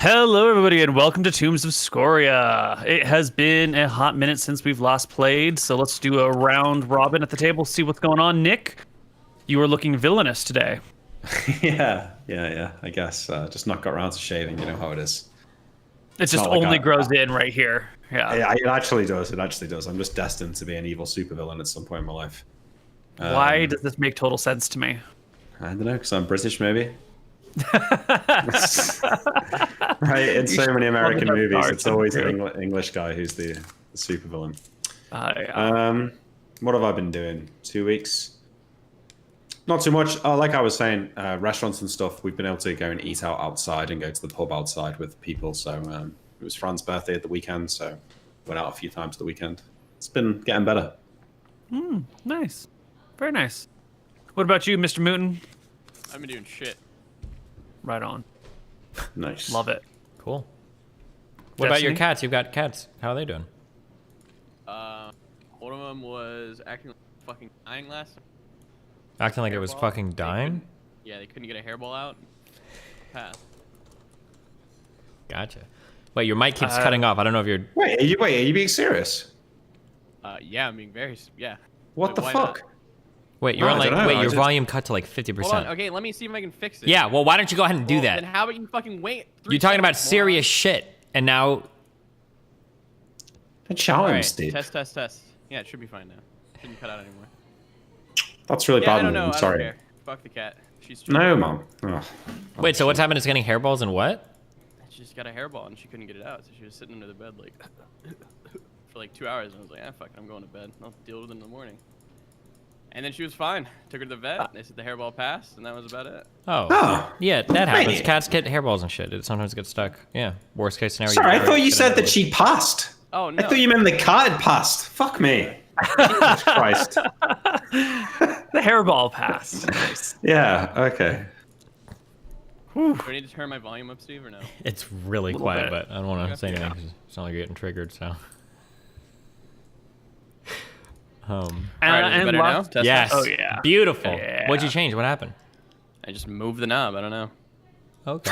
Hello, everybody, and welcome to Tombs of Scoria. It has been a hot minute since we've last played, so let's do a round robin at the table, see what's going on. Nick, you are looking villainous today. Yeah. I guess just not got around to shaving. You know how it is. It just only grows in right here. Yeah. It actually does. It actually does. I'm just destined to be an evil supervillain at some point in my life. Why does this make total sense to me? I don't know, because I'm British, maybe. Right, in so many American movies, it's always an English guy who's the supervillain. What have I been doing? 2 weeks? Not too much. Like I was saying, restaurants and stuff, we've been able to go and eat out outside and go to the pub outside with people. So it was Fran's birthday at the weekend, so went out a few times the weekend. It's been getting better. Nice. Very nice. What about you, MrMouton? I've been doing shit. Right on. Nice. Love it. Cool. What about your cats? You've got cats. How are they doing? One of them was acting like fucking dying last. Acting like it was fucking dying? Yeah, they couldn't get a hairball out. Pass. Gotcha. Wait, your mic keeps cutting off. I don't know if you're... Wait, are you being serious? Yeah, I'm being very... Yeah. What the fuck? Not? Wait, you're on like... Wait, your volume cut to like 50%. Hold on. Okay, let me see if I can fix it. Yeah, well, why don't you go ahead and do that? Then how about you fucking wait? You're talking about serious shit, and now... A challenge, Steve. Test. Yeah, it should be fine now. Shouldn't cut out anymore. That's really bad. I don't know. I'm sorry. I don't care. Fuck the cat. She's No, Mom. Oh. Wait, so what's happened is getting hairballs and what? She just got a hairball and she couldn't get it out, so she was sitting under the bed like for like 2 hours, and I was like, fuck it, I'm going to bed. I'll deal with it in the morning. And then she was fine. Took her to the vet. They said the hairball passed, and that was about it. Oh. Yeah, that happens. Wait. Cats get hairballs and shit. It sometimes gets stuck. Yeah. Worst case scenario. Sorry, I thought you said that she passed. Oh, no. I thought you meant the cat had passed. Fuck me. Jesus Christ. The hairball passed. Nice. Yeah, okay. Do I need to turn my volume up, Steve, or no? It's really quiet, bit. but I don't want to say anything because it's not like you're getting triggered, so... Alright, is it better now? Test Yes. Oh, yeah. Beautiful. Yeah. What'd you change? What happened? I just moved the knob. I don't know. Okay.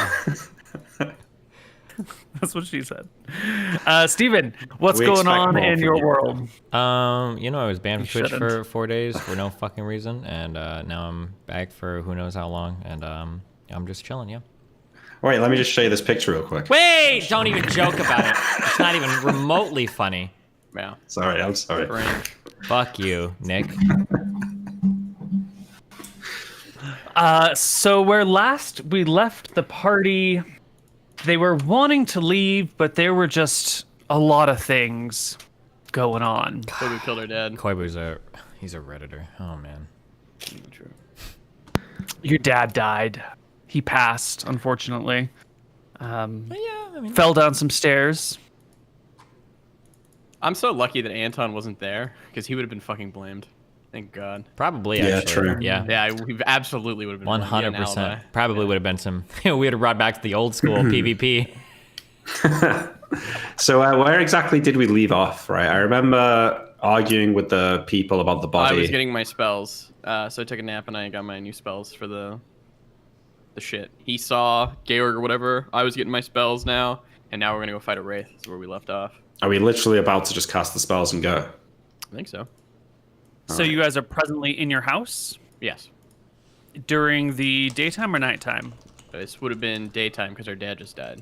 That's what she said. Steven, what's We going expect on more in from your you. world? You know, I was banned You from Twitch shouldn't. for 4 days for no fucking reason, and now I'm back for who knows how long, and I'm just chilling, yeah. Wait, let me just show you this picture real quick. Wait! Don't even joke about it. It's not even remotely funny. Yeah. Sorry, I'm sorry. Fuck you, Nick. So where last we left the party, they were wanting to leave, but there were just a lot of things going on. Koibu killed her dad. Koibu's he's a Redditor. Oh, man. True. Your dad died. He passed, unfortunately. Yeah, I mean... Fell down some stairs. I'm so lucky that Anton wasn't there, because he would have been fucking blamed. Thank God. Probably, Yeah, actually. true. Yeah. Yeah, we absolutely would have been blamed. 100%. Probably would have been some... we would have brought back to the old school PvP. So where exactly did we leave off, right? I remember arguing with the people about the body. I was getting my spells, so I took a nap and I got my new spells for the shit. He saw Georg or whatever. I was getting my spells now, and now we're gonna go fight a wraith. That's where we left off. Are we literally about to just cast the spells and go? I think so. So you guys are presently in your house Yes. during the daytime or nighttime? This would have been daytime because our dad just died.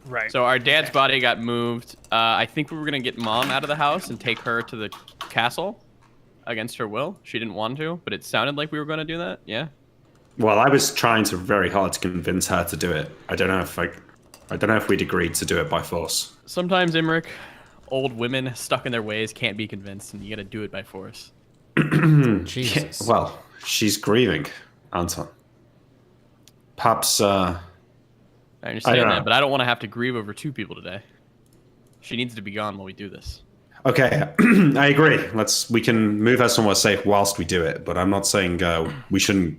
Right. So our dad's body got moved. I think we were gonna get Mom out of the house and take her to the castle against her will. She didn't want to, but it sounded like we were gonna do that. Yeah. Well, I was trying very hard to convince her to do it. I don't know if we'd agreed to do it by force. Sometimes, Imric, old women stuck in their ways can't be convinced, and you gotta do it by force. Jesus. Well, she's grieving, Anton. Perhaps, I understand don't know. that, but I don't want to have to grieve over 2 people today. She needs to be gone while we do this. Okay, I agree. We can move her somewhere safe whilst we do it, but I'm not saying we shouldn't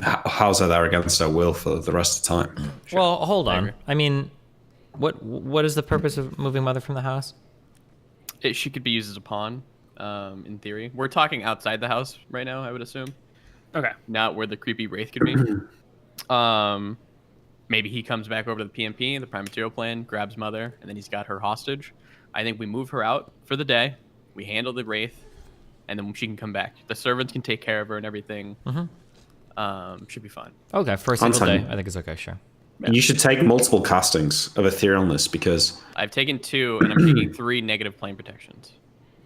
house her there against her will for the rest of the time. Sure. Well, hold I on. agree. I mean, what is the purpose of moving Mother from the house? She could be used as a pawn, in theory. We're talking outside the house right now, I would assume. Okay. Not where the creepy wraith could be. maybe he comes back over to the PMP, the Prime Material Plane, grabs Mother, and then he's got her hostage. I think we move her out for the day. We handle the Wraith, and then she can come back. The servants can take care of her and everything. Should be fine. Okay, for a single day, I think it's okay, sure. Yeah. You should take multiple castings of Etherealness because I've taken 2, and I'm taking 3 negative plane protections.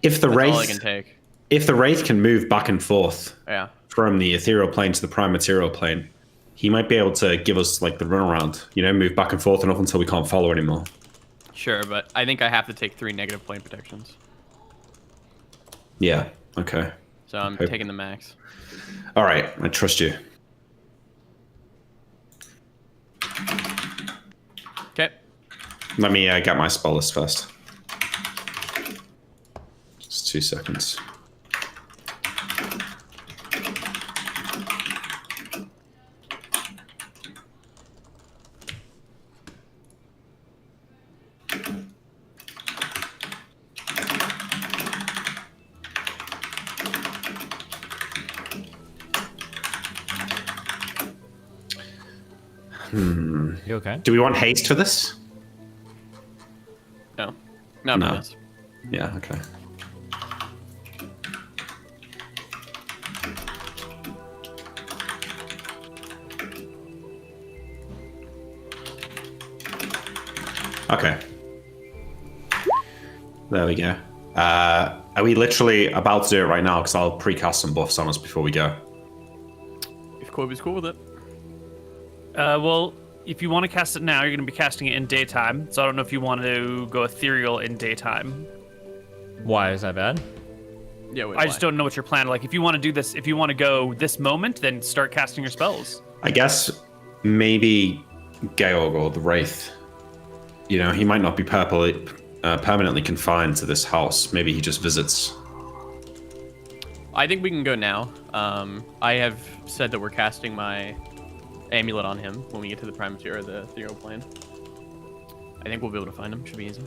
if the That's all I Wraith can take. if the Wraith can move back and forth Yeah. from the Ethereal Plane to the Prime Material Plane, he might be able to give us like the runaround, move back and forth enough until we can't follow anymore. Sure, but I think I have to take 3 negative plane protections. Yeah, okay. So I'm taking the max. All right, I trust you. Okay. Let me get my spell list first. Just 2 seconds. You okay? Do we want haste for this? No. No. No. Yeah, okay. Okay. There we go. Are we literally about to do it right now? Because I'll precast some buffs on us before we go. If Koibu's cool with it. Well, if you want to cast it now, you're going to be casting it in daytime. So I don't know if you want to go ethereal in daytime. Why is that bad? Yeah, wait, I just don't know what your plan. Like, if you want to do this, if you want to go this moment, then start casting your spells. I guess maybe Georg or the Wraith. He might not be permanently confined to this house. Maybe he just visits. I think we can go now. I have said that we're casting my amulet on him when we get to the Prime Material or the Ethereal Plane. I think we'll be able to find him. Should be easy.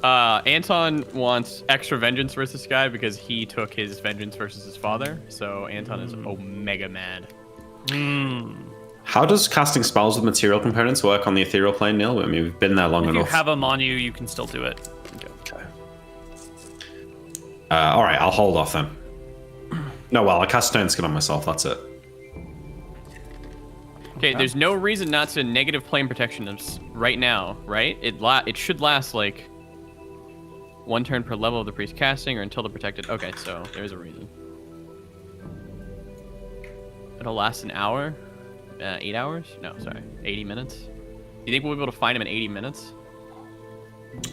Anton wants extra vengeance versus this guy because he took his vengeance versus his father. So Anton is omega mad. How does casting spells with material components work on the ethereal plane, Neal? I mean, we've been there long If enough. you have them on you, you can still do it. Okay. All right, I'll hold off then. No, well, I cast Stone Skin on myself. That's it. Okay, there's no reason not to negative plane protection right now, right? It should last like 1 turn per level of the priest casting or until the protected. Okay, so there's a reason. It'll last an hour. 8 hours? No, sorry. 80 minutes? You think we'll be able to find him in 80 minutes?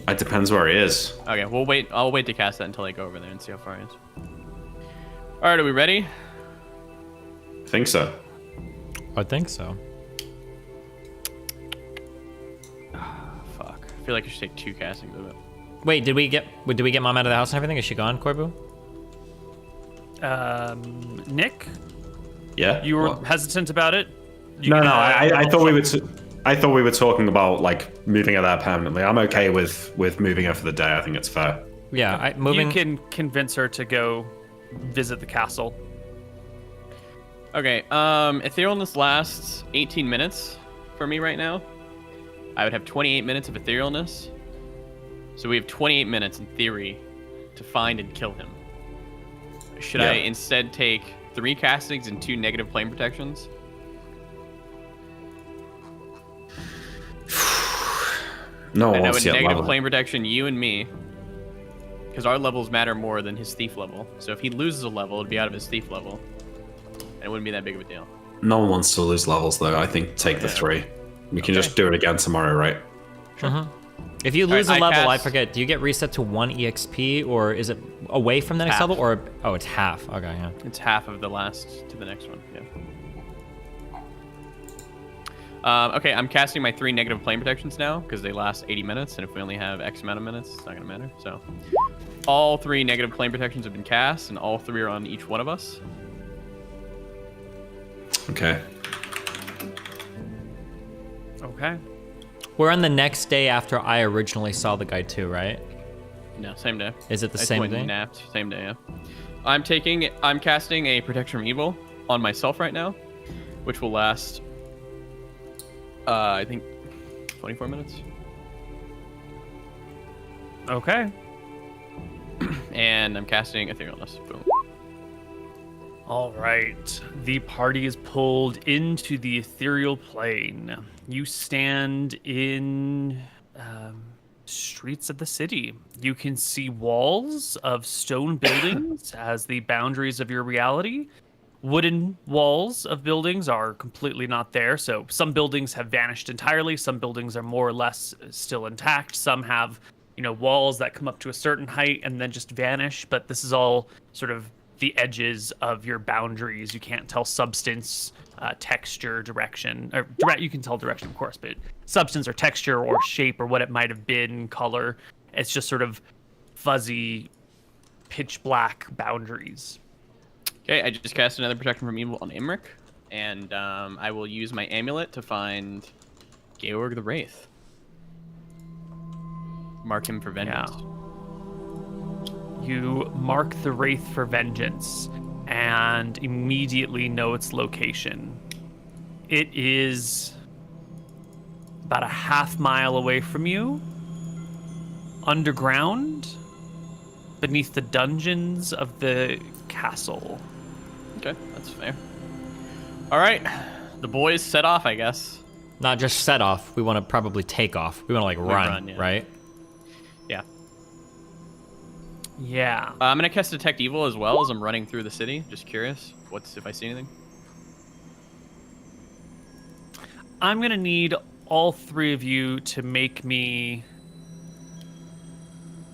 It depends where he is. Okay, we'll wait. I'll wait to cast that until I go over there and see how far he is. Alright, are we ready? I think so. I think so. Fuck. I feel like I should take 2 castings of it. Wait, did we get Mom out of the house and everything? Is she gone, Koibu? Nick, Yeah. you were What? hesitant about it. No. I thought we were. I thought we were talking about like moving her there permanently. I'm okay with moving her for the day. I think it's fair. Yeah, moving. You can convince her to go visit the castle. Okay, etherealness lasts 18 minutes for me right now. I would have 28 minutes of etherealness. So we have 28 minutes in theory to find and kill him. Should I instead take 3 castings and 2 negative plane protections? No one And I wants would to get negative level. plane protection you and me, because our levels matter more than his thief level. So if he loses a level, it'd be out of his thief level, and it wouldn't be that big of a deal. No one wants to lose levels though. I think take the 3. We can just do it again tomorrow, right? If you lose a Alright, level, I cast- forget. Do you get reset to 1 EXP, or is it away from the next Half. level? Or oh, it's half. Okay, yeah. It's half of the last to the next one. Yeah. Okay, I'm casting my 3 negative plane protections now because they last 80 minutes, and if we only have X amount of minutes, it's not gonna matter. So, all 3 negative plane protections have been cast, and all 3 are on each one of us. Okay. Okay. We're on the next day after I originally saw the guy too, right? No, same day. Is it the I same went and day? Napped. Same day. Yeah. I'm casting a protection from evil on myself right now, which will last I think 24 minutes. Okay. And I'm casting Etherealness. Boom. All right. The party is pulled into the ethereal plane. You stand in streets of the city. You can see walls of stone buildings as the boundaries of your reality. Wooden walls of buildings are completely not there. So some buildings have vanished entirely. Some buildings are more or less still intact. Some have, walls that come up to a certain height and then just vanish. But this is all sort of the edges of your boundaries. You can't tell substance, texture, direction. Or you can tell direction, of course, but substance or texture or shape or what it might have been, color. It's just sort of fuzzy, pitch black boundaries. Okay, I just cast another Protection from Evil on Imric, and I will use my amulet to find Georg the Wraith. Mark him for vengeance. Yeah. You mark the Wraith for vengeance and immediately know its location. It is about a half-mile away from you, underground, beneath the dungeons of the castle. Okay, that's fair. All right, the boys set off, I guess. Not just set off. We want to probably take off. We want to run, yeah. right? Yeah. Yeah. I'm gonna cast Detect Evil as well as I'm running through the city. Just curious, if I see anything. I'm gonna need all three of you to make me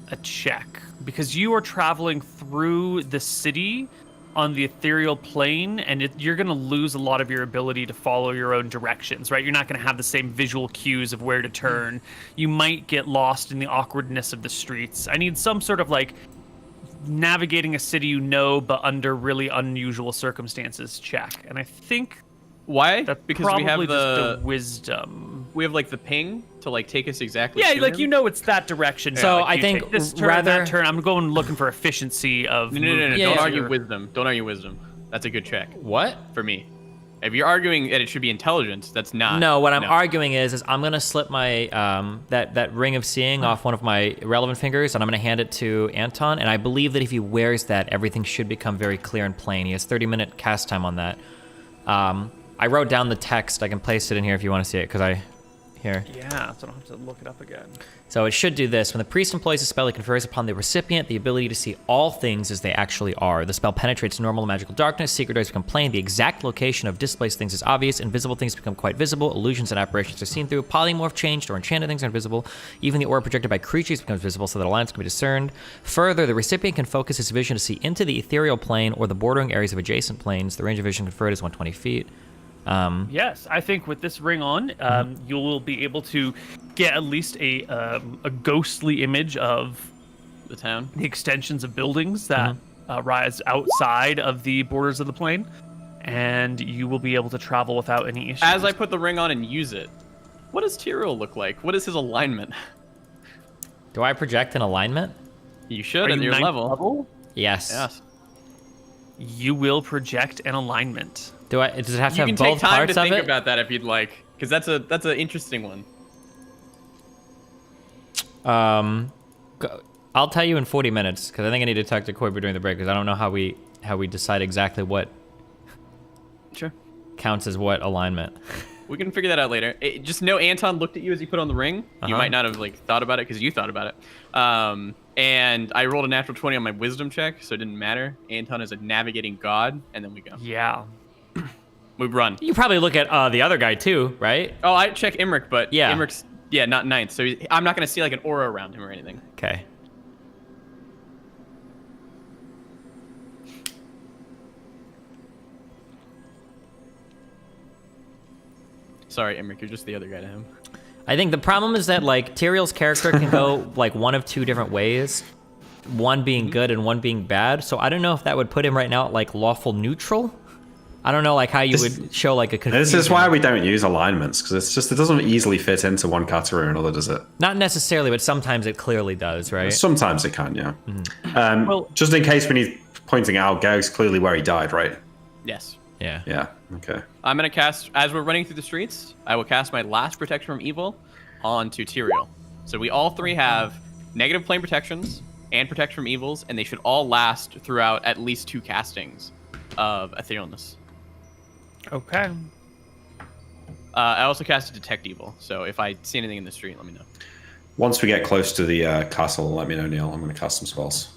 a check because you are traveling through the city on the ethereal plane, and you're going to lose a lot of your ability to follow your own directions, right? You're not going to have the same visual cues of where to turn. You might get lost in the awkwardness of the streets. I need some sort of navigating a city but under really unusual circumstances check. And I think why? that's because probably we have just the wisdom. We have the ping to take us exactly. Yeah, to him. it's that direction. So now. I You think take this turn, rather- that turn. I'm going looking for efficiency of. No. movement. Yeah, Don't yeah. argue wisdom. Don't argue wisdom. That's a good check What? for me. If you're arguing that it should be intelligence, that's not. No, what I'm arguing is I'm gonna slip my that ring of seeing off one of my relevant fingers, and I'm gonna hand it to Anton. And I believe that if he wears that, everything should become very clear and plain. He has 30-minute cast time on that. I wrote down the text. I can place it in here if you want to see it, here. Yeah, so I don't have to look it up again. So it should do this. When the priest employs a spell, it confers upon the recipient the ability to see all things as they actually are. The spell penetrates normal magical darkness. Secret doors become plain. The exact location of displaced things is obvious. Invisible things become quite visible. Illusions and apparitions are seen through. Polymorph changed or enchanted things are invisible. Even the aura projected by creatures becomes visible so that a line can be discerned. Further, the recipient can focus his vision to see into the ethereal plane or the bordering areas of adjacent planes. The range of vision conferred is 120 feet. Yes, I think with this ring on, you will be able to get at least a ghostly image of The town. the extensions of buildings that rise outside of the borders of the plane, and you will be able to travel without any issues. As I put the ring on and use it, what does Tyrell look like? What is his alignment? Do I project an alignment? You should Are at you your ninth level. Yes. Yes. You will project an alignment. Does it have to You have can both take time parts to of think it? about that if you'd like, because that's an interesting one. I'll tell you in 40 minutes because I think I need to talk to Koibu during the break because I don't know how we decide exactly what Sure. counts as what alignment. We can figure that out later. Just know Anton looked at you as he put on the ring. You Uh-huh. might not have thought about it because you thought about it. And I rolled a natural 20 on my wisdom check, so it didn't matter. Anton is a navigating god, and then we go. Yeah. We run. You probably look at the other guy too, right? Oh, I check Imric, but Yeah. Imric's not ninth, so I'm not gonna see an aura around him or anything. Okay. Sorry, Imric, you're just the other guy to him. I think the problem is that Tyrell's character can go one of two different ways, one being good and one being bad. So I don't know if that would put him right now at lawful neutral. I don't know how you would show a confusion. This is why we don't use alignments, because it doesn't easily fit into one category or another, does it? Not necessarily, but sometimes it clearly does, right? Sometimes it can, yeah. Well, Just in case we need pointing out, Gaug's clearly where he died, right? Yes. Yeah. Yeah. Okay. I'm gonna cast, as we're running through the streets, I will cast my last protection from evil onto Tyrael. So we all three have negative plane protections and protection from evils, and they should all last throughout at least 2 castings of etherealness. Okay. I also cast Detect Evil, so if I see anything in the street, let me know. Once we get close to the castle, let me know, Neal. I'm going to cast some spells.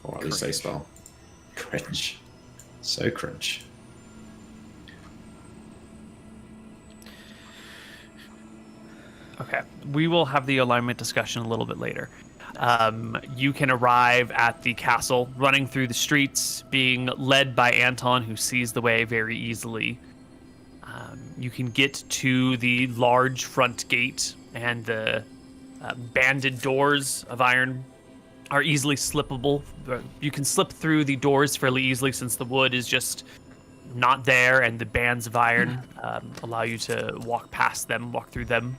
Or at least a spell. Cringe. So cringe. Okay. We will have the alignment discussion a little bit later. You can arrive at the castle, running through the streets, being led by Anton, who sees the way very easily. You can get to the large front gate, and the banded doors of iron are easily slippable. You can slip through the doors fairly easily since the wood is just not there, and the bands of iron allow you to walk past them, walk through them.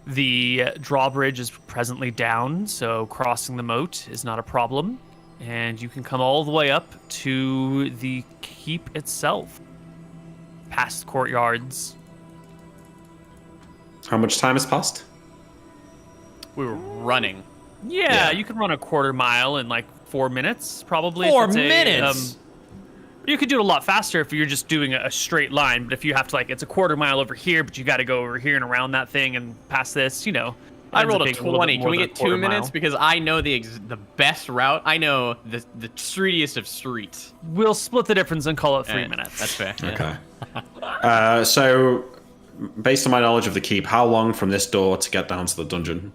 The drawbridge is presently down, so crossing the moat is not a problem. And you can come all the way up to the keep itself, past courtyards. How much time has passed? We were running. Yeah, you can run a quarter mile in like 4 minutes, probably. 4 if it's minutes? You could do it a lot faster if you're just doing a straight line, but if you have to, like, it's a quarter mile over here, but you got to go over here and around that thing and past this, you know. I ends up rolled a being little 20. bit Can we more than get a quarter 2 minutes? mile. Because I know the best route. I know the streetiest of streets. We'll split the difference and call it 3 Alright, minutes. That's fair. Yeah. Okay. So, based on my knowledge of the keep, how long from this door to get down to the dungeon?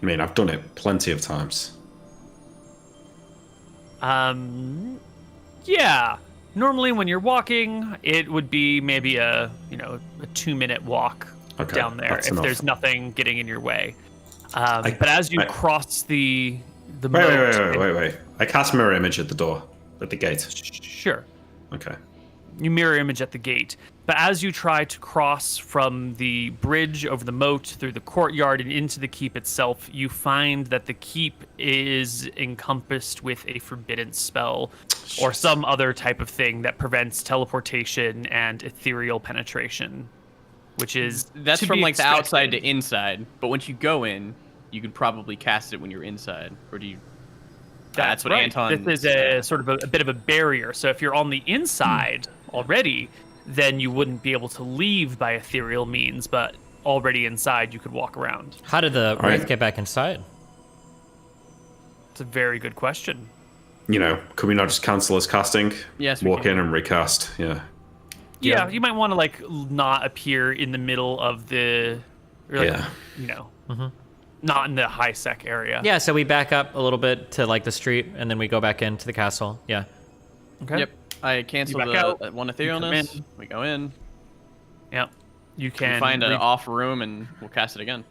I mean, I've done it plenty of times. Yeah. Normally when you're walking, it would be maybe a 2-minute walk down there that's if enough. there's nothing getting in your way. But as you cross the Wait. I cast mirror image at the door, at the gate. Sure. Okay. You mirror image at the gate. But as you try to cross from the bridge over the moat through the courtyard and into the keep itself, you find that the keep is encompassed with a forbidden spell or some other type of thing that prevents teleportation and ethereal penetration, which is That's to from be like the outside to expected. inside. But once you go in, you could probably cast it when you're inside. Or do you? That's what right. Anton. This is a sort of a bit of a barrier. So if you're on the inside already, then you wouldn't be able to leave by ethereal means, but already inside you could walk around. How did the All right. Wraith get back inside? It's a very good question. You know, could we not just cancel his casting? Yes, we Walk can. in and recast. Yeah. Yeah, you might want to like not appear in the middle of the, or, like, Yeah. you know, not in the high sec area. Yeah, so we back up a little bit to like the street, and then we go back into the castle. Yeah. Okay. Yep. I cancel You back out, the one come etherealness. in. We go in. Yep. You We can find an off room and we'll cast it again.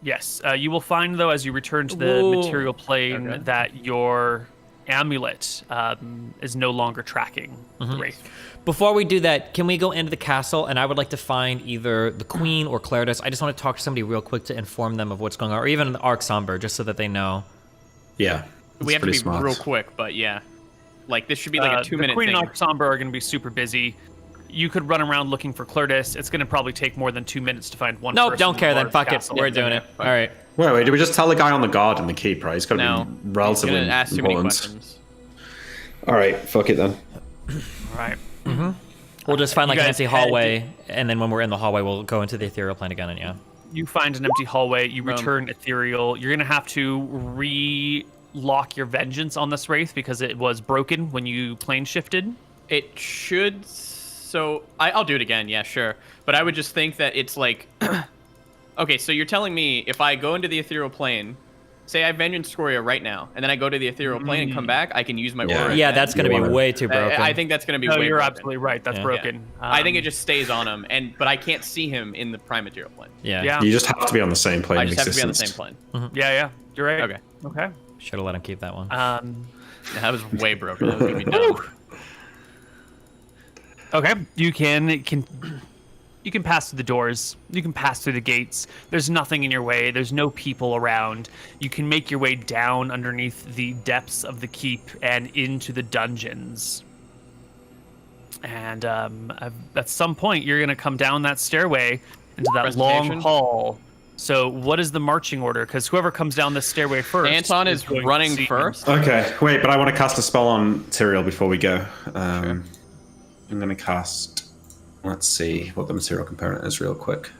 Yes, you will find though as you return to the Whoa. material plane Okay. that your amulet is no longer tracking the wraith. Before we do that, can we go into the castle? And I would like to find either the Queen or Claritas. I just want to talk to somebody real quick to inform them of what's going on, or even the Arc Somber, just so that they know. Yeah. We have to be pretty smart. real quick, but yeah. Like, this should be like a 2-minute The Queen thing. and Somber are going to be super busy. You could run around looking for Claritas. It's going to probably take more than 2 minutes to find one. Nope, person don't in care the then. large Fuck it. castle. We're doing it. fine. All right. Wait, did we just tell the guy on the guard in the keep, right? He's got to No. be He's relatively gonna ask too many important. questions. All right, fuck it then. All right. We'll just find You like an guys empty head- hallway, and then when we're in the hallway, we'll go into the ethereal plane again, and yeah. You find an empty hallway. You return ethereal. You're going to have to re-lock your vengeance on this wraith because it was broken when you plane shifted. It should. So I'll do it again. Yeah, sure. But I would just think that it's like. Okay, so you're telling me if I go into the ethereal plane, say I vengeance Scoria right now, and then I go to the ethereal plane and come back, I can use my Yeah. aura. Yeah, again? that's going to be wanna- way too broken. I think that's gonna be. No, way you're broken. absolutely right. That's Yeah. broken. I think it just stays on him, but I can't see him in the prime material plane. Yeah. Yeah. You just have to be on the same plane I of just have to be on the existence. same plane. Yeah, you're right. Okay. Okay. Should have let him keep that one. Yeah, that was way broken. That was gonna be dumb. Okay, you can You can pass through the doors. You can pass through the gates. There's nothing in your way. There's no people around. You can make your way down underneath the depths of the keep and into the dungeons. And at some point, you're going to come down that stairway into that long hall. So what is the marching order? Because whoever comes down this stairway first... Anton is running first. Okay, wait, but I want to cast a spell on Tyrael before we go. Sure. I'm going to cast... Let's see what the material component is real quick.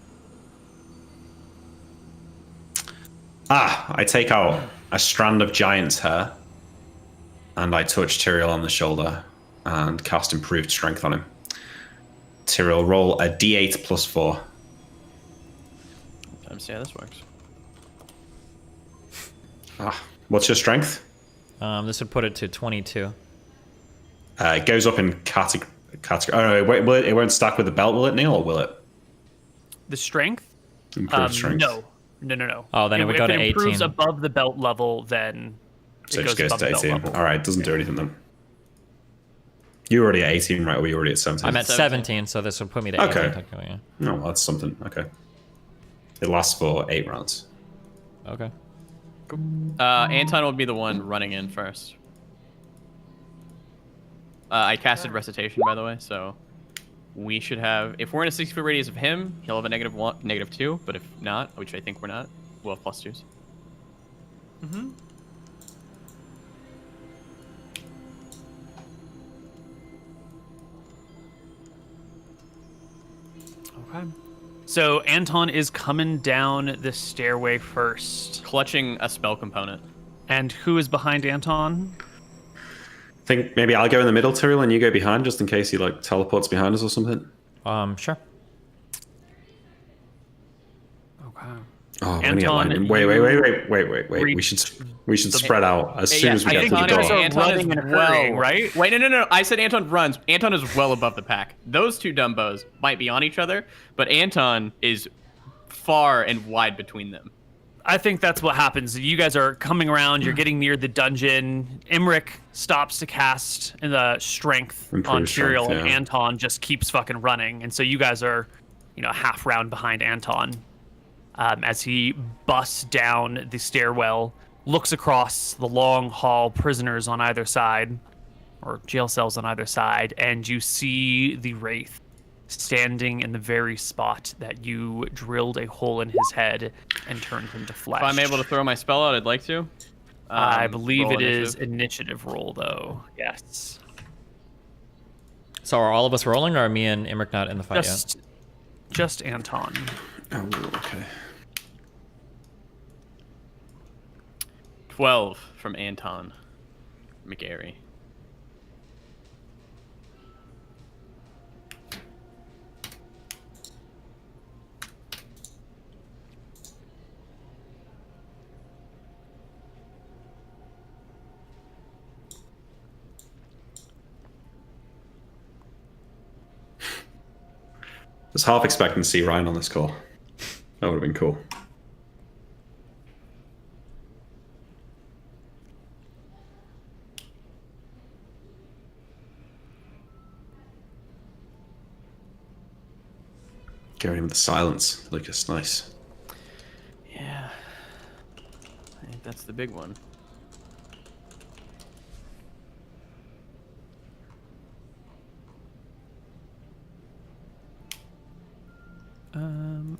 I take out a strand of giant's hair, and I touch Tyrael on the shoulder, and cast Improved Strength on him. Tyrael, roll a d8 plus 4. Time to see how this works. What's your strength? This would put it to 22. It goes up in category. Oh no, wait, it won't stack with the belt, will it, Neal, or will it? The strength? Improved strength? No. Oh, then it would go to 18. If it improves above the belt level, then So it just goes above to the belt 18. level. Alright, doesn't do anything then. You were already at 18, right? Or were you already at 17? I'm at 17, so this would put me to 18. Okay. Technically, yeah. No, well, that's something. Okay. It lasts for 8 rounds. Okay. Anton will be the one running in first. I casted Recitation, by the way, so we should have... If we're in a 60-foot radius of him, he'll have a -1, -2, but if not, which I think we're not, we'll have +2s. Mm-hmm. Okay. So Anton is coming down the stairway first. Clutching a spell component. And who is behind Anton? I think maybe I'll go in the middle, Tyrael, and you go behind, just in case he like teleports behind us or something. Sure. Okay. Oh, Anton, wait. We should spread out as soon as we get to the Anton door. Anton is and hurrying, right? Wait, no. I said Anton runs. Anton is well above the pack. Those two dumbos might be on each other, but Anton is far and wide between them. I think that's what happens. You guys are coming around. You're getting near the dungeon. Imric stops to cast the strength on Tyrael, and Anton just keeps fucking running. And so you guys are, half round behind Anton as he busts down the stairwell, looks across the long hall, prisoners on either side, or jail cells on either side, and you see the Wraith standing in the very spot that you drilled a hole in his head and turned him to flesh. If I'm able to throw my spell out, I'd like to. I believe it is initiative roll, though. Yes. So are all of us rolling, or are me and Imric not in the fight yet? Just Anton. Oh, okay. 12 from Anton McGarry. I was half expecting to see Ryan on this call. That would have been cool. Going in with the silence, Lucas. Nice. Yeah. I think that's the big one.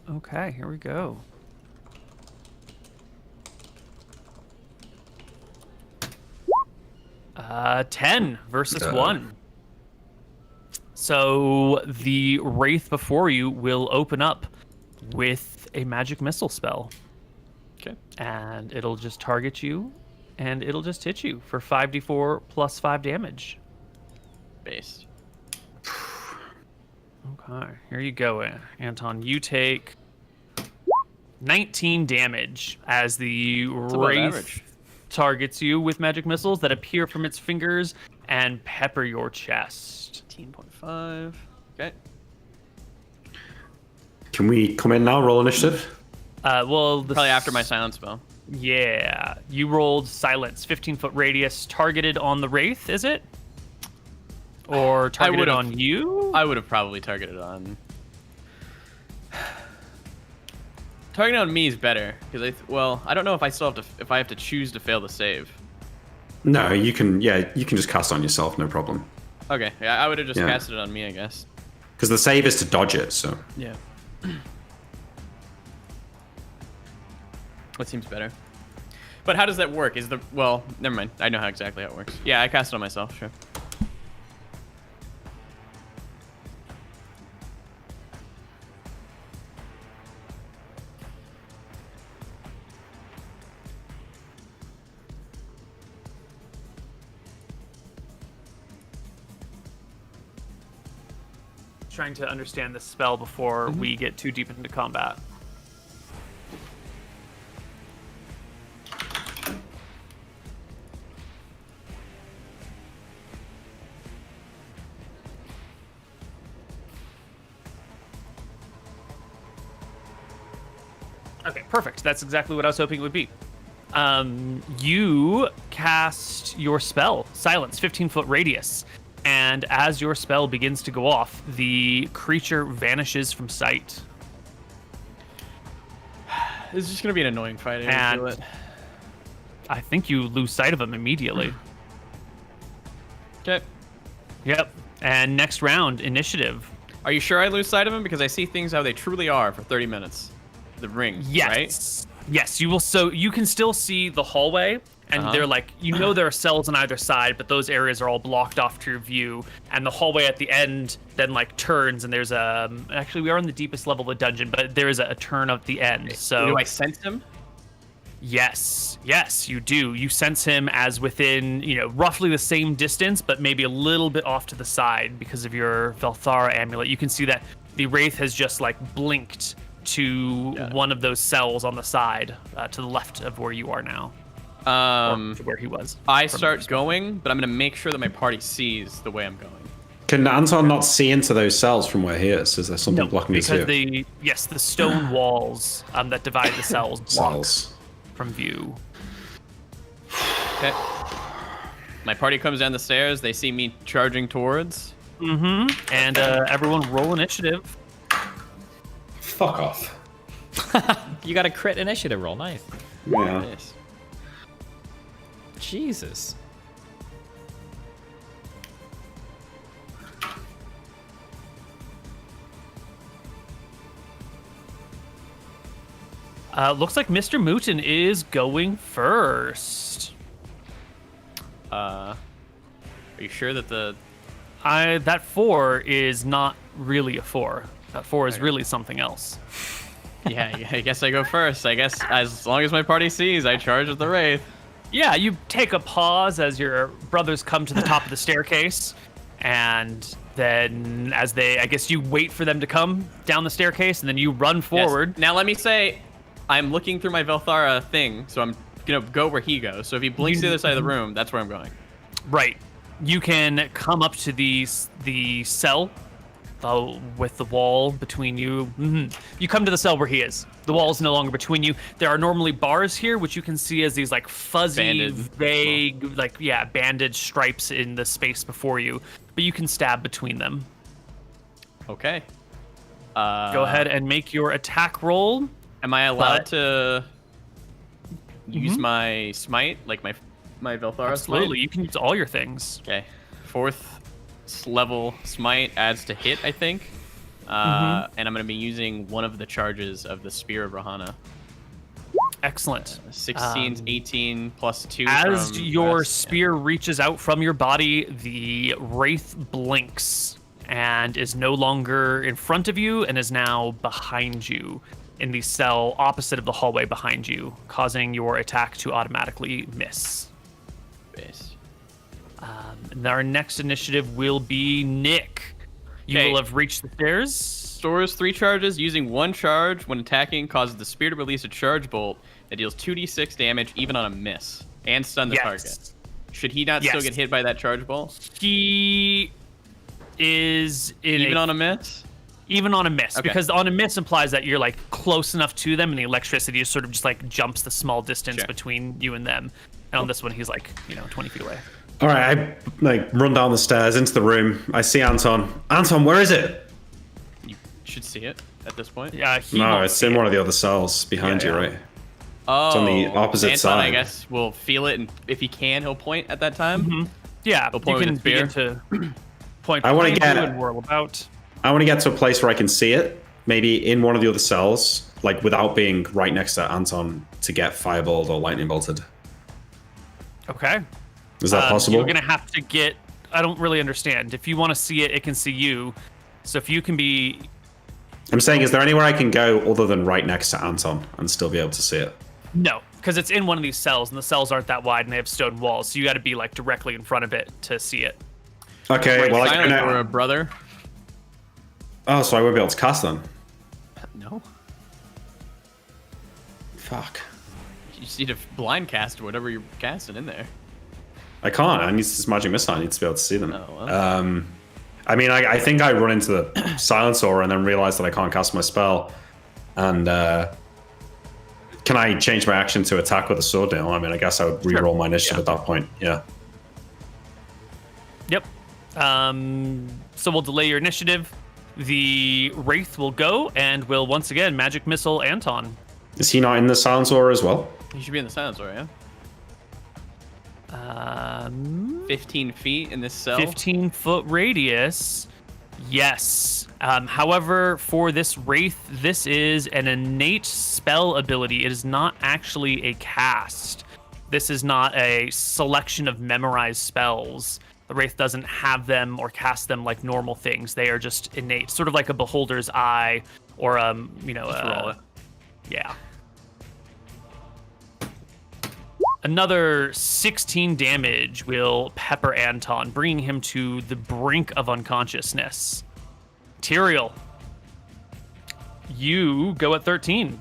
Okay, here we go. Uh, 10 versus 1. So the Wraith before you will open up with a magic missile spell. Okay. And it'll just target you, and it'll just hit you for 5d4 plus 5 damage. Based. Okay, here you go, Anton. You take 19 damage as the Wraith targets you with magic missiles that appear from its fingers and pepper your chest. 18.5. Okay. Can we come in now? Roll initiative. Probably after my silence spell. Yeah, you rolled silence, 15-foot radius, targeted on the Wraith. Is it? Or targeted on you? I would have probably targeted on. Targeting on me is better because I don't know if I still have to if I have to choose to fail the save. No, you can. Yeah, you can just cast on yourself, no problem. Okay, yeah, I would have just casted it on me, I guess. Because the save is to dodge it, so. Yeah. What seems better? But how does that work? Well, never mind. I know how exactly how it works. Yeah, I cast it on myself. Sure. Trying to understand the spell before we get too deep into combat. Okay, perfect. That's exactly what I was hoping it would be. You cast your spell, Silence, 15-foot radius. And as your spell begins to go off, the creature vanishes from sight. This is just going to be an annoying fight. And I think you lose sight of him immediately. Okay. Yep. And next round, initiative. Are you sure I lose sight of him? Because I see things how they truly are for 30 minutes. The ring, yes. Right? Yes, you will. So you can still see the hallway. And they're like, there are cells on either side, but those areas are all blocked off to your view. And the hallway at the end then like turns, and there's actually we are on the deepest level of the dungeon, but there is a turn at the end. So do I sense him? Yes, you do. You sense him as within, roughly the same distance, but maybe a little bit off to the side because of your Velthara amulet. You can see that the Wraith has just like blinked to one of those cells on the side, to the left of where you are now. To where he was. I start going, but I'm going to make sure that my party sees the way I'm going. Can Anton not see into those cells from where he is? Is there something blocking his view? Because the stone walls that divide the cells block from view. Okay. My party comes down the stairs. They see me charging towards. And everyone roll initiative. Fuck off. You got a crit initiative roll. Nice. Yeah. Nice. Jesus. Looks like MrMouton is going first. Are you sure that that 4 is not really a 4. That 4 is really something else. Yeah, I guess I go first. I guess as long as my party sees, I charge with the Wraith. Yeah, you take a pause as your brothers come to the top of the staircase, and then I guess you wait for them to come down the staircase, and then you run forward. Yes. Now let me say, I'm looking through my Velthara thing, so I'm gonna go where he goes. So if he blinks to the other side of the room, that's where I'm going. Right. You can come up to the cell with the wall between you. You come to the cell where he is. The wall is no longer between you. There are normally bars here, which you can see as these like fuzzy, vague, banded stripes in the space before you. But you can stab between them. Okay. Go ahead and make your attack roll. Am I allowed to use my smite, like my Velthara Absolutely. smite? You can use all your things. Okay. 4th level smite adds to hit, I think. And I'm going to be using one of the charges of the Spear of Rahana. Excellent. 16's 18 plus 2. As your spear reaches out from your body, the Wraith blinks and is no longer in front of you and is now behind you in the cell opposite of the hallway behind you, causing your attack to automatically miss. Base. And our next initiative will be Nick. You will have reached the stairs. Stores 3 charges. Using 1 charge when attacking causes the spear to release a charge bolt that deals 2d6 damage even on a miss and stun the target. Should he not still get hit by that charge bolt? He is even on a miss? Even on a miss, because on a miss implies that you're like close enough to them and the electricity sort of just like jumps the small distance between you and them. And on this one, he's like, 20 feet away. All right, I run down the stairs into the room. I see Anton. Anton, where is it? You should see it at this point. Yeah, he No, won't it's see in it. one of the other cells behind Yeah, you, yeah. right? Oh, on the opposite Anton, side. I guess will feel it, and if he can, he'll point at that time. Yeah, He'll you point with can his spear. begin to point I wanna behind you get- and whirl about. I want to get to a place where I can see it, maybe in one of the other cells, like without being right next to Anton to get fireballed or lightning bolted. Okay. Is that possible? You're gonna have to get. I don't really understand. If you want to see it, it can see you. So if you can be. I'm saying, is there anywhere I can go other than right next to Anton and still be able to see it? No, because it's in one of these cells, and the cells aren't that wide, and they have stone walls. So you got to be like directly in front of it to see it. Okay, well, I Silent can. for a brother. Oh, so I won't be able to cast then. No. Fuck. You just need to blind cast whatever you're casting in there. I can't. I need this magic missile. I need to be able to see them. Oh, well. I mean, I think I run into the silence aura and then realize that I can't cast my spell. And can I change my action to attack with a sword now? I mean, I guess I would re-roll my initiative at that point. Yeah. Yep. So we'll delay your initiative. The Wraith will go and will once again magic missile Anton. Is he not in the silence aura as well? You should be in the silence area. 15 feet in this cell. 15-foot radius. Yes. However, for this Wraith, this is an innate spell ability. It is not actually a cast. This is not a selection of memorized spells. The Wraith doesn't have them or cast them like normal things. They are just innate, sort of like a Beholder's Eye or roll it. yeah. Another 16 damage will pepper Anton, bringing him to the brink of unconsciousness. Tyrael, you go at 13.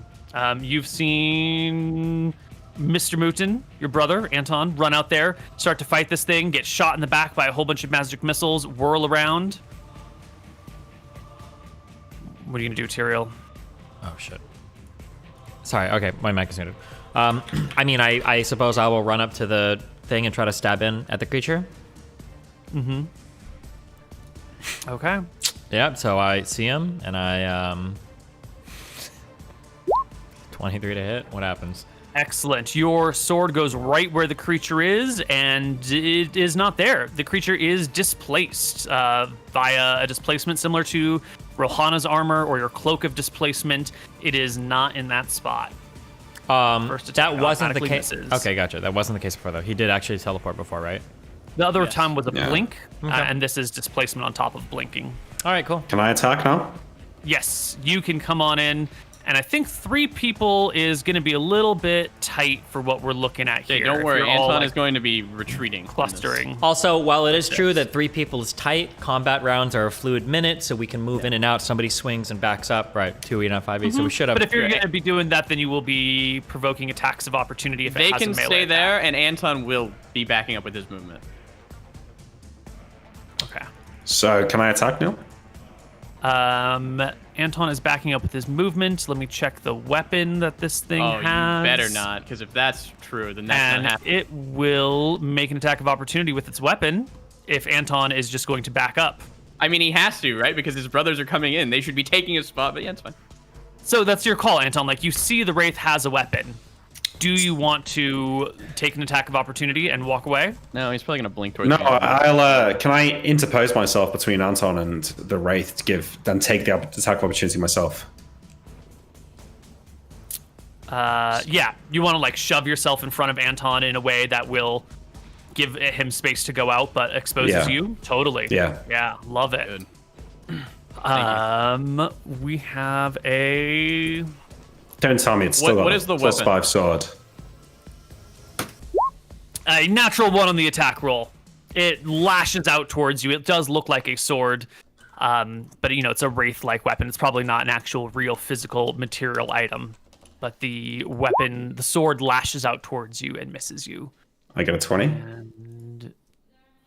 You've seen MrMouton, your brother, Anton, run out there, start to fight this thing, get shot in the back by a whole bunch of magic missiles, whirl around. What are you going to do, Tyrael? Oh, shit. Sorry, okay, my mic is muted. I mean, I suppose I will run up to the thing and try to stab in at the creature. Okay. Yeah, so I see him, and I, 23 to hit. What happens? Excellent. Your sword goes right where the creature is, and it is not there. The creature is displaced via a displacement similar to Rohana's armor or your cloak of displacement. It is not in that spot. First attack That wasn't the automatically case. misses. Okay, gotcha. That wasn't the case before, though. He did actually teleport before, right? The other Yes. time was a Yeah. blink, Okay. and this is displacement on top of blinking. All right, cool. Can I attack now? Yes, you can come on in, and I think 3 people is going to be a little bit tight for what we're looking at Hey, here. don't If worry, you're all, Anton like, is going to be retreating. from this. clustering. Also, while it is true that 3 people is tight, combat rounds are a fluid minute, so we can move in and out. Somebody swings and backs up, right? 2E, not 5E, so we should have. But if you're going to be doing that, then you will be provoking attacks of opportunity if They it has can a melee stay attack. there, and Anton will be backing up with his movement. Okay. So can I attack now? Anton is backing up with his movement. Let me check the weapon that this thing Oh, has. you better not, because if that's true, then that's And not happening. it will make an attack of opportunity with its weapon if Anton is just going to back up. I mean, he has to, right? Because his brothers are coming in. They should be taking his spot, but yeah, it's fine. So that's your call, Anton. Like, you see the Wraith has a weapon. Do you want to take an attack of opportunity and walk away? No, he's probably going to blink towards No, me. I'll. Can I interpose myself between Anton and the Wraith to then take the attack of opportunity myself? Yeah. You want to, like, shove yourself in front of Anton in a way that will give him space to go out, but exposes Yeah. you? Totally. Yeah. Yeah, love it. Good. We have a... Don't tell me it's still What got is a the plus weapon? 5 sword. A natural 1 on the attack roll. It lashes out towards you. It does look like a sword, but you know it's a wraith-like weapon. It's probably not an actual, real, physical, material item. But the weapon, the sword, lashes out towards you and misses you. I get a 20.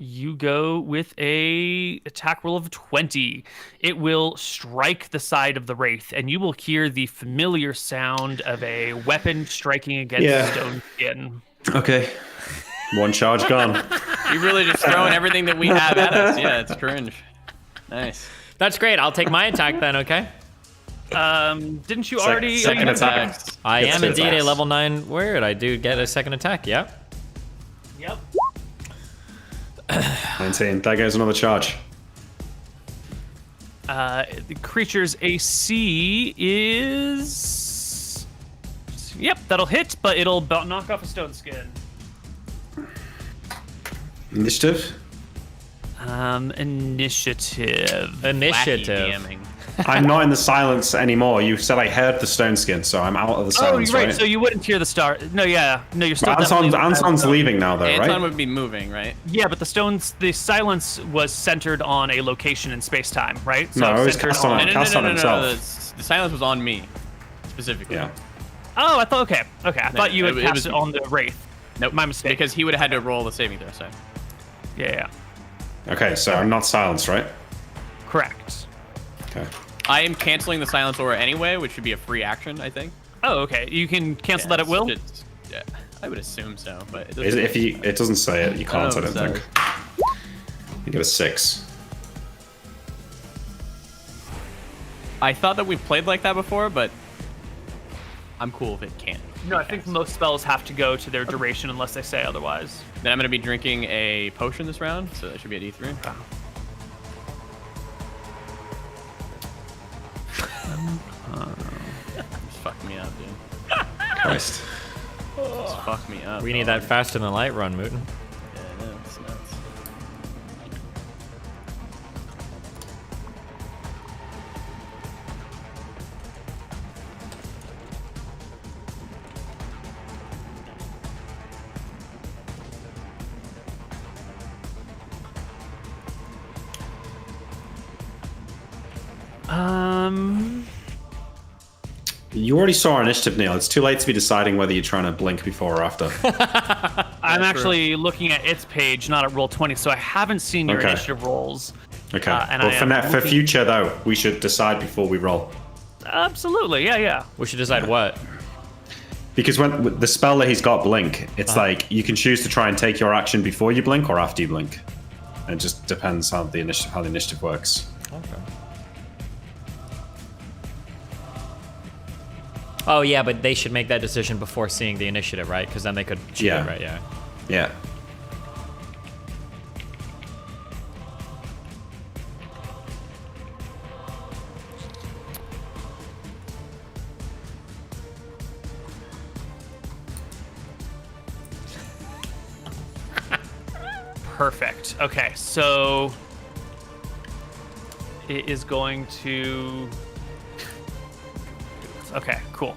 You go with a attack roll of 20. It will strike the side of the wraith, and you will hear the familiar sound of a weapon striking against Yeah. stone skin. Okay. 1 charge gone. You're really just throwing everything that we have at us. Yeah, it's cringe. Nice. That's great. I'll take my attack then, okay? Didn't you already? second attack. I Gets am two indeed attacks. a level 9 word. I do get a second attack, yeah. Yep. 19. There goes another charge. The creature's AC is. Yep, that'll hit, but it'll knock off a stone skin. Initiative? Initiative. Wacky DMing. I'm not in the silence anymore. You said I heard the stone skin, so I'm out of the Oh, silence, you're right. So you wouldn't hear the star. No, yeah. No, you're still. definitely- Anton's leaving now, though, Anton right? would be moving, right? Yeah, but the silence was centered on a location in space-time, right? No, it was centered cast on Cast on himself. The silence was on me, specifically. Yeah. Oh, I thought. Okay. I thought you had it cast was- it on the wraith. Nope. My mistake. Because he would have had to roll the saving throw, so. Yeah. Okay, so I'm not silenced, right? Correct. Okay. I am canceling the silence aura anyway, which should be a free action, I think. Oh, okay. You can cancel that at will. Yeah, I would assume so, but it It doesn't say it, you can't, I don't sorry. think. You get a 6. I thought that we've played like that before, but I'm cool if it can't. No, I think most spells have to go to their duration unless they say otherwise. Then I'm going to be drinking a potion this round, so that should be at E3. Just fuck me up, dude. Christ. Just fuck me up. We need that faster than light run, Mooten. Yeah, I know, it's nuts. You already saw our initiative, Neal. It's too late to be deciding whether you're trying to blink before or after. I'm actually looking at its page, not at Roll20, so I haven't seen your Okay. initiative rolls. Okay. And Well, I am for looking- future, though, we should decide before we roll. Absolutely, yeah. We should decide what. Because when the spell that he's got, Blink, it's like you can choose to try and take your action before you blink or after you blink. It just depends how the initiative works. Okay. Oh yeah, but they should make that decision before seeing the initiative, right? Because then they could cheat, Yeah. right? Yeah. Yeah. Perfect. Okay, so it is going to. Okay, cool.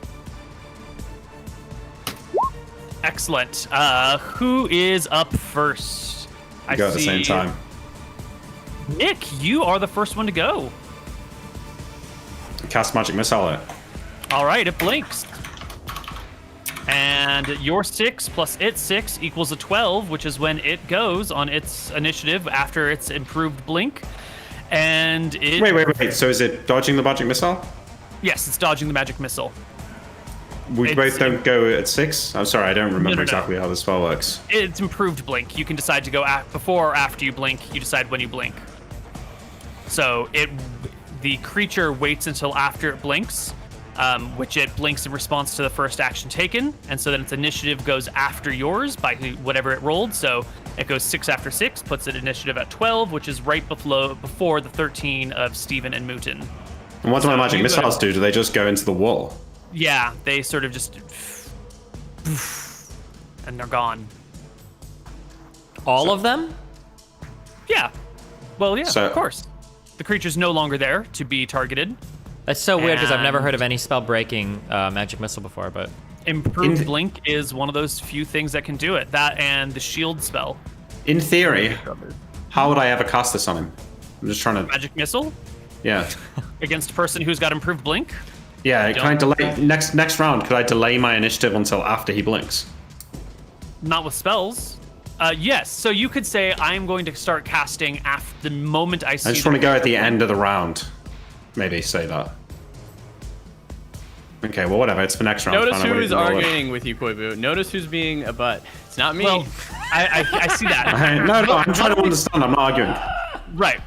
Excellent. Who is up first? We go at the same time. Nick, you are the first one to go. Cast Magic Missile it. All right, it blinks. And your 6 plus its 6 equals a 12, which is when it goes on its initiative after its improved blink. And it. Wait. So is it dodging the Magic Missile? Yes, it's dodging the magic missile. We both don't go at 6? I'm sorry, I don't remember No. exactly how the spell works. It's improved blink. You can decide to go before or after you blink. You decide when you blink. So the creature waits until after it blinks, which it blinks in response to the first action taken, and so then its initiative goes after yours by whatever it rolled. So it goes 6 after 6, puts it initiative at 12, which is right before the 13 of Steven and Mooten. And what do my Magic you Missiles gotta- do? Do they just go into the wall? Yeah, they sort of just and they're gone. All of them? Yeah. Well, yeah, So- of course. The creature's no longer there to be targeted. That's so weird because I've never And- heard of any spell breaking magic missile before, but Improved Blink is one of those few things that can do it. That and the shield spell. In theory, how would I ever cast this on him? I'm just trying to... Magic Missile Yeah. against a person who's got improved Blink. Yeah, can I Don't- delay... Next round, could I delay my initiative until after he blinks? Not with spells. Yes, so you could say I'm going to start casting after the moment I see. I just want to go at the end of the round. Maybe say that. Okay, well, whatever. It's for next round. Notice Find out who what is you can roll it. arguing with you, Koibu. Notice who's being a butt. It's not me. Well, I see that. No, I'm trying to understand. I'm not arguing. Right.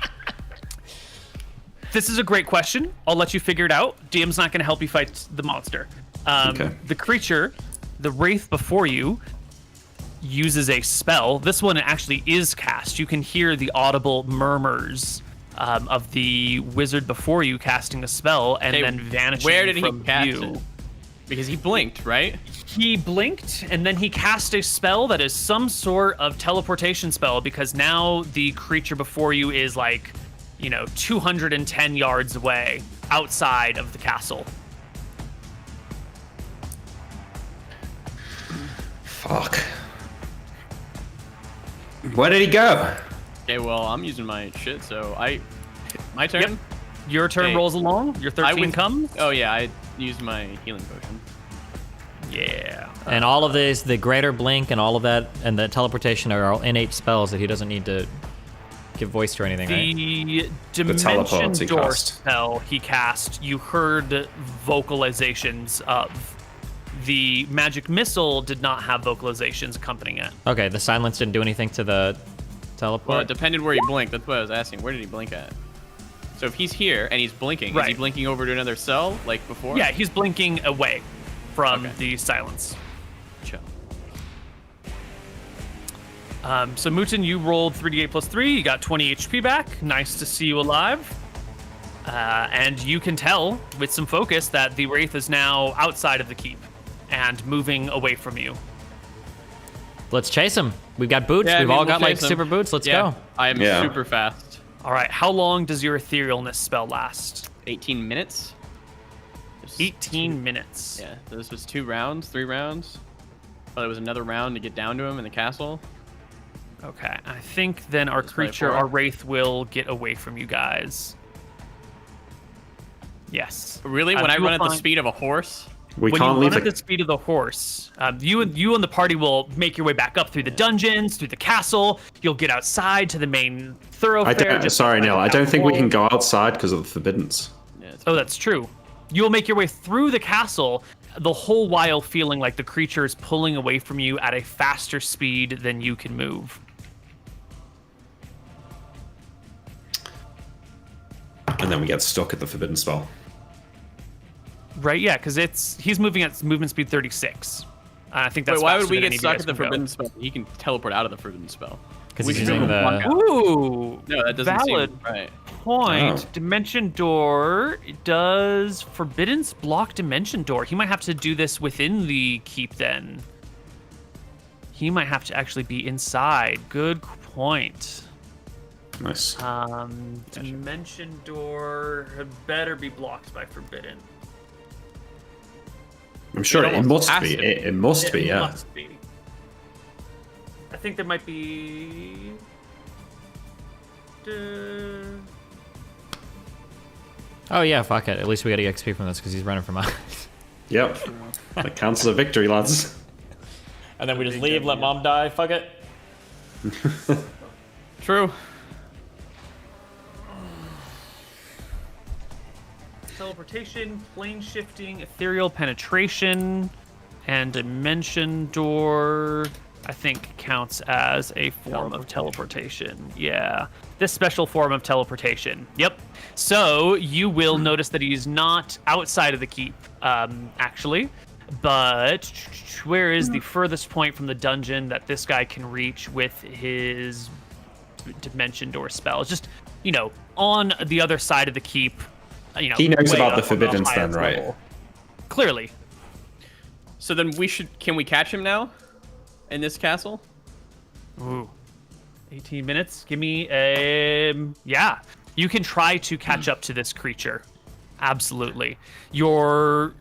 This is a great question. I'll let you figure it out. DM's not going to help you fight the monster. Okay. The creature, the wraith before you, uses a spell. This one actually is cast. You can hear the audible murmurs of the wizard before you casting a spell and then vanishing Where did from he cast view. it? Because he blinked, right? He blinked, and then he cast a spell that is some sort of teleportation spell, because now the creature before you is like, 210 yards away outside of the castle. Fuck. Where did he go? Okay, well, I'm using my shit, so my turn? Yep. Your turn Okay. rolls along. Your 13 comes. Oh, yeah, I used my healing potion. Yeah. And all of this, the greater blink and all of that, and the teleportation are all innate spells that he doesn't need to give voice to or anything, right? The teleport dimension he door cast. spell he cast, you heard vocalizations of. The magic missile did not have vocalizations accompanying it. Okay, the silence didn't do anything to the teleport? Well, it depended where he blinked. That's what I was asking. Where did he blink at? So if he's here and he's blinking, is he Right. blinking over to another cell like before? Yeah, he's blinking away from Okay. the silence. Chill. So Mouton, you rolled 3d8 plus 3. You got 20 HP back. Nice to see you alive. And you can tell with some focus that the wraith is now outside of the keep and moving away from you. Let's chase him. We've got boots. Yeah, We've I mean, all got we'll like chase him. super boots. Let's Yeah, go. I am Yeah. super fast. All right, how long does your etherealness spell last? 18 minutes? Just 18 minutes. Yeah, this was 2 rounds, 3 rounds. Oh, there was another round to get down to him in the castle. Okay, I think then our Let's play it creature, forward. our wraith, will get away from you guys. Yes. Really? When I you will run at the find- speed of a horse? We when can't you leave run at the... the speed of the horse, you and the party will make your way back up through the dungeons, through the castle. You'll get outside to the main thoroughfare. Sorry, Neal. I don't think we can go. go outside because of the forbiddance. Yeah, it's Oh, that's true. You'll make your way through the castle, the whole while feeling like the creature is pulling away from you at a faster speed than you can move. And then we get stuck at the forbidden spell. Right? Yeah, because he's moving at movement speed 36. I think that's. Wait, why faster would we than get any of you stuck guys at the can go. forbidden spell? He can teleport out of the forbidden spell. Because We he's can using do one the... out. Ooh, No, that doesn't valid seem right. point. Oh. Dimension door does forbidden block dimension door. He might have to do this within the keep then. He might have to actually be inside. Good point. Nice. Dimension door had better be blocked by forbidden. I'm sure it almost must has be. to be. It must be, It yeah. must be. I think there might be. Oh, yeah, fuck it. At least we got to get XP from this because he's running from us. Yep. That counts as a victory, lads. And then we just leave, let mom die. Fuck it. True. Teleportation, plane shifting, ethereal penetration, and dimension door, I think counts as a form of teleportation. Yeah. This special form of teleportation. Yep. So you will notice that he's not outside of the keep, actually. But where is the furthest point from the dungeon that this guy can reach with his dimension door spell? It's just, on the other side of the keep. He knows way about up the on forbiddance then, highest right? level. Clearly. So then can we catch him now? In this castle? Ooh. 18 minutes. Give me yeah. You can try to catch up to this creature. Absolutely. Your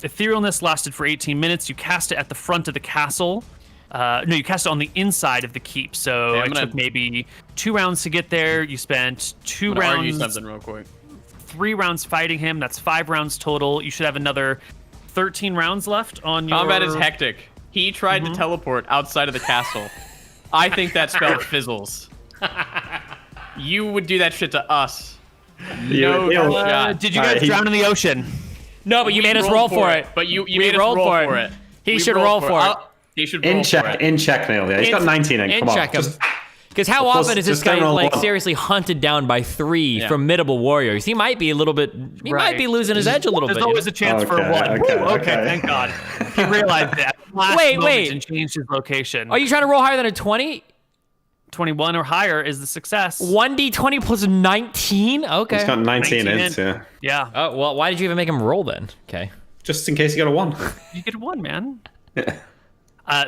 etherealness lasted for 18 minutes. You cast it at the front of the castle. No, you cast it on the inside of the keep. So Okay, I'm it gonna- took maybe 2 rounds to get there. You spent 2 I'm gonna argue rounds, something real quick. 3 rounds fighting him. That's 5 rounds total. You should have another 13 rounds left on your... Combat is hectic. He tried to teleport outside of the castle. I think that spell fizzles. You would do that shit to us. No shot. Did you guys drown in the ocean? No, but you We made us rolled roll for it. But you We made us rolled roll for for it. it. He We should rolled roll for it. He should roll In for check, it. Neal. Yeah, he's got 19 in. Come on. check him. Just Because how Of course, often is this just guy don't roll like one. seriously hunted down by 3 formidable warriors? He might be a little bit. He might be losing his edge a little There's bit. You always know? a chance for Okay, one. okay, Woo, okay. Thank God. He realized that. Last Wait, moment wait. And changed his location. Are you trying to roll higher than a 20? 21 or higher is the success. 1d20 plus 19? Okay. He's got 19 19 int, yeah. Yeah. Oh, well, why did you even make him roll then? Okay. Just in case you got a 1. You get 1, man.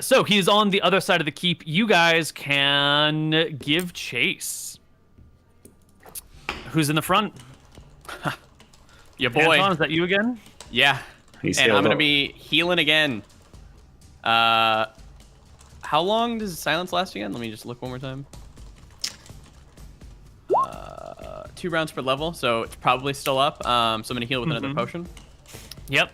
So he's on the other side of the keep. You guys can give chase. Who's in the front? Your boy. Anton, is that you again? Yeah. He's And healed I'm going to up. be healing again. How long does silence last again? Let me just look one more time. 2 rounds per level, so it's probably still up. So I'm going to heal with another potion. Yep.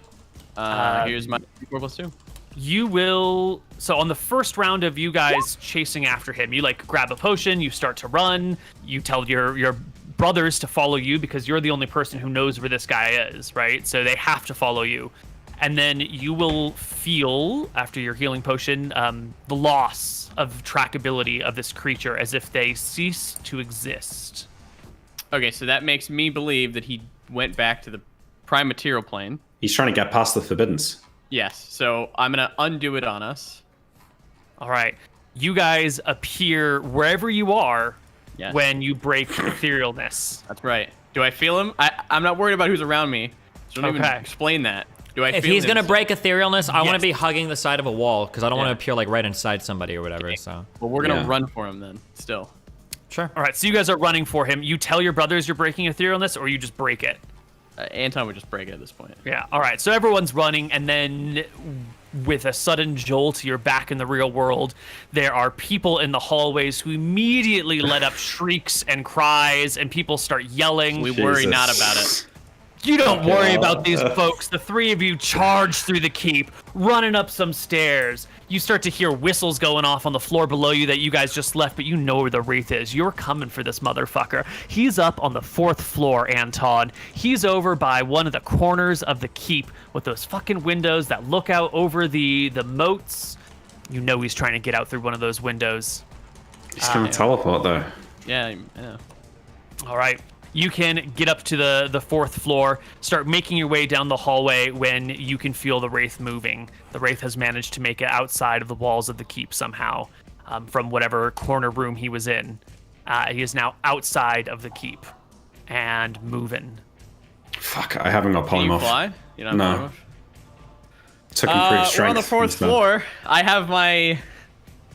Here's my 4 plus 2. You will. So on the first round of you guys chasing after him, you like grab a potion, you start to run, you tell your brothers to follow you because you're the only person who knows where this guy is, right? So they have to follow you. And then you will feel, after your healing potion, the loss of trackability of this creature as if they cease to exist. Okay, so that makes me believe that he went back to the prime material plane. He's trying to get past the Forbiddens. Yes, so I'm going to undo it on us. All right. You guys appear wherever you are Yes. when you break etherealness. That's right. Do I feel him? I'm not worried about who's around me. So don't even Okay. explain that. Do I If feel he's him? going to break etherealness, I want Yes. to be hugging the side of a wall because I don't want Yeah. to appear like right inside somebody or whatever. So Well, we're going to Yeah. run for him then, still. Sure. All right, so you guys are running for him. You tell your brothers you're breaking etherealness, or you just break it? Anton would just break it at this point. Yeah, all right. So everyone's running, and then with a sudden jolt, you're back in the real world. There are people in the hallways who immediately let up shrieks and cries, and people start yelling. We worry Jesus. not about it. You don't Okay. worry about these folks. The 3 of you charge through the keep, running up some stairs. You start to hear whistles going off on the floor below you that you guys just left, but you know where the wraith is. You're coming for this motherfucker. He's up on the 4th floor, Anton. He's over by one of the corners of the keep with those fucking windows that look out over the moats. You know he's trying to get out through one of those windows. He's going to teleport, though. Yeah, I know. All right. You can get up to the 4th floor, start making your way down the hallway when you can feel the wraith moving. The wraith has managed to make it outside of the walls of the keep somehow, from whatever corner room he was in. He is now outside of the keep and moving. Fuck, I haven't got Can you polymorph. fly? You don't No. have polymorph? Took improved strength. We're on the 4th instead. floor. I have my...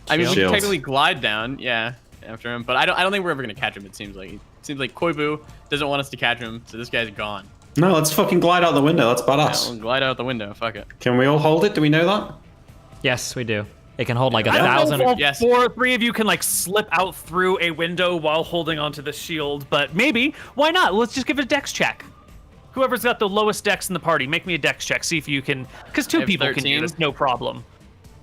I mean, we can Shield. technically glide down, yeah, after him. But I don't think we're ever going to catch him, it seems like. It seems like Koibu doesn't want us to catch him, so this guy's gone. No, let's fucking glide out the window. That's Yeah, badass. we'll glide out the window, fuck it. Can we all hold it? Do we know that? Yes, we do. It can hold like I don't know 1,000. if all Yes. 3 of you can like slip out through a window while holding onto the shield, but maybe. Why not? Let's just give it a dex check. Whoever's got the lowest dex in the party, make me a dex check. See if you can, because 2 have people can do 13. this, no problem.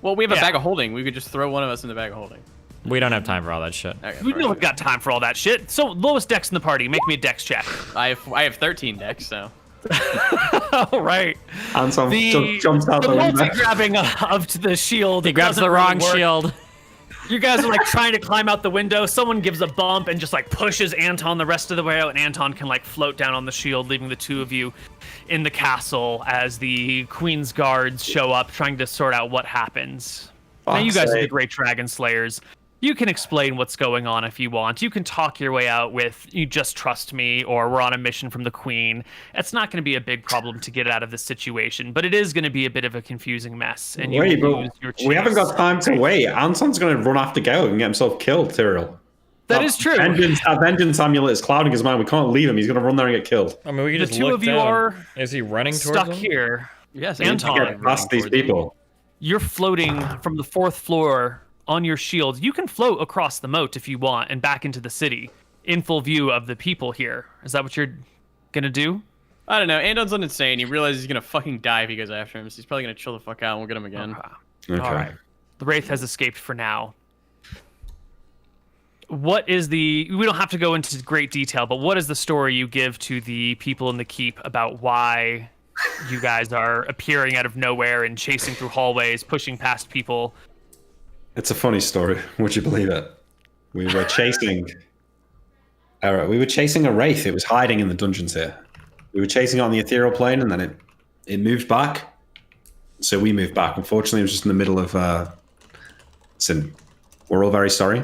Well, we have a Yeah. bag of holding. We could just throw one of us in the bag of holding. We don't have time for all that shit. Okay, We perfect. don't got time for all that shit. So lowest dex in the party, make me a dex check. I have 13 decks, so... All right. Anton The jumps out the window. multi-grabbing of the shield. He grabs doesn't the really wrong work. shield. You guys are like trying to climb out the window. Someone gives a bump and just like pushes Anton the rest of the way out, and Anton can like float down on the shield, leaving the 2 of you in the castle as the Queen's guards show up, trying to sort out what happens. Now you guys are the sake. great dragon slayers. You can explain what's going on if you want. You can talk your way out with, you just trust me, or we're on a mission from the Queen. It's not going to be a big problem to get out of this situation, but it is going to be a bit of a confusing mess. And you Wait, will but lose your we haven't chase. got time to wait. Anton's going to run after Go and get himself killed, Tyrell. That is true. That vengeance amulet is clouding his mind. We can't leave him. He's going to run there and get killed. I mean, we can The just 2 look of you down. are Is he running towards stuck him? here. Yes, Anton. Get past these people. You're floating from the 4th floor on your shield. You can float across the moat if you want and back into the city in full view of the people here. Is that what you're gonna do? I don't know. Anton's insane. He realizes he's gonna fucking die if he goes after him, so he's probably gonna chill the fuck out and we'll get him again. Okay. All right. The Wraith has escaped for now. What is the... We don't have to go into great detail, but what is the story you give to the people in the keep about why you guys are appearing out of nowhere and chasing through hallways, pushing past people? It's a funny story. Would you believe it? We were chasing. We were chasing a wraith. It was hiding in the dungeons here. We were chasing it on the ethereal plane, and then it moved back. So we moved back. Unfortunately, it was just in the middle of. Listen, we're all very sorry.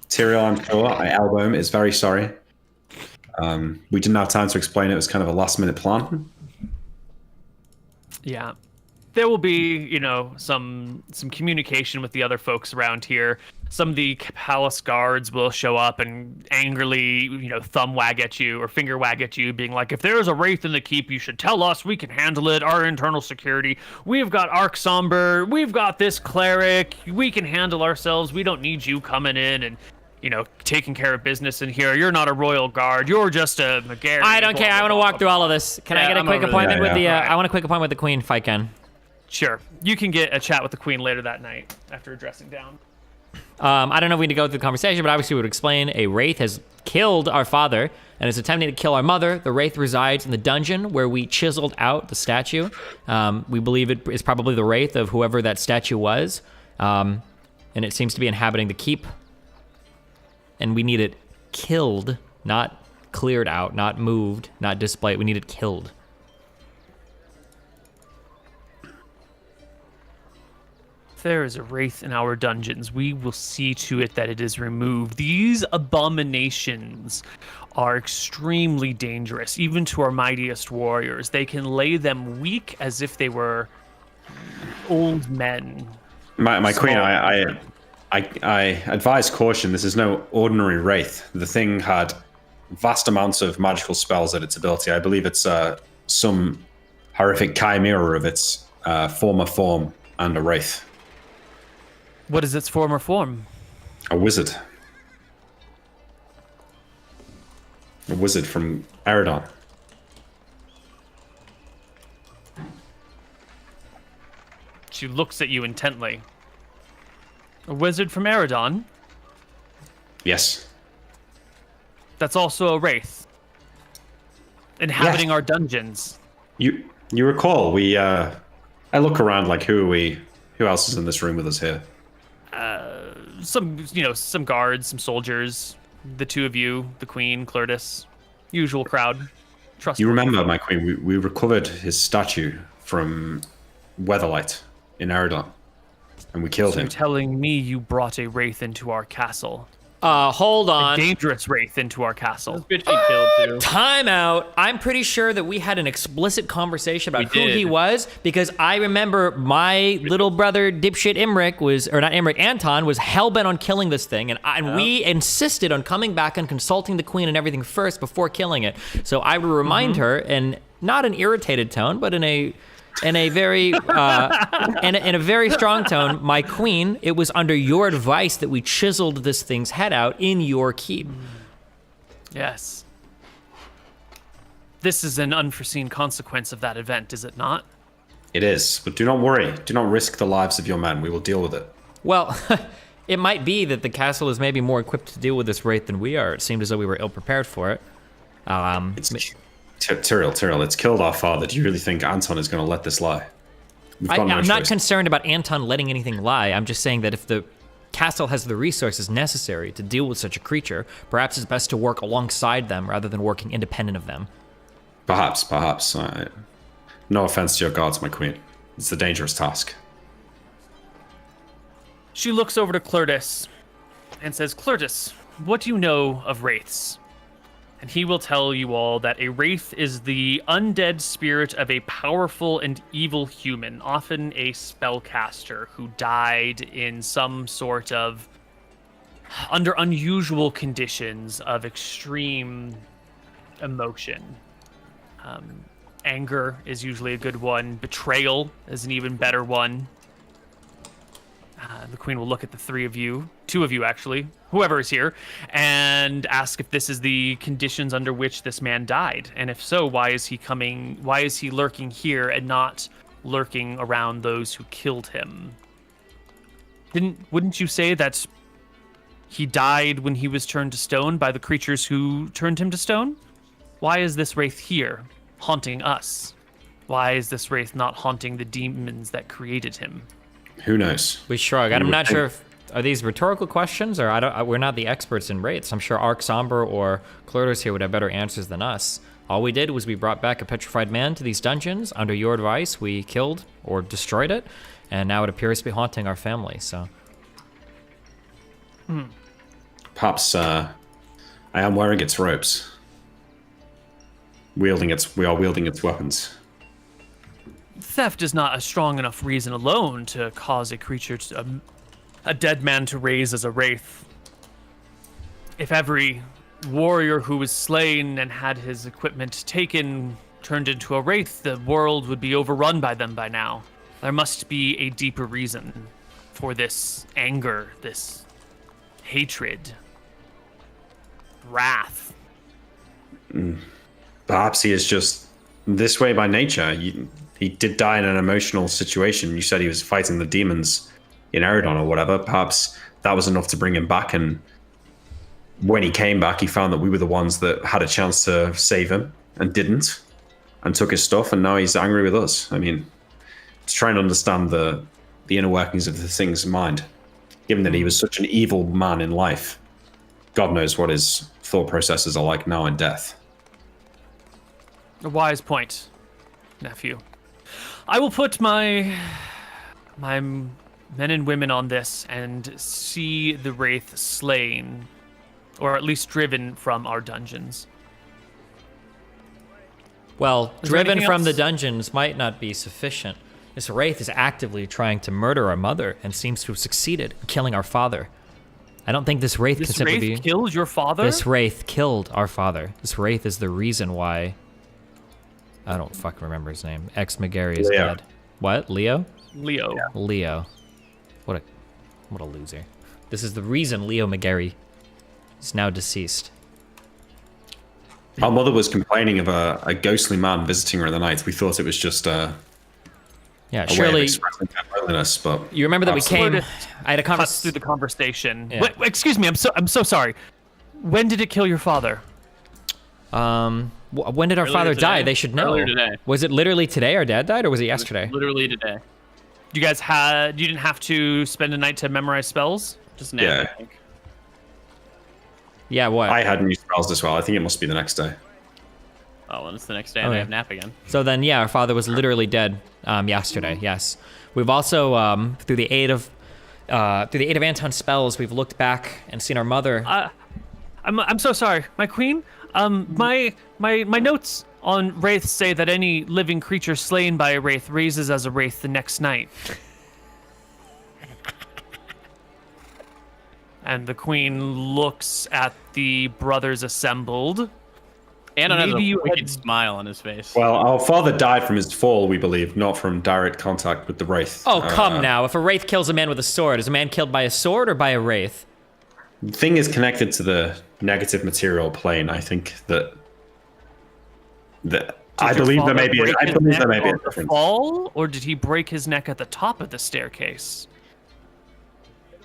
Tyrael, I'm sure, I elbow him, is very sorry. We didn't have time to explain it. It was kind of a last-minute plan. Yeah. There will be, some communication with the other folks around here. Some of the palace guards will show up and angrily, thumb wag at you or finger wag at you, being like, if there is a wraith in the keep, you should tell us. We can handle it. Our internal security. We've got Arc Somber. We've got this cleric. We can handle ourselves. We don't need you coming in and, taking care of business in here. You're not a royal guard. You're just a McGarry. I don't care. I want to walk through all of this. Can I get a quick appointment with the? Right. I want a quick appointment with the queen if I can. Sure. You can get a chat with the queen later that night after dressing down. I don't know if we need to go through the conversation, but obviously we would explain a wraith has killed our father and is attempting to kill our mother. The wraith resides in the dungeon where we chiseled out the statue. We believe it is probably the wraith of whoever that statue was. And it seems to be inhabiting the keep. And we need it killed, not cleared out, not moved, not displayed. We need it killed. If there is a wraith in our dungeons, we will see to it that it is removed. These abominations are extremely dangerous, even to our mightiest warriors. They can lay them weak as if they were old men. My queen, I advise caution. This is no ordinary wraith. The thing had vast amounts of magical spells at its ability. I believe it's some horrific chimera of its former form and a wraith. What is its former form? A wizard. A wizard from Eridon. She looks at you intently. A wizard from Eridon? Yes. That's also a wraith. Inhabiting our dungeons. You recall, I look around like, who else is in this room with us here? Some guards, some soldiers, the two of you, the queen, Clertis, usual crowd. Trust. You remember, my queen, we recovered his statue from Weatherlight in Eridon, and we killed him. You're telling me you brought a wraith into our castle? Hold on. A dangerous wraith into our castle. This bitch he killed too. Time out. I'm pretty sure that we had an explicit conversation about who he was, because I remember my little brother dipshit Anton was hellbent on killing this thing, and we insisted on coming back and consulting the queen and everything first before killing it. So I would remind her, in not an irritated tone, but in a very in a very strong tone, my queen, it was under your advice that we chiseled this thing's head out in your keep. Yes. This is an unforeseen consequence of that event, is it not? It is, but do not worry. Do not risk the lives of your men. We will deal with it. Well, it might be that the castle is maybe more equipped to deal with this wraith than we are. It seemed as though we were ill-prepared for it. Tyrael, it's killed our father. Do you really think Anton is going to let this lie? I'm not concerned about Anton letting anything lie. I'm just saying that if the castle has the resources necessary to deal with such a creature, perhaps it's best to work alongside them rather than working independent of them. Perhaps. No offense to your gods, my queen. It's a dangerous task. She looks over to Clertis and says, Clertis, what do you know of wraiths? And he will tell you all that a wraith is the undead spirit of a powerful and evil human, often a spellcaster who died in some sort of, under unusual conditions of extreme emotion. Anger is usually a good one. Betrayal is an even better one. The queen will look at the two of you actually, whoever is here, and ask if this is the conditions under which this man died. And if so, why is he lurking here and not lurking around those who killed him? Wouldn't you say that he died when he was turned to stone by the creatures who turned him to stone? Why is this wraith here, haunting us? Why is this wraith not haunting the demons that created him? Who knows? We shrug. I'm not sure if Are these rhetorical questions, or we're not the experts in wraiths? I'm sure Arc Somber or Clordos here would have better answers than us. All we did was we brought back a petrified man to these dungeons. Under your advice, we killed or destroyed it, and now it appears to be haunting our family, so... Perhaps, I am wearing its robes. We are wielding its weapons. Theft is not a strong enough reason alone to cause a creature, a dead man, to raise as a wraith. If every warrior who was slain and had his equipment taken turned into a wraith, the world would be overrun by them by now. There must be a deeper reason for this anger, this hatred, wrath. Perhaps he is just this way by nature. He did die in an emotional situation. You said he was fighting the demons in Eridon or whatever. Perhaps that was enough to bring him back, and when he came back, he found that we were the ones that had a chance to save him and didn't, and took his stuff, and now he's angry with us. I mean, to try and understand the inner workings of the thing's mind, given that he was such an evil man in life. God knows what his thought processes are like now in death. A wise point, nephew. I will put my men and women on this and see the wraith slain, or at least driven from our dungeons. Well, Is there driven anything from the else? dungeons might not be sufficient. This wraith is actively trying to murder our mother and seems to have succeeded in killing our father. I don't think this wraith can This simply be... wraith killed your father? This wraith killed our father. This wraith is the reason why... I don't fucking remember his name. Ex McGarry is Leo. dead. What? Leo? Leo. Yeah. Leo. What a loser. This is the reason Leo McGarry is now deceased. Our mother was complaining of a ghostly man visiting her in the night. We thought it was just Yeah, a way of surely... expressing her loneliness, but You remember that we came... Sort of I had a Cuts through conversation... the conversation. Yeah. Wait, excuse me, I'm so sorry. When did it kill your father? When did our Earlier father die? today. They should know. Earlier today. Was it literally today our dad died, or was it yesterday? Literally today. You didn't have to spend a night to memorize spells? Just now, Yeah. I think. Yeah, what? I had new spells as well. I think it must be the next day. Oh, well, it's the next day Oh, and I yeah. have nap again. So then, yeah, our father was literally dead yesterday. Yes, we've also through the aid of Anton's spells, we've looked back and seen our mother. I'm so sorry, my queen. My notes on wraiths say that any living creature slain by a wraith raises as a wraith the next night. And the queen looks at the brothers assembled. Anton has Maybe a you wicked had- smile on his face. Well, our father died from his fall, we believe, not from direct contact with the wraith. Oh, come now! If a wraith kills a man with a sword, is a man killed by a sword or by a wraith? The thing is connected to the negative material plane. I think that I Did your believe there may father be. break I his believe there neck may be a on the difference. fall, or did he break his neck at the top of the staircase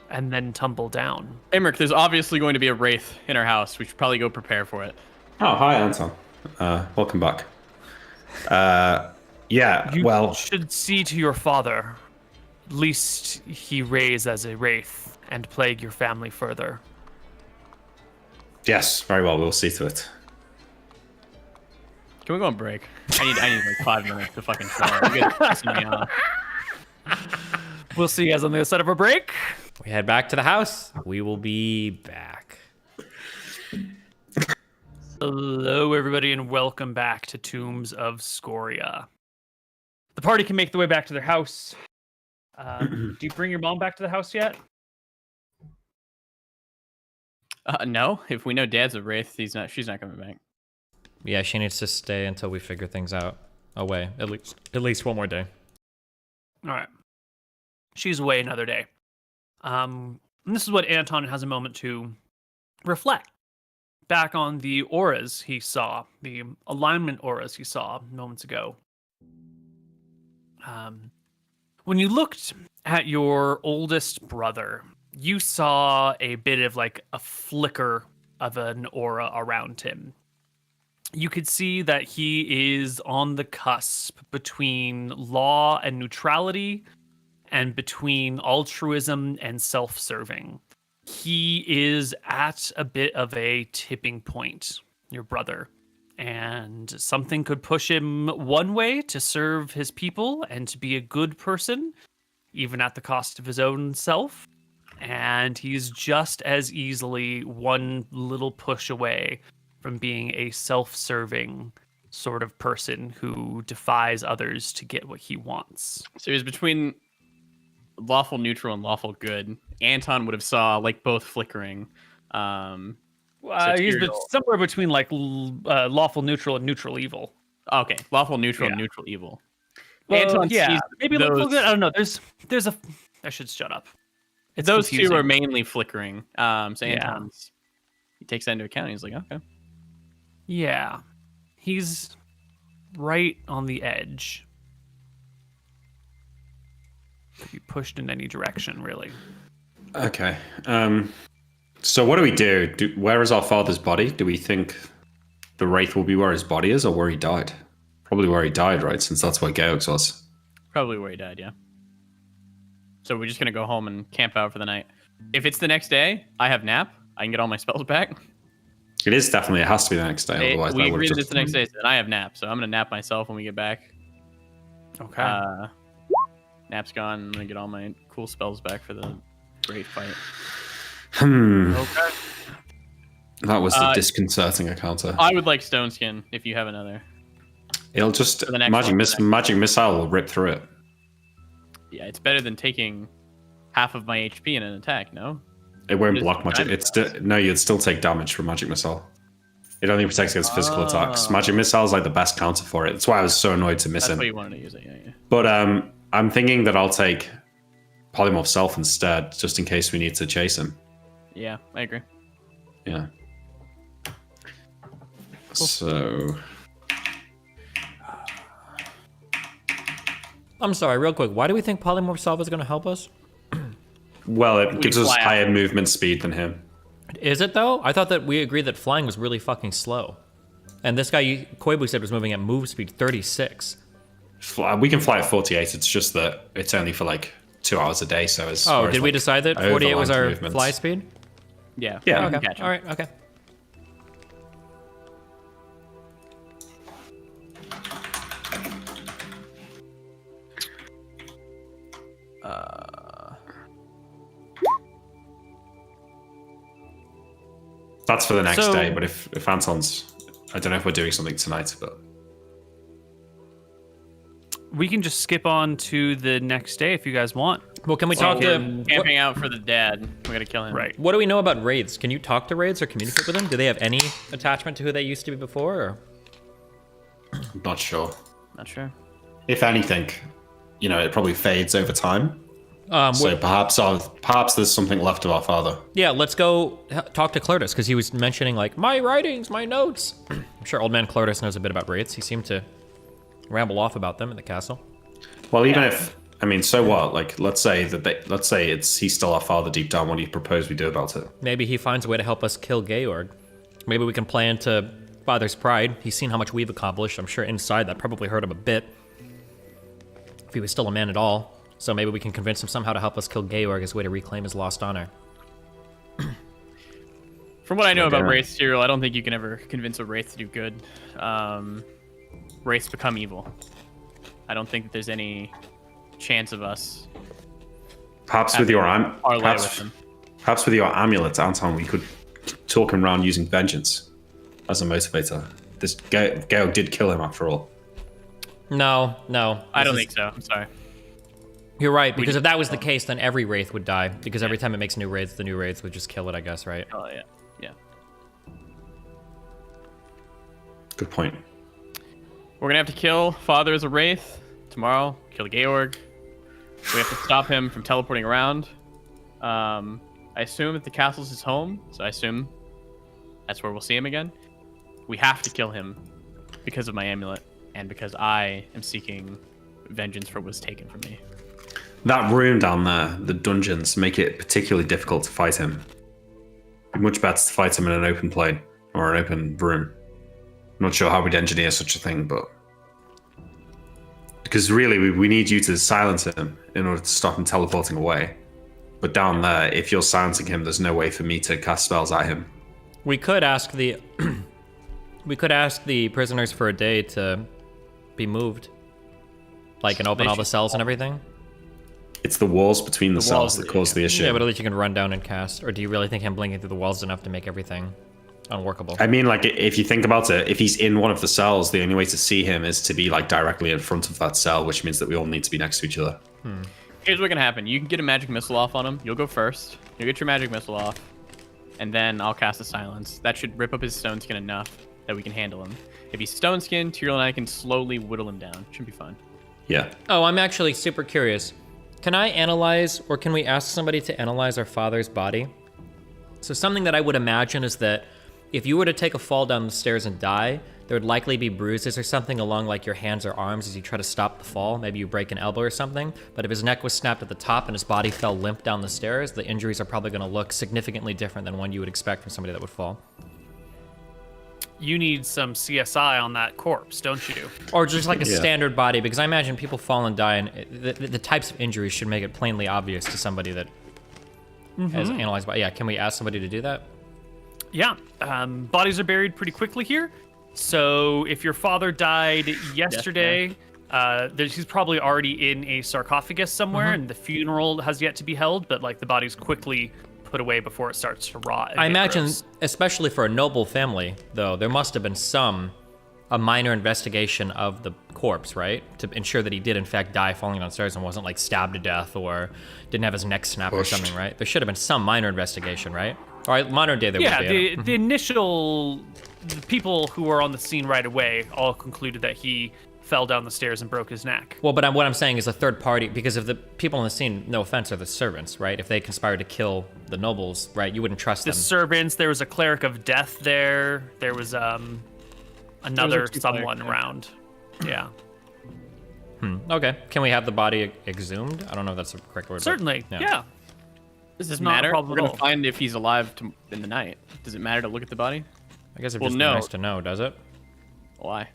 and then tumble down? Emmerich, there's obviously going to be a wraith in our house. We should probably go prepare for it. Oh, hi, Anton. Welcome back. Yeah. You well, should see to your father, lest he raise as a wraith and plague your family further. yes, very well. We'll see to it. Can we go on break? I need like 5 minutes to fucking shower. You guys are pissing me off. We'll see you guys on the other side of our break. We head back to the house. We will be back. Hello, everybody, and welcome back to Tombs of Scoria. The party can make the way back to their house. Do you bring your mom back to the house yet? No, if we know Dad's a wraith, she's not coming back. Yeah, she needs to stay until we figure things out. Away, at least one more day. All right. She's away another day. And this is what Anton has a moment to reflect back on the auras he saw, the alignment auras he saw moments ago. When you looked at your oldest brother, you saw a bit of like a flicker of an aura around him. You could see that he is on the cusp between law and neutrality and between altruism and self-serving. He is at a bit of a tipping point, your brother. And something could push him one way to serve his people and to be a good person, even at the cost of his own self. And he's just as easily one little push away from being a self-serving sort of person who defies others to get what he wants. So he was between lawful neutral and lawful good. Anton would have saw like both flickering. He's somewhere between like lawful neutral and neutral evil. Okay, lawful neutral and neutral evil. Well, Anton sees maybe those, lawful good. I don't know. There's a. I should shut up. It's those confusing. two are mainly flickering. So Anton's he takes that into account. And he's like, okay. Yeah, he's right on the edge. Could be pushed in any direction, really. Okay. So what do we do? Where is our father's body? Do we think the wraith will be where his body is, or where he died? Probably where he died, right? Since that's where Georg's was. Probably where he died, yeah. So we're just gonna go home and camp out for the night. If it's the next day, I have nap. I can get all my spells back. It is definitely. It has to be the next day. Otherwise, we I would agreed that just... it's the next day, so then I have nap. So I'm gonna nap myself when we get back. Okay. Nap's gone. I'm gonna get all my cool spells back for the great fight. Okay. That was the disconcerting encounter. I would like Stone Skin if you have another. It'll just For the next magic missile will rip through it. Yeah, it's better than taking half of my HP in an attack. No. It won't Just block magic. diamond No, you'd still take damage from magic missile. It only protects against physical attacks. Magic missile is like the best counter for it. That's why I was so annoyed to miss That's him. why you wanted to use it. Yeah. But I'm thinking that I'll take Polymorph Self instead, just in case we need to chase him. Yeah, I agree. Yeah. So I'm sorry, real quick. Why do we think Polymorph Self is going to help us? well, it gives us fly higher out. movement speed than him. Is it though? I thought that we agreed that flying was really fucking slow. And this guy, Koibu said, was moving at move speed 36. We can fly at 48. It's just that it's only for like 2 hours a day. So as far Did as, we like, decide that 48 was our overland movements. fly speed? Yeah. Yeah. we can Okay. catch him. All right. Okay. That's for the next So- day. But if Anton's, I don't know if we're doing something tonight, but We can just skip on to the next day if you guys want. Well, can we talk to? Camping out for the dad. We gotta kill him. Right. What do we know about raids? Can you talk to raids or communicate with them? Do they have any attachment to who they used to be before? Or? I'm not sure. Not sure. If anything, it probably fades over time. So perhaps there's something left of our father. Yeah, let's go talk to Clertus, because he was mentioning, like, my writings, my notes. I'm sure old man Clertus knows a bit about raids. He seemed to ramble off about them in the castle. Well, even if, so what? Like, let's say he's still our father deep down. What do you propose we do about it? Maybe he finds a way to help us kill Georg. Maybe we can play into Father's pride. He's seen how much we've accomplished. I'm sure inside that probably hurt him a bit, if he was still a man at all. So maybe we can convince him somehow to help us kill Georg as a way to reclaim his lost honor. From what I know about Darren. Wraith serial, I don't think you can ever convince a Wraith to do good. Wraiths become evil. I don't think that there's any chance of us. Perhaps with your parlay with them. perhaps with your amulet, Anton, we could talk him around using vengeance as a motivator. This Georg did kill him after all. No. I don't think so. I'm sorry. You're right, because if that was the case, then every Wraith would die, because every time it makes new raids, the new raids would just kill it, I guess, right? Oh yeah. Good point. We're gonna have to kill Father as a Wraith tomorrow. Kill Georg. We have to stop him from teleporting around. I assume that the castle's his home, so I assume that's where we'll see him again. We have to kill him because of my amulet and because I am seeking vengeance for what was taken from me. That room down there, the dungeons, make it particularly difficult to fight him. It'd be much better to fight him in an open plane or an open room. I'm not sure how we'd engineer such a thing, but Because really, we need you to silence him in order to stop him teleporting away. But down there, if you're silencing him, there's no way for me to cast spells at him. We could ask the prisoners for a day to be moved, like, and open all the cells and everything. It's the walls between the cells that cause the issue. Yeah, but at least you can run down and cast. Or do you really think him blinking through the walls is enough to make everything unworkable? I mean, like, if you think about it, if he's in one of the cells, the only way to see him is to be, like, directly in front of that cell, which means that we all need to be next to each other. Here's what can happen. You can get a magic missile off on him. You'll go first. You'll get your magic missile off. And then I'll cast a silence. That should rip up his stone skin enough that we can handle him. If he's stone skinned, Tyrael and I can slowly whittle him down. Should be fine. Yeah. Oh, I'm actually super curious. Can I analyze, or can we ask somebody to analyze our father's body? So something that I would imagine is that if you were to take a fall down the stairs and die, there would likely be bruises or something along like your hands or arms as you try to stop the fall. Maybe you break an elbow or something. But if his neck was snapped at the top and his body fell limp down the stairs, the injuries are probably going to look significantly different than one you would expect from somebody that would fall. You need some CSI on that corpse, don't you? Or just like a standard body, because I imagine people fall and die, and the types of injuries should make it plainly obvious to somebody that has analyzed body. Yeah, can we ask somebody to do that? Yeah, bodies are buried pretty quickly here. So if your father died yesterday, he's probably already in a sarcophagus somewhere, and the funeral has yet to be held, but like the body's quickly put away before it starts to rot. I imagine, especially for a noble family, though, there must have been a minor investigation of the corpse, right? To ensure that he did in fact die falling downstairs and wasn't like stabbed to death or didn't have his neck snapped or something, right? There should have been some minor investigation, right? All right, modern day there would be. The initial the people who were on the scene right away all concluded that he fell down the stairs and broke his neck. Well, but what I'm saying is a third party, because if the people on the scene, no offense, are the servants, right? If they conspired to kill the nobles, right, you wouldn't trust them. The servants, there was a cleric of death there. There was another someone around. Yeah. Okay. Can we have the body exhumed? I don't know if that's the correct word. Certainly. Yeah. Does this not a matter? problem We're at going all. to find if he's alive in the night. Does it matter to look at the body? I guess it'd Well, just no. be nice to know, does it? Why?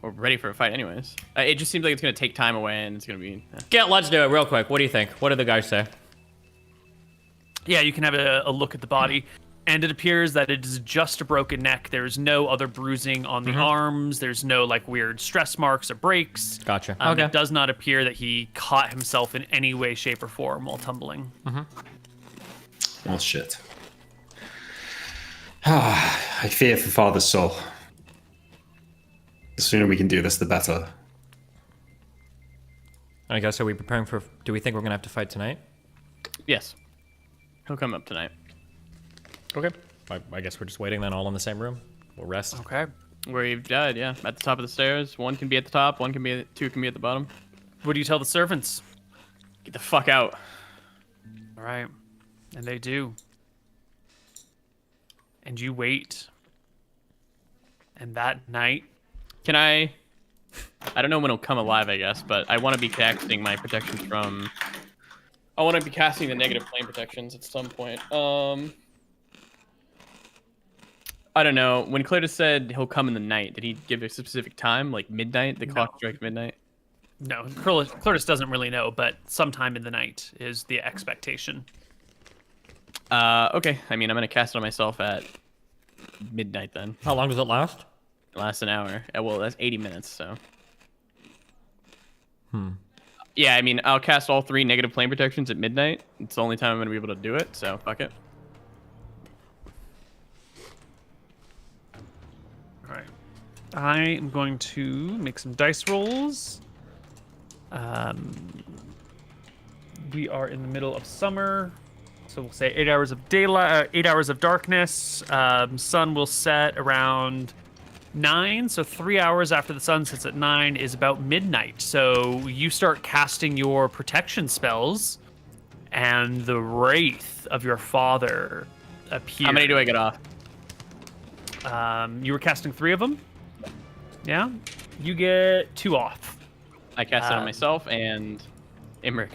We're ready for a fight anyways. It just seems like it's going to take time away and it's going to be... Let's do it real quick. What do you think? What did the guys say? Yeah, you can have a look at the body. And it appears that it is just a broken neck. There's no other bruising on the arms. There's no like weird stress marks or breaks. Gotcha. Okay. It does not appear that he caught himself in any way, shape, or form while tumbling. Oh, shit. I fear for father's soul. The sooner we can do this, the better. I guess, are we preparing for... Do we think we're going to have to fight tonight? Yes. He'll come up tonight. Okay. I guess we're just waiting then, all in the same room. We'll rest. Okay. Where you've died, yeah. At the top of the stairs. One can be at the top, two can be at the bottom. What do you tell the servants? Get the fuck out. All right. And they do. And you wait. And that night... Can I don't know when he'll come alive, I guess, but I want to be casting my protections from... I want to be casting the negative plane protections at some point. I don't know. When Clartus said he'll come in the night, did he give a specific time, like midnight? The clock strikes midnight? No, Clartus doesn't really know, but sometime in the night is the expectation. Okay. I mean, I'm going to cast it on myself at midnight then. How long does it last? It lasts an hour. Well, that's 80 minutes, so... Yeah, I mean, I'll cast all 3 negative plane protections at midnight. It's the only time I'm going to be able to do it, so fuck it. All right. I am going to make some dice rolls. We are in the middle of summer, so we'll say 8 hours of daylight, 8 hours of darkness. Sun will set around 9, so 3 hours after the sun sets at 9 is about midnight. So you start casting your protection spells, and the wraith of your father appears. How many do I get off? You were casting 3 of them. Yeah, you get 2 off. I cast it on myself and Imric.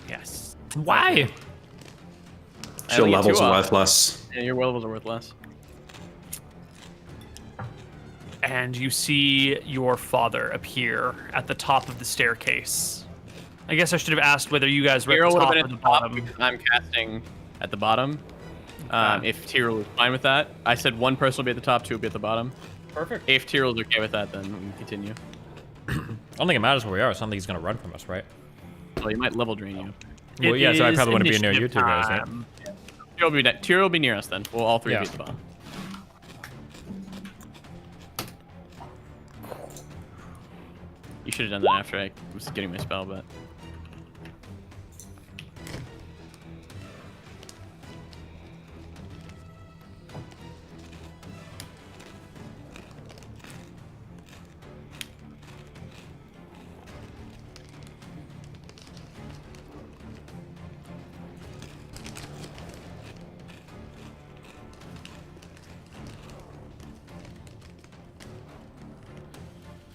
Yes. Why? I Your only get 2 levels are off. worth less. Yeah, your levels are worth less. and you see your father appear at the top of the staircase. I guess I should have asked whether you guys were at the top or the bottom. I'm casting at the bottom. If Tyrell is fine with that. I said one person will be at the top, two will be at the bottom. Perfect. If Tyrell's okay with that, then we can continue. I don't think it matters where we are. It's not like he's gonna run from us, right? Well, he might level drain you. Well, yeah, so I probably want to be near you two guys, right? Tyrell will be near us then. We'll all three be at the bottom. You should have done that after I was getting my spell, but...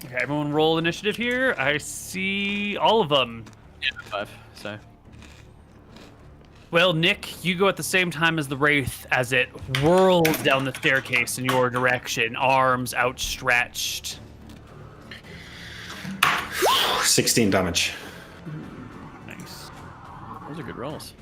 Okay, everyone roll initiative here. I see all of them. Yeah, 5, so... Well, Nick, you go at the same time as the Wraith as it whirls down the staircase in your direction, arms outstretched. 16 damage. Nice. Those are good rolls.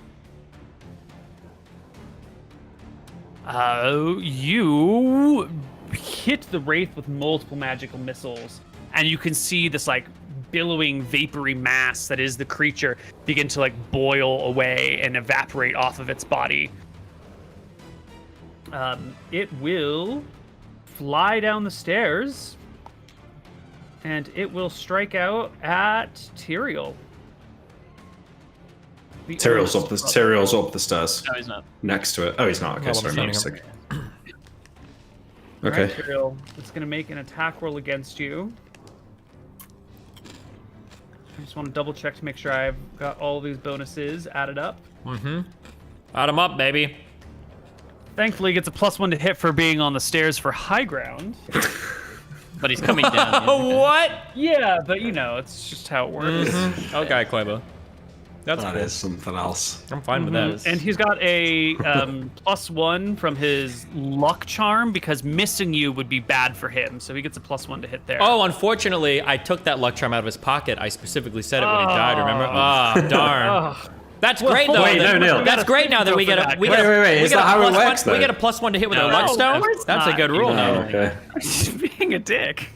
You hit the Wraith with multiple magical missiles, and you can see this like billowing vapory mass that is the creature begin to like boil away and evaporate off of its body. It will fly down the stairs, and it will strike out at Tyrael. Tyrell's up the stairs. No, he's not. Next to it. Oh, he's not. Okay, Well, sorry, I'm my standing mistake. Okay. Okay. Tyrael, it's going to make an attack roll against you. I just want to double check to make sure I've got all these bonuses added up. Mm-hmm. Add him up, baby. Thankfully, he gets a +1 to hit for being on the stairs for high ground. But he's coming down. What? Yeah, but you know, it's just how it works. Okay, Koibu. That's That cool. is something else. I'm fine with that. And he's got a +1 from his luck charm because missing you would be bad for him. So he gets a +1 to hit there. Oh, unfortunately, I took that luck charm out of his pocket. I specifically said it when he died, remember? Ah, darn. That's great, though. Wait, no, Neal. That's great now that we get a... Wait, is that how it works, We though? get a +1 to hit with No, a luck no, stone? of course That's a not. good rule Oh, now. okay. He's being a dick.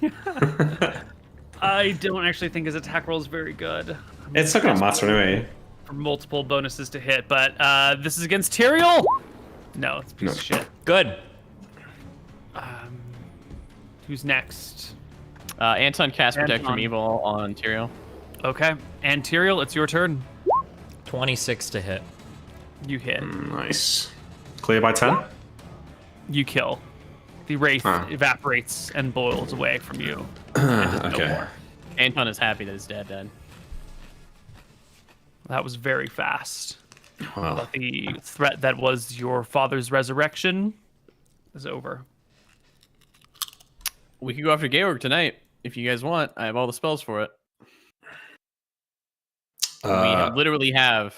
I don't actually think his attack roll is very good. It's not gonna matter anyway. For multiple bonuses to hit, but this is against Tyrael. No, it's a piece of shit. Good. Who's next? Anton cast Protect Anton. from Evil on Tyrael. Okay, and Tyrael, it's your turn. 26 to hit. You hit. Nice. Clear by 10? You kill. The Wraith evaporates and boils away from you. And is no Okay. more. Anton is happy that his dad died. That was very fast. Well, But the threat that was your father's resurrection is over. We can go after Georg tonight if you guys want. I have all the spells for it. Literally have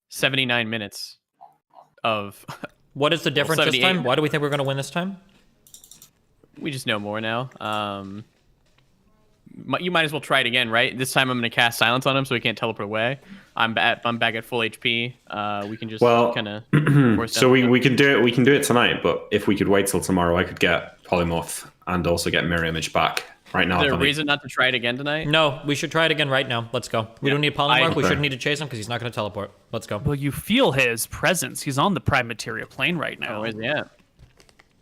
79 minutes of... What is the difference this 78. time? Why do we think we're going to win this time? We just know more now. You might as well try it again, right? This time I'm going to cast Silence on him so he can't teleport away. I'm back at full HP. We can just kind of... so we can do it. We can do it tonight, but if we could wait till tomorrow, I could get Polymorph and also get Mirror Image back. Right now, Is there a I've only- reason not to try it again tonight? No, we should try it again right now. Let's go. We don't need polymorph. We Okay. shouldn't need to chase him because he's not going to teleport. Let's go. Well, you feel his presence. He's on the Prime Materia plane right now. Oh, where's he at?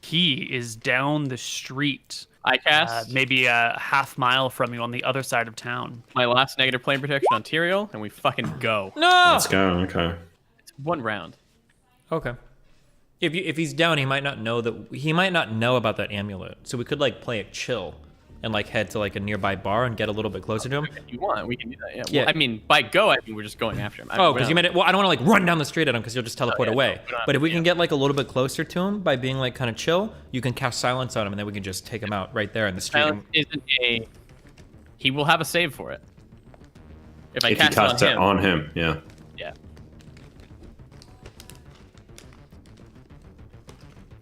He is down the street, I cast maybe a half mile from you on the other side of town. my last negative plane protection on Tyrael, and we fucking go. No! Let's go. Okay. It's one round. Okay. If he's down, he might not know about that amulet. So we could like play it chill and like head to like a nearby bar and get a little bit closer to him. If you want, we can do that. Yeah. Yeah. Well, I mean, by go, I mean we're just going after him. Oh, because you made it. Well, I don't want to like run down the street at him because he'll just teleport yeah, away. no, we don't have But if to, we can yeah. get like a little bit closer to him by being like kind of chill, you can cast silence on him and then we can just take him out right there in the street. Silence isn't a. He will have a save for it. If I If you cast cast it it on him, yeah. Yeah.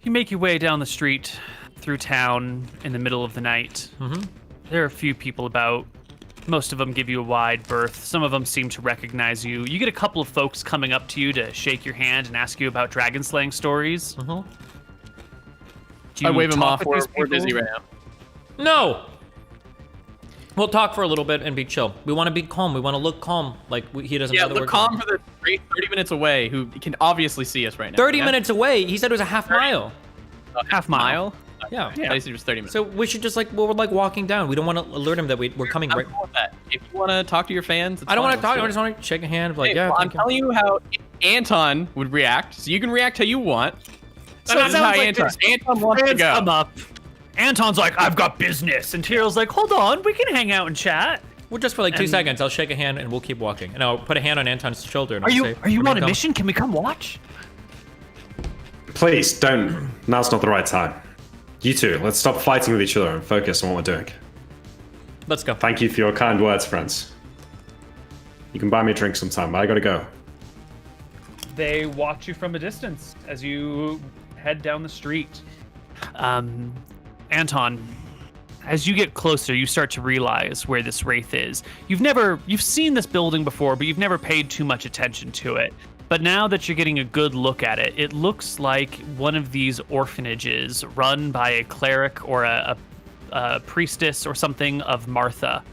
You make your way down the street through town in the middle of the night. Mm-hmm. There are a few people about. Most of them give you a wide berth. Some of them seem to recognize you. You get a couple of folks coming up to you to shake your hand and ask you about dragon slaying stories. Mm-hmm. Do you I wave him talk off. with these We're people? busy right now. No! We'll talk for a little bit and be chill. We want to be calm. We want to look calm. Like, he doesn't know that look we're calm for the 30 minutes away who can obviously see us right now. 30 yeah? minutes away? He said it was a half mile. Half mile. Yeah. I said it was 30 minutes. So we should just, like, we're like walking down. We don't want to alert him that we're coming I'm right. cool with that. If you want to talk to your fans, it's I don't fine, want to talk. I let's just want to shake a hand. Like, do it. yeah. Well, I'm thank you. telling you how Anton would react, so you can react how you want. So This it is how sounds like Anton wants to fans go. come up. Anton's like, I've got business. And Tyrell's like, hold on, we can hang out and chat. Well, just for like 2 And- seconds, I'll shake a hand and we'll keep walking. And I'll put a hand on Anton's shoulder. And Are I'll you say, on a come. mission? Can we come watch? Please don't. Now's not the right time. You two, let's stop fighting with each other and focus on what we're doing. Let's go. Thank you for your kind words, friends. You can buy me a drink sometime, but I gotta go. They watch you from a distance as you head down the street. Anton, as you get closer, you start to realize where this wraith is. You've seen this building before, but you've never paid too much attention to it. But now that you're getting a good look at it, it looks like one of these orphanages run by a cleric or a priestess or something of Martha.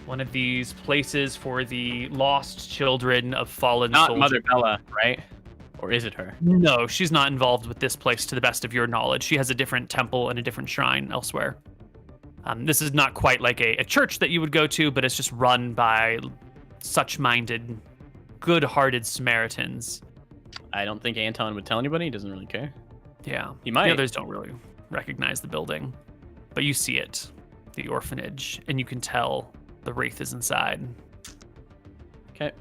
One of these places for the lost children of fallen Not soldiers. Mother Bella, right? Or is it her? No, she's not involved with this place to the best of your knowledge. She has a different temple and a different shrine elsewhere. This is not quite like a church that you would go to, but it's just run by such minded, good-hearted Samaritans. I don't think Anton would tell anybody. He doesn't really care. Yeah. He might. The others don't really recognize the building, but you see it, the orphanage, and you can tell the wraith is inside. Okay.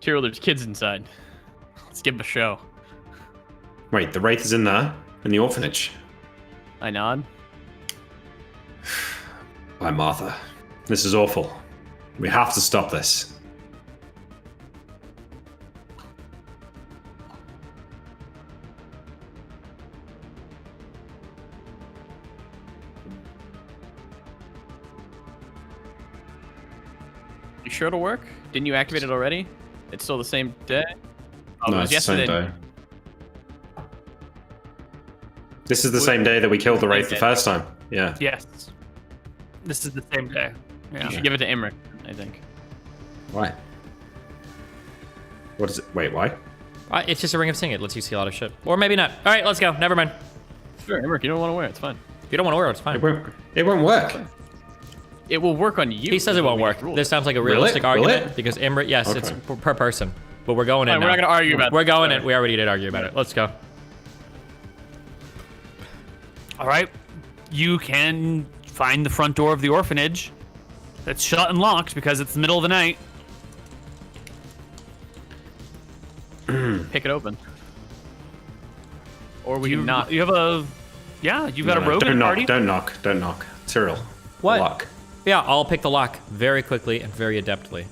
Tyrell, there's kids inside. Let's give him a show. Wait, the wraith is in there? In the orphanage? I nod. Hi, Martha. This is awful. We have to stop this. You sure it'll work? Didn't you activate it already? It's still the same day? Oh, No, it it's was the same yesterday. day. This is the same day that we killed the wraith the first time. Yeah. Yes. This is the same day. Yeah. You should give it to Imric, I think. Why? What is it? Wait, why? It's just a ring of sing. It lets you see a lot of shit. Or maybe not. All right, let's go. Never mind. Sure, Imric, you don't want to wear it. It's fine. If you don't want to wear it, it's fine. It won't work. It will work on you. He says it won't work. This sounds like a Will realistic it? Will argument it? because Imrit, yes, Okay. it's per person. But we're going in Fine, we're now. not going to argue about We're this. going in. We already did argue about it. Let's go. All right. You can find the front door of the orphanage. That's shut and locked because it's the middle of the night. Pick it open. Or we can knock. You have a... Yeah, you've got a rogue Don't knock, party. don't knock, don't knock. Tyrell. What? Lock. Yeah, I'll pick the lock very quickly and very adeptly.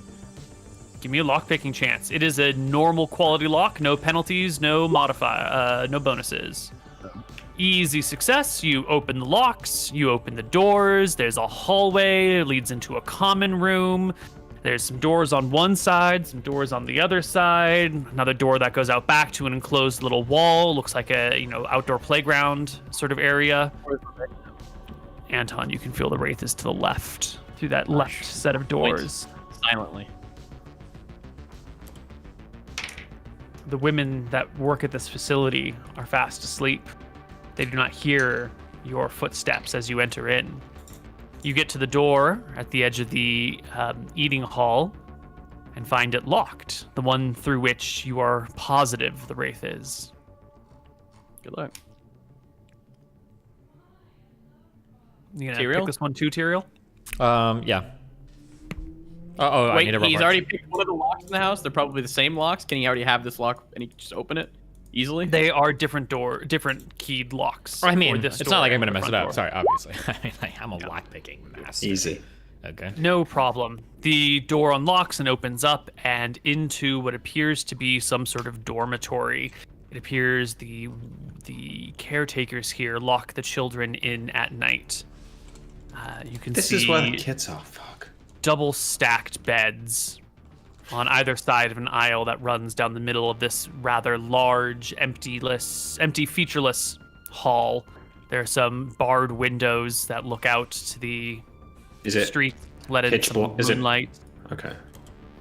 Give me a lock-picking chance. It is a normal quality lock. No penalties, no no bonuses. Easy success. You open the locks. You open the doors. There's a hallway. It leads into a common room. There's some doors on one side, some doors on the other side. Another door that goes out back to an enclosed little wall. Looks like a outdoor playground sort of area. Anton, you can feel the wraith is to the left through that left set of doors. Silently. The women that work at this facility are fast asleep. They do not hear your footsteps as you enter in. You get to the door at the edge of the eating hall and find it locked, the one through which you are positive the wraith is. Good luck. You gonna Tyrael? pick this one too, Tyrael? Yeah. I Wait, need a he's rubber. already picked one of the locks in the house. They're probably the same locks. Can he already have this lock and he can just open it easily? They are different keyed locks. I for mean, this it's door not like I'm and gonna the mess it front up. door. Sorry, obviously. I mean, like, I'm a lock-picking master. Easy. Okay. No problem. The door unlocks and opens up and into what appears to be some sort of dormitory. It appears the caretakers here lock the children in at night. You can This see is where the kids are. Fuck. double stacked beds on either side of an aisle that runs down the middle of this rather large, empty, featureless hall. There are some barred windows that look out to the street, let in some moonlight. Okay.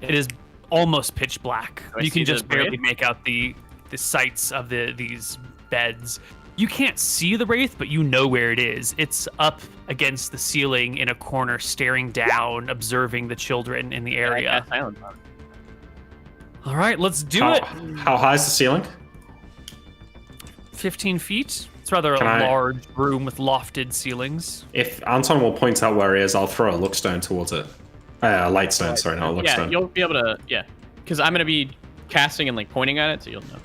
It is almost pitch black. Do I You see can just the barely wraith? make out the sights of these beds. You can't see the wraith, but you know where it is. It's up against the ceiling in a corner, staring down, observing the children in the area. All right, let's do it. How high is the ceiling? 15 feet. It's rather Can a I- large room with lofted ceilings. If Anton will point out where he is, I'll throw a lookstone towards it. A light stone, sorry, not a Yeah, lookstone. you'll be able to. Yeah, because I'm gonna be casting and like pointing at it, so you'll know.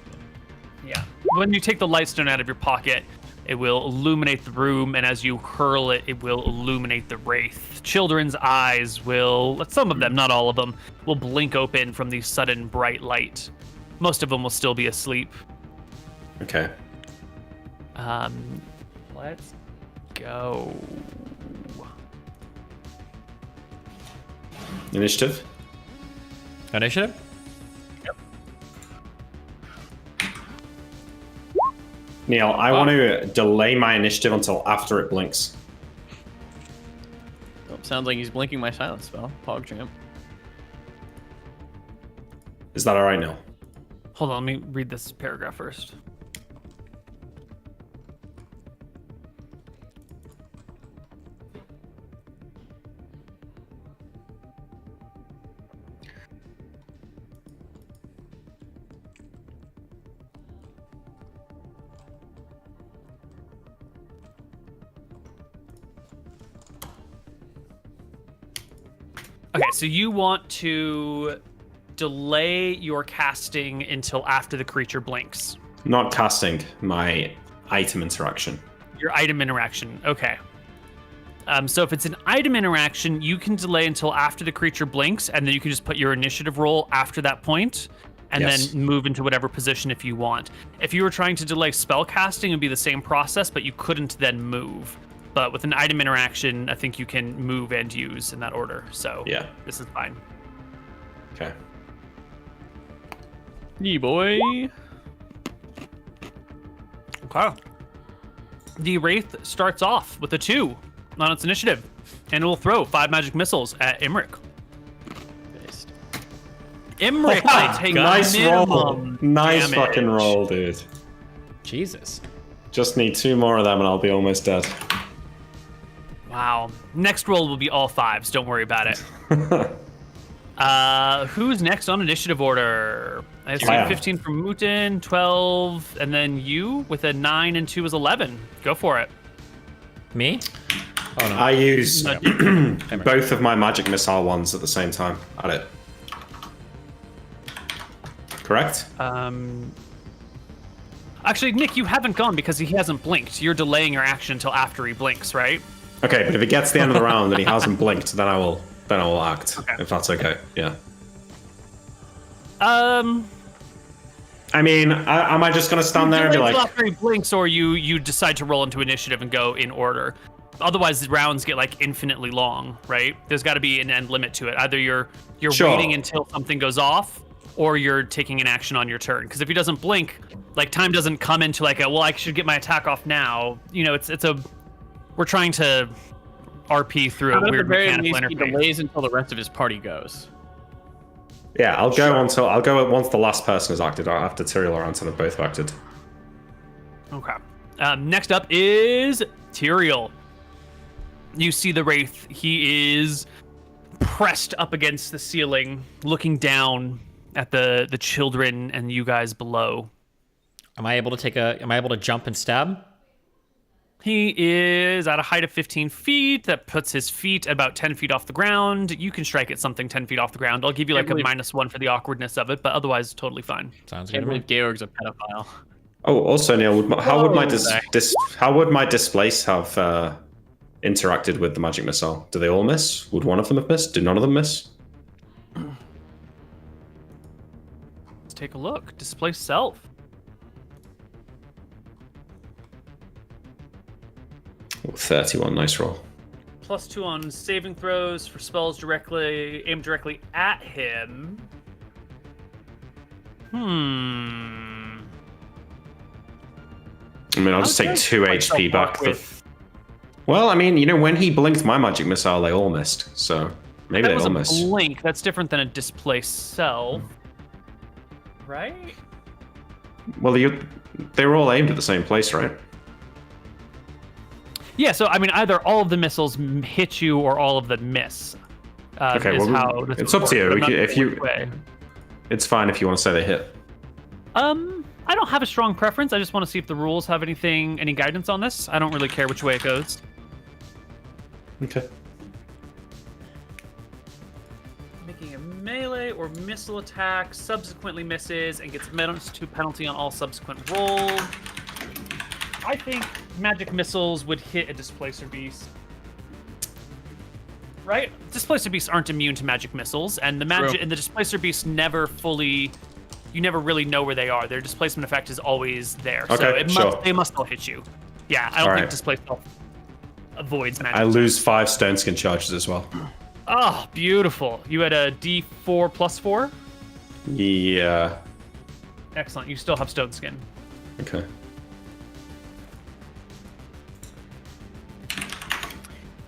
Yeah. When you take the light stone out of your pocket, it will illuminate the room, and as you hurl it, it will illuminate the wraith. Children's eyes will, some of them, not all of them, will blink open from the sudden bright light. Most of them will still be asleep. Okay. Let's go. Initiative? Initiative? Neal, I want to delay my initiative until after it blinks. Oh, sounds like he's blinking my silence spell. PogChamp. Is that alright, Neal? Hold on, let me read this paragraph first. Okay, so you want to delay your casting until after the creature blinks. Not casting, my item interaction. Your item interaction. Okay. So if it's an item interaction, you can delay until after the creature blinks, and then you can just put your initiative roll after that point, and Yes. then move into whatever position if you want. If you were trying to delay spell casting, it would be the same process, but you couldn't then move. But with an item interaction, I think you can move and use in that order. So Yeah. this is fine. Okay. Yeah, boy. Okay. The Wraith starts off with a 2 on its initiative, and it will throw 5 magic missiles at Imric. Based. Imric, I take Nice roll. minimum Nice damage. fucking roll, dude. Jesus. Just need 2 more of them and I'll be almost dead. Wow. Next roll will be all 5s. Don't worry about it. Who's next on initiative order? I assume I am. 15 from Mutin, 12, and then you with a 9 and 2 is 11. Go for it. Me? Oh no. I use No, both of my magic missile ones at the same time at it. Correct? Actually, Nick, you haven't gone because he hasn't blinked. You're delaying your action until after he blinks, right? Okay, but if it gets to the end of the round and he hasn't blinked, then I will act. Okay. If that's okay. Yeah. I I mean, am I just gonna stand there and be like, after he blinks, or you decide to roll into initiative and go in order. Otherwise, the rounds get like infinitely long, right? There's got to be an end limit to it. Either you're Sure. waiting until something goes off, or you're taking an action on your turn. Because if he doesn't blink, like time doesn't come into like a well, I should get my attack off now. You know, we're trying to RP through How a about at the weird very mechanical least he interface. delays until the rest of his party goes? yeah, I'll go once the last person has acted, or after Tyrael or Anton have both acted. Okay. Next up is Tyrael. You see the Wraith. He is pressed up against the ceiling, looking down at the children and you guys below. Am I able to jump and stab? He is at a height of 15 feet. That puts his feet about 10 feet off the ground. You can strike at something 10 feet off the ground. I'll give you like a -1 for the awkwardness of it, but otherwise totally fine. Sounds Can't good to me. believe Georg's a pedophile. Oh, also, Neal, how would my Whoa. how would my displace have interacted with the magic missile? Do they all miss? Would one of them have missed? Do none of them miss? Let's take a look. Display self. Ooh, 31, nice roll. +2 on saving throws for spells aimed directly at him. I mean, I'll just take 2 HP back. Well, I mean, you know, when he blinked my magic missile, they all missed. So maybe they all missed. That was a blink. That's different than a displaced self, right? Well, they were all aimed at the same place, right? Yeah. So I mean, either all of the missiles hit you or all of them miss. Okay. Well, it's up to you. It's fine if you want to say they hit. I don't have a strong preference. I just want to see if the rules have any guidance on this. I don't really care which way it goes. Okay. Making a melee or missile attack, subsequently misses, and gets -2 penalty on all subsequent rolls. I think magic missiles would hit a displacer beast. Right? Displacer beasts aren't immune to magic missiles, and the displacer beasts never fully. You never really know where they are. Their displacement effect is always there. Okay, so they must all hit you. Yeah, I don't think displacement avoids magic. I lose 5 stone skin charges as well. Oh, beautiful. You had a D4 +4? Yeah. Excellent. You still have stone skin. Okay.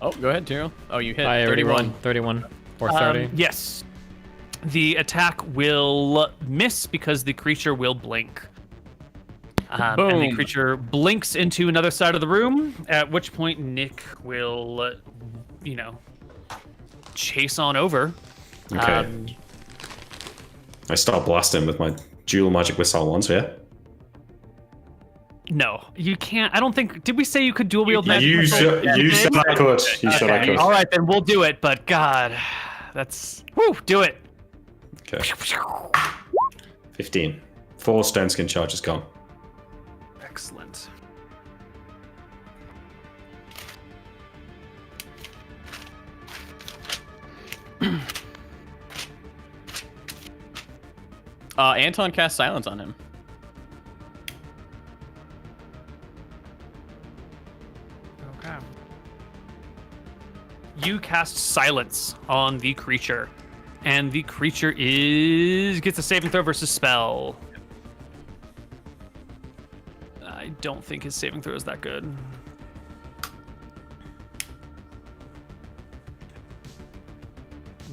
Oh, go ahead, Tyrell. Oh, you hit I already 31. won. 31 or 30. Yes. The attack will miss because the creature will blink. And the creature blinks into another side of the room, at which point Nick will, chase on over. Okay. I start blasting with my dual magic missile ones, yeah? No, you can't. I don't think. Did we say you could dual wield magic? You said I could. You said I could. All right, then we'll do it. But God, do it. Okay. 15. 4 stone skin charges gone. Excellent. Anton cast silence on him. Okay. You cast silence on the creature, and the creature gets a saving throw versus spell. I don't think his saving throw is that good.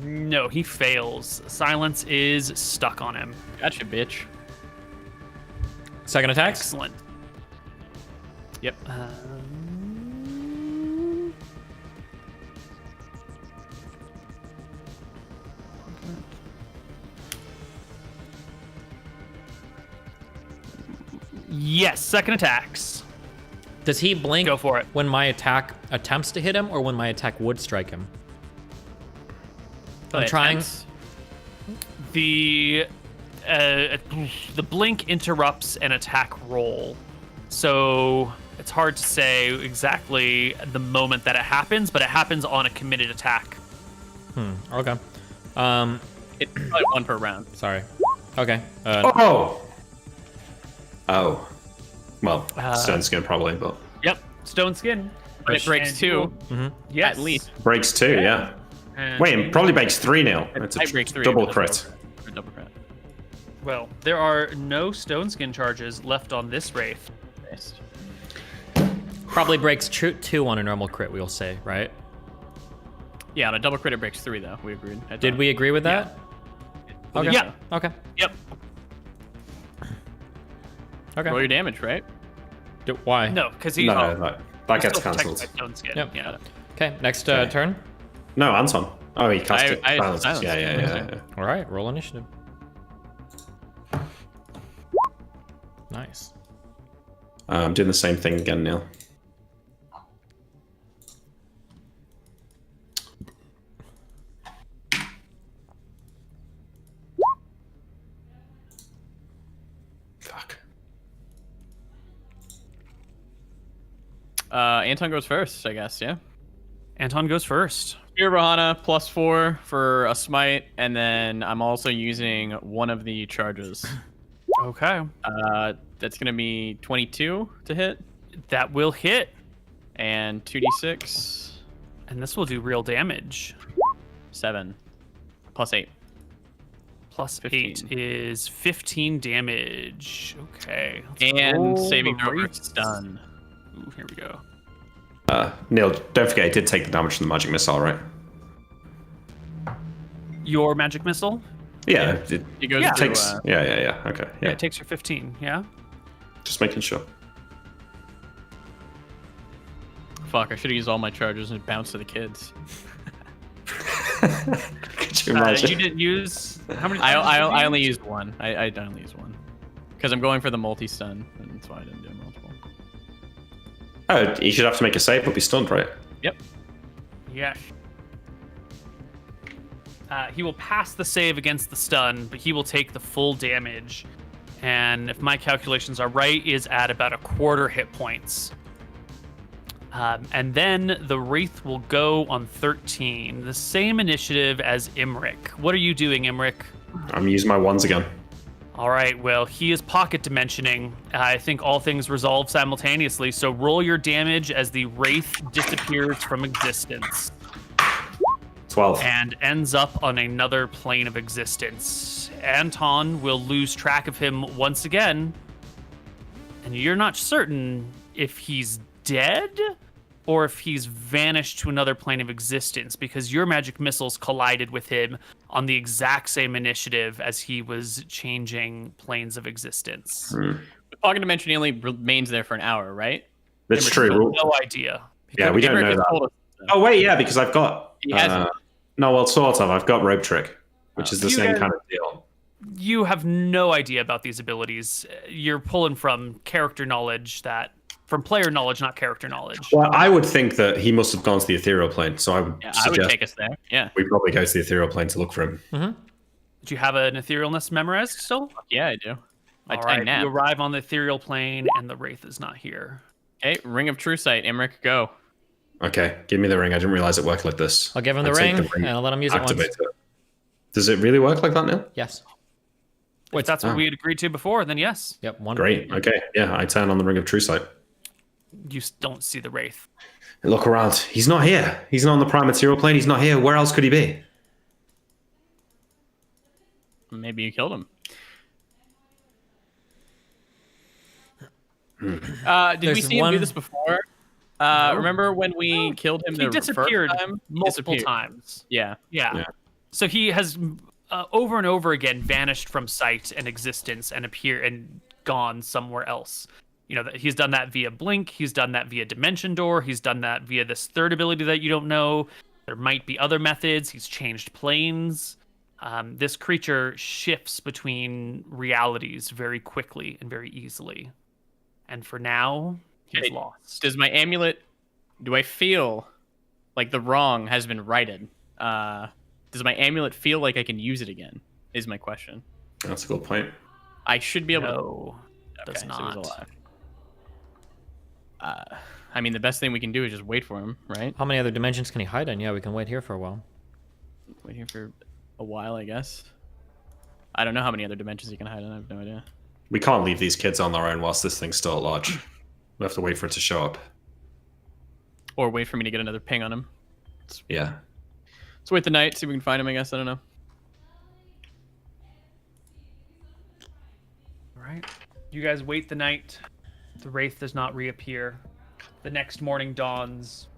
No, he fails. Silence is stuck on him. Gotcha, bitch. Second attack? Excellent. Yep. Yes, second attacks. Does he blink Go for it. when my attack attempts to hit him or when my attack would strike him? I'm trying. The blink interrupts an attack roll, so it's hard to say exactly the moment that it happens, but it happens on a committed attack. Okay. It's probably 1 per round. Sorry. Okay. Oh. Well, stone skin probably, but Yep, stone skin. But it breaks And 2. Yes, At least. breaks 2, yeah. And Wait, it probably breaks 3 now. It's It breaks a 3. double crit. Double crit. well, there are no stone skin charges left on this wraith. Nice. Probably breaks 2 on a normal crit, we'll say, right? Yeah, on a double crit it breaks 3 though. We agreed. Did we agree with that? Okay. Yeah. Okay. Yep. Okay. Roll your damage, right? Why? No, because he. No, that gets cancelled. Stone skin. Yep. Yeah. Okay, next turn. No, Anton. Oh, he cast it. I Silence. silenced Yeah. All right, roll initiative. Nice. I'm doing the same thing again, Neal. Fuck. Anton goes first, I guess, yeah? Anton goes first. Spear Bahana, +4 for a smite, and then I'm also using one of the charges. Okay. That's going to be 22 to hit. That will hit. And 2d6. And this will do real damage. 7. Plus 8. Plus 15. 8 is 15 damage. Okay. let's And roll saving the throw for wraiths. stun. Ooh, here we go. Neal, don't forget, I did take the damage from the magic missile, right? Your magic missile? Yeah, It goes Yeah. through, takes. Yeah. Okay, Yeah, yeah. it takes your 15, yeah? Just making sure. Fuck, I should have used all my charges and bounced to the kids. Could you imagine? You didn't use... How many I only used one. I only used one. Because I'm going for the multi-stun, and that's why I didn't do multiple. Oh, you should have to make a save, but be stunned, right? Yep. Yes. He will pass the save against the stun, but he will take the full damage. And if my calculations are right, is at about a quarter hit points. And then the Wraith will go on 13. The same initiative as Imric. What are you doing, Imric? I'm using my ones again. All right, well, he is pocket dimensioning. I think all things resolve simultaneously, so roll your damage as the Wraith disappears from existence 12. and ends up on another plane of existence. Anton will lose track of him once again, and you're not certain if he's dead or if he's vanished to another plane of existence because your magic missiles collided with him on the exact same initiative as he was changing planes of existence. The pocket dimension only remains there for an hour, right? That's Imric true. has We'll- no idea. Yeah, we don't Imric know has that. told us, Oh, wait, yeah, because I've got... He hasn't. no, well, sort of. I've got Rope Trick, which is the You same guys- kind of deal. You have no idea about these abilities. You're pulling from character knowledge from player knowledge, not character knowledge. Well, I would think that he must have gone to the ethereal plane, so I would Yeah, I would suggest take us there. Yeah. we probably go to the ethereal plane to look for him. Do you have an etherealness memorized still? Yeah, I do. I All right, nap. you arrive on the ethereal plane, and the Wraith is not here. Okay, Ring of True Sight. Imric, go. Okay, give me the ring. I didn't realize it worked like this. I'll give him the I'd take ring, and I'll let him use it once. activate it. Does it really work like that, Neal? Yes. If that's what Oh. we had agreed to before, then yes. Yep. One. Great. Okay, yeah, I turn on the Ring of True Sight. You don't see the Wraith. Look around. He's not here. He's not on the prime material plane. He's not here. Where else could he be? Maybe you killed him. Did we There's see him do one- this before? Remember when we killed him He the disappeared first time? multiple times. Yeah. Yeah. Yeah. So he has over and over again vanished from sight and existence and gone somewhere else. You know, he's done that via Blink. He's done that via Dimension Door. He's done that via this third ability that you don't know. There might be other methods. He's changed planes. This creature shifts between realities very quickly and very easily. And for now, he's Okay. lost. Does my amulet? Do I feel like the wrong has been righted? Does my amulet feel like I can use it again? Is my question. That's a good point. I should be able No, to. does Okay, so he's not. alive. I mean, the best thing we can do is just wait for him, right? How many other dimensions can he hide in? Yeah, we can wait here for a while. Wait here for a while, I guess. I don't know how many other dimensions he can hide in. I have no idea. We can't leave these kids on their own whilst this thing's still at large. We have to wait for it to show up. Or wait for me to get another ping on him. Yeah. Let's wait the night, see if we can find him, I guess. I don't know. All right. You guys wait the night. The Wraith does not reappear. The next morning dawns.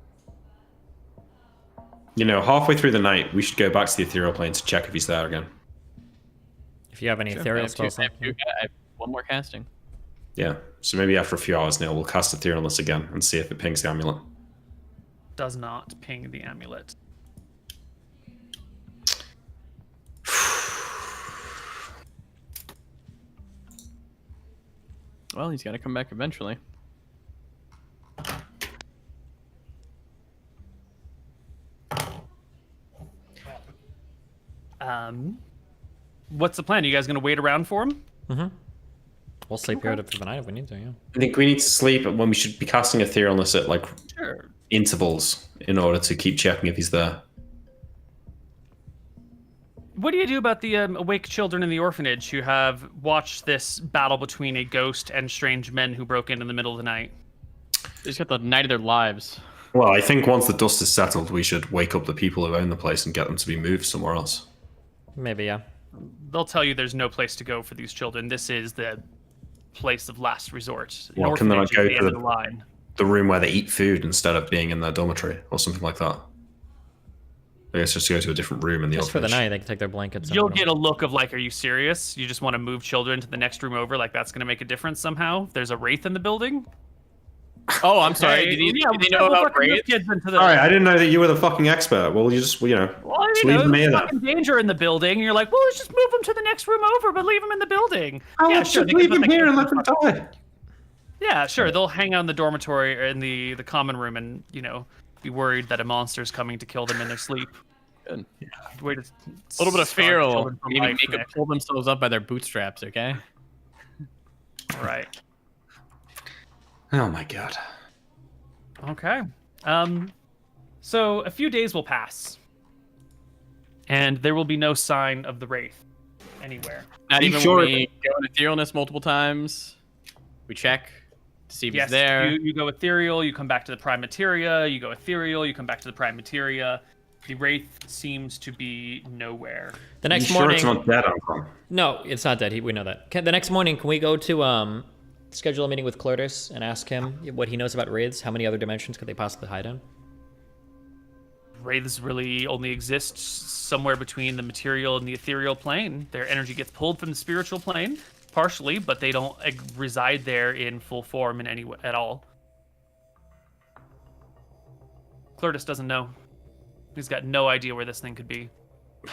You know, halfway through the night, we should go back to the ethereal plane to check if he's there again. If you have any Sure, I ethereal have two- spells I left. have one more casting. Yeah. So maybe after a few hours, Neal, we'll cast etherealness again and see if it pings the amulet. Does not ping the amulet. Well, he's got to come back eventually. What's the plan? You guys gonna wait around for him? We'll sleep here for the night if we need to. Yeah. I think we need to sleep when we should be casting etherealness at like Sure. intervals in order to keep checking if he's there. What do you do about the awake children in the orphanage who have watched this battle between a ghost and strange men who broke in the middle of the night? just got the night of their lives. Well, I think once the dust is settled, we should wake up the people who own the place and get them to be moved somewhere else. Maybe, yeah. They'll tell you there's no place to go for these children. This is the place of last resort. An Well, can they not orphanage is go the to end of the line. the room where they eat food instead of being in their dormitory or something like that? I guess just go to a different room in the Just for the orphanage. night, they can take their blankets. You'll get a look of like, are you serious? You just want to move children to the next room over? Like that's going to make a difference somehow? There's a wraith in the building? Oh, I'm sorry. Hey, Did you yeah, know we'll about fucking move raids? kids into the... All right, I didn't know that you were the fucking expert. Well, you just, Well, just you leave know, them here there's then. fucking danger in the building. And you're like, well, let's just move them to the next room over, but leave them in the building. Oh, yeah, let's sure. just they can leave put them the here kids and in let the them fucking- die. Yeah, sure. They'll hang out in the dormitory or in the common room and, be worried that a monster's coming to kill them in their sleep. Good. Way to A little bit of fear scar will children from maybe life, make them Nick. pull themselves up by their bootstraps, okay? Right. Oh my god. Okay. So a few days will pass, and there will be no sign of the wraith anywhere. Not you even sure when we go in etherealness multiple times. We check to see if Yes, he's there. you go ethereal, you come back to the prime materia, you go ethereal, you come back to the prime materia. The wraith seems to be nowhere. The next you morning. Sure it's not dead, Uncle? No, it's not dead. We know that. The next morning, can we go to schedule a meeting with Cartos and ask him what he knows about raids? How many other dimensions could they possibly hide in? Wraiths really only exist somewhere between the material and the ethereal plane. Their energy gets pulled from the spiritual plane, partially, but they don't reside there in full form in any way at all. Cartos doesn't know. He's got no idea where this thing could be.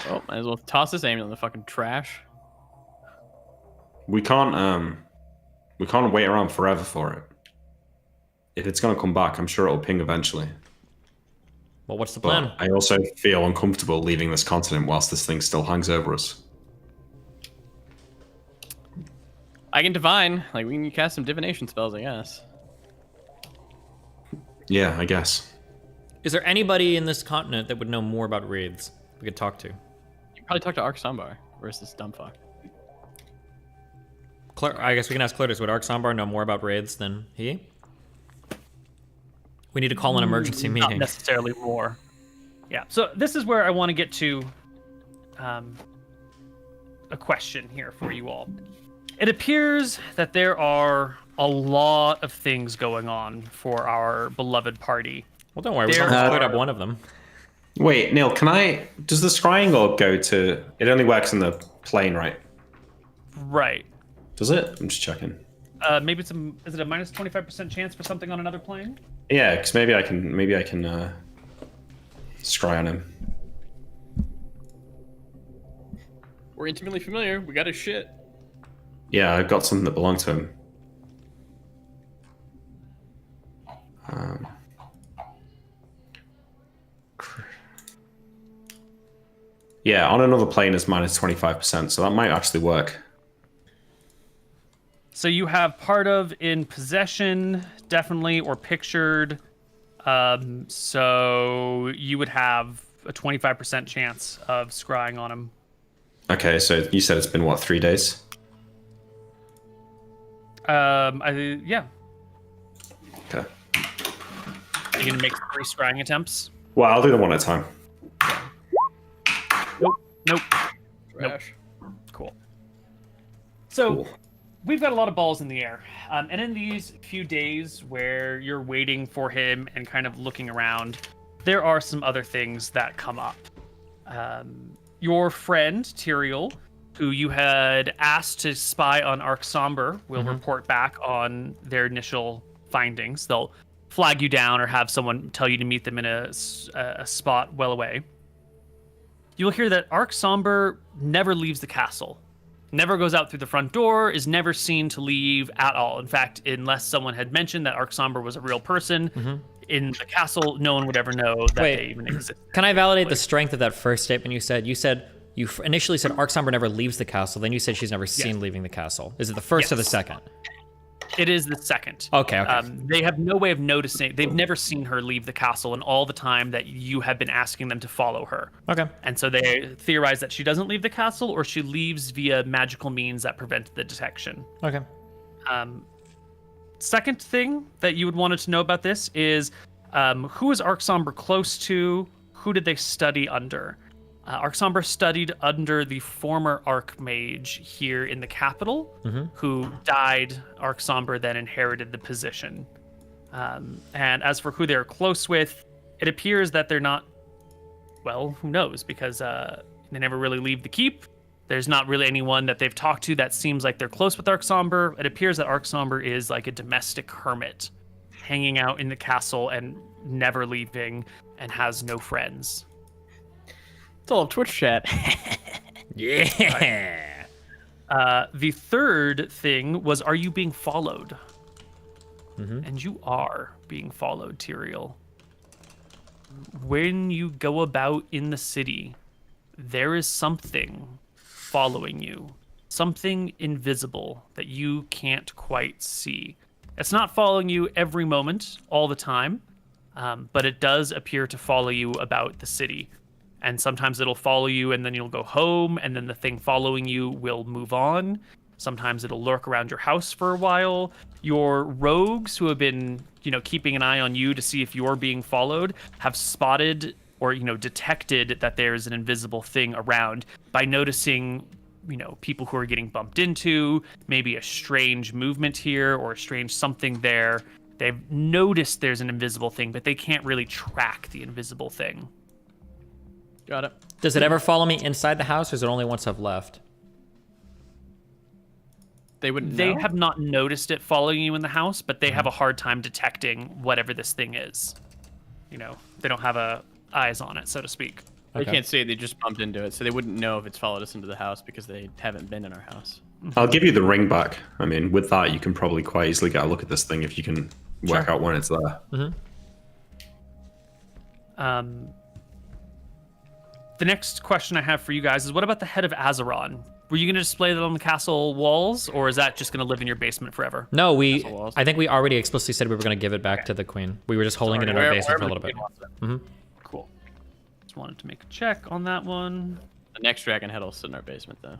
Oh, might as well toss this aim in the fucking trash. We can't wait around forever for it. If it's gonna come back, I'm sure it'll ping eventually. Well, what's the But plan? I also feel uncomfortable leaving this continent whilst this thing still hangs over us. I can divine. Like, we can cast some divination spells, I guess. Yeah, I guess. Is there anybody in this continent that would know more about raids we could talk to? You can probably talk to Ark Sambar. Where's this dumb fuck? I guess we can ask Cartos. Would Ark Sambar know more about raids than he? We need to call an emergency Not meeting. necessarily more. Yeah. So this is where I want to get to a question here for you all. It appears that there are a lot of things going on for our beloved party. Well, don't worry. We've There almost are- cleared up one of them. Wait, Neal, does the scrying orb go to, it only works in the plane, right? Right. Does it? I'm just checking. Maybe is it a minus 25% chance for something on another plane? Yeah, because maybe I can scry on him. We're intimately familiar. We got his shit. Yeah, I've got something that belonged to him. Yeah, on another plane is minus 25%, so that might actually work. So you have part of in possession, definitely, or pictured. So you would have a 25% chance of scrying on him. Okay, so you said it's been, what, 3 days? Yeah. Okay. You're gonna make 3 scrying attempts. Well, I'll do them one at a time. Nope. Trash. Cool. So Cool. we've got a lot of balls in the air. And in these few days where you're waiting for him and kind of looking around, there are some other things that come up. Your friend, Tyrael, who you had asked to spy on Ark Somber, will report back on their initial findings. They'll flag you down or have someone tell you to meet them in a spot well away. You'll hear that Ark Somber never leaves the castle. Never goes out through the front door, is never seen to leave at all. In fact, unless someone had mentioned that Ark Somber was a real person in the castle, no one would ever know that Wait. they even existed. Can I validate the strength of that first statement you said? You initially said Ark Somber never leaves the castle. Then you said she's never seen leaving the castle. Is it the first or the Yes. second? It is the second. Okay. They have no way of noticing. They've never seen her leave the castle in all the time that you have been asking them to follow her. Okay. And so they theorize that she doesn't leave the castle or she leaves via magical means that prevent the detection. Okay. second thing that you would want to know about this is who is Arcsomber close to? Who did they study under? Arcsomber studied under the former Archmage here in the capital, who died. Arcsomber then inherited the position. And as for who they're close with, it appears that they're not, well, who knows, because they never really leave the keep. There's not really anyone that they've talked to that seems like they're close with Arcsomber. It appears that Arcsomber is like a domestic hermit, hanging out in the castle and never leaving, and has no friends. It's all Twitch chat. Yeah. The third thing was, are you being followed? And you are being followed, Tyrael. When you go about in the city, there is something following you. Something invisible that you can't quite see. It's not following you every moment, all the time, but it does appear to follow you about the city. And sometimes it'll follow you and then you'll go home, and then the thing following you will move on. Sometimes it'll lurk around your house for a while. Your rogues who have been, keeping an eye on you to see if you're being followed have spotted or, detected that there's an invisible thing around by noticing, people who are getting bumped into, maybe a strange movement here or a strange something there. They've noticed there's an invisible thing, but they can't really track the invisible thing. Got it. Does it ever follow me inside the house, or is it only once I've left? They wouldn't They know? have not noticed it following you in the house, but they have a hard time detecting whatever this thing is. They don't have eyes on it, so to speak. They can't see it. They just bumped into it, so they wouldn't know if it's followed us into the house because they haven't been in our house. I'll give you the ring back. I mean, with that, you can probably quite easily get a look at this thing if you can work out when it's there. The next question I have for you guys is, what about the head of Azeron? Were you going to display that on the castle walls, or is that just going to live in your basement forever? No, walls. I think we already explicitly said we were going to give it back to the queen. We were just holding it in our basement for a little bit. Cool. Just wanted to make a check on that one. The next dragon head will sit in our basement, though.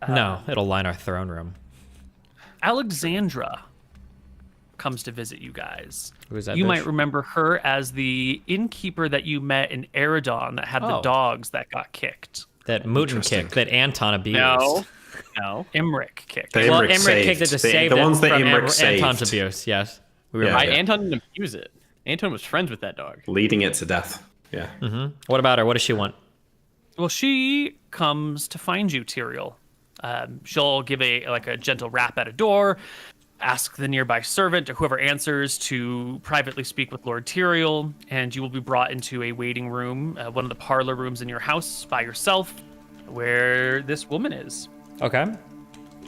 No, it'll line our throne room. Alexandra comes to visit you guys. Who is that You bitch? might remember her as the innkeeper that you met in Eridon that had the dogs that got kicked. That Mouton kicked, that Anton abused. No. Imric kicked. Well, Imric kicked it to save the it ones that from Imric saved. Anton's abuse, yes. We were Yeah. right. Anton didn't abuse it. Anton was friends with that dog. Leading it to death. Yeah. What about her? What does she want? Well, she comes to find you, Tyrael. She'll give a gentle rap at a door, ask the nearby servant or whoever answers to privately speak with Lord Tyrael, and you will be brought into a waiting room, one of the parlor rooms in your house by yourself, where this woman is. Okay.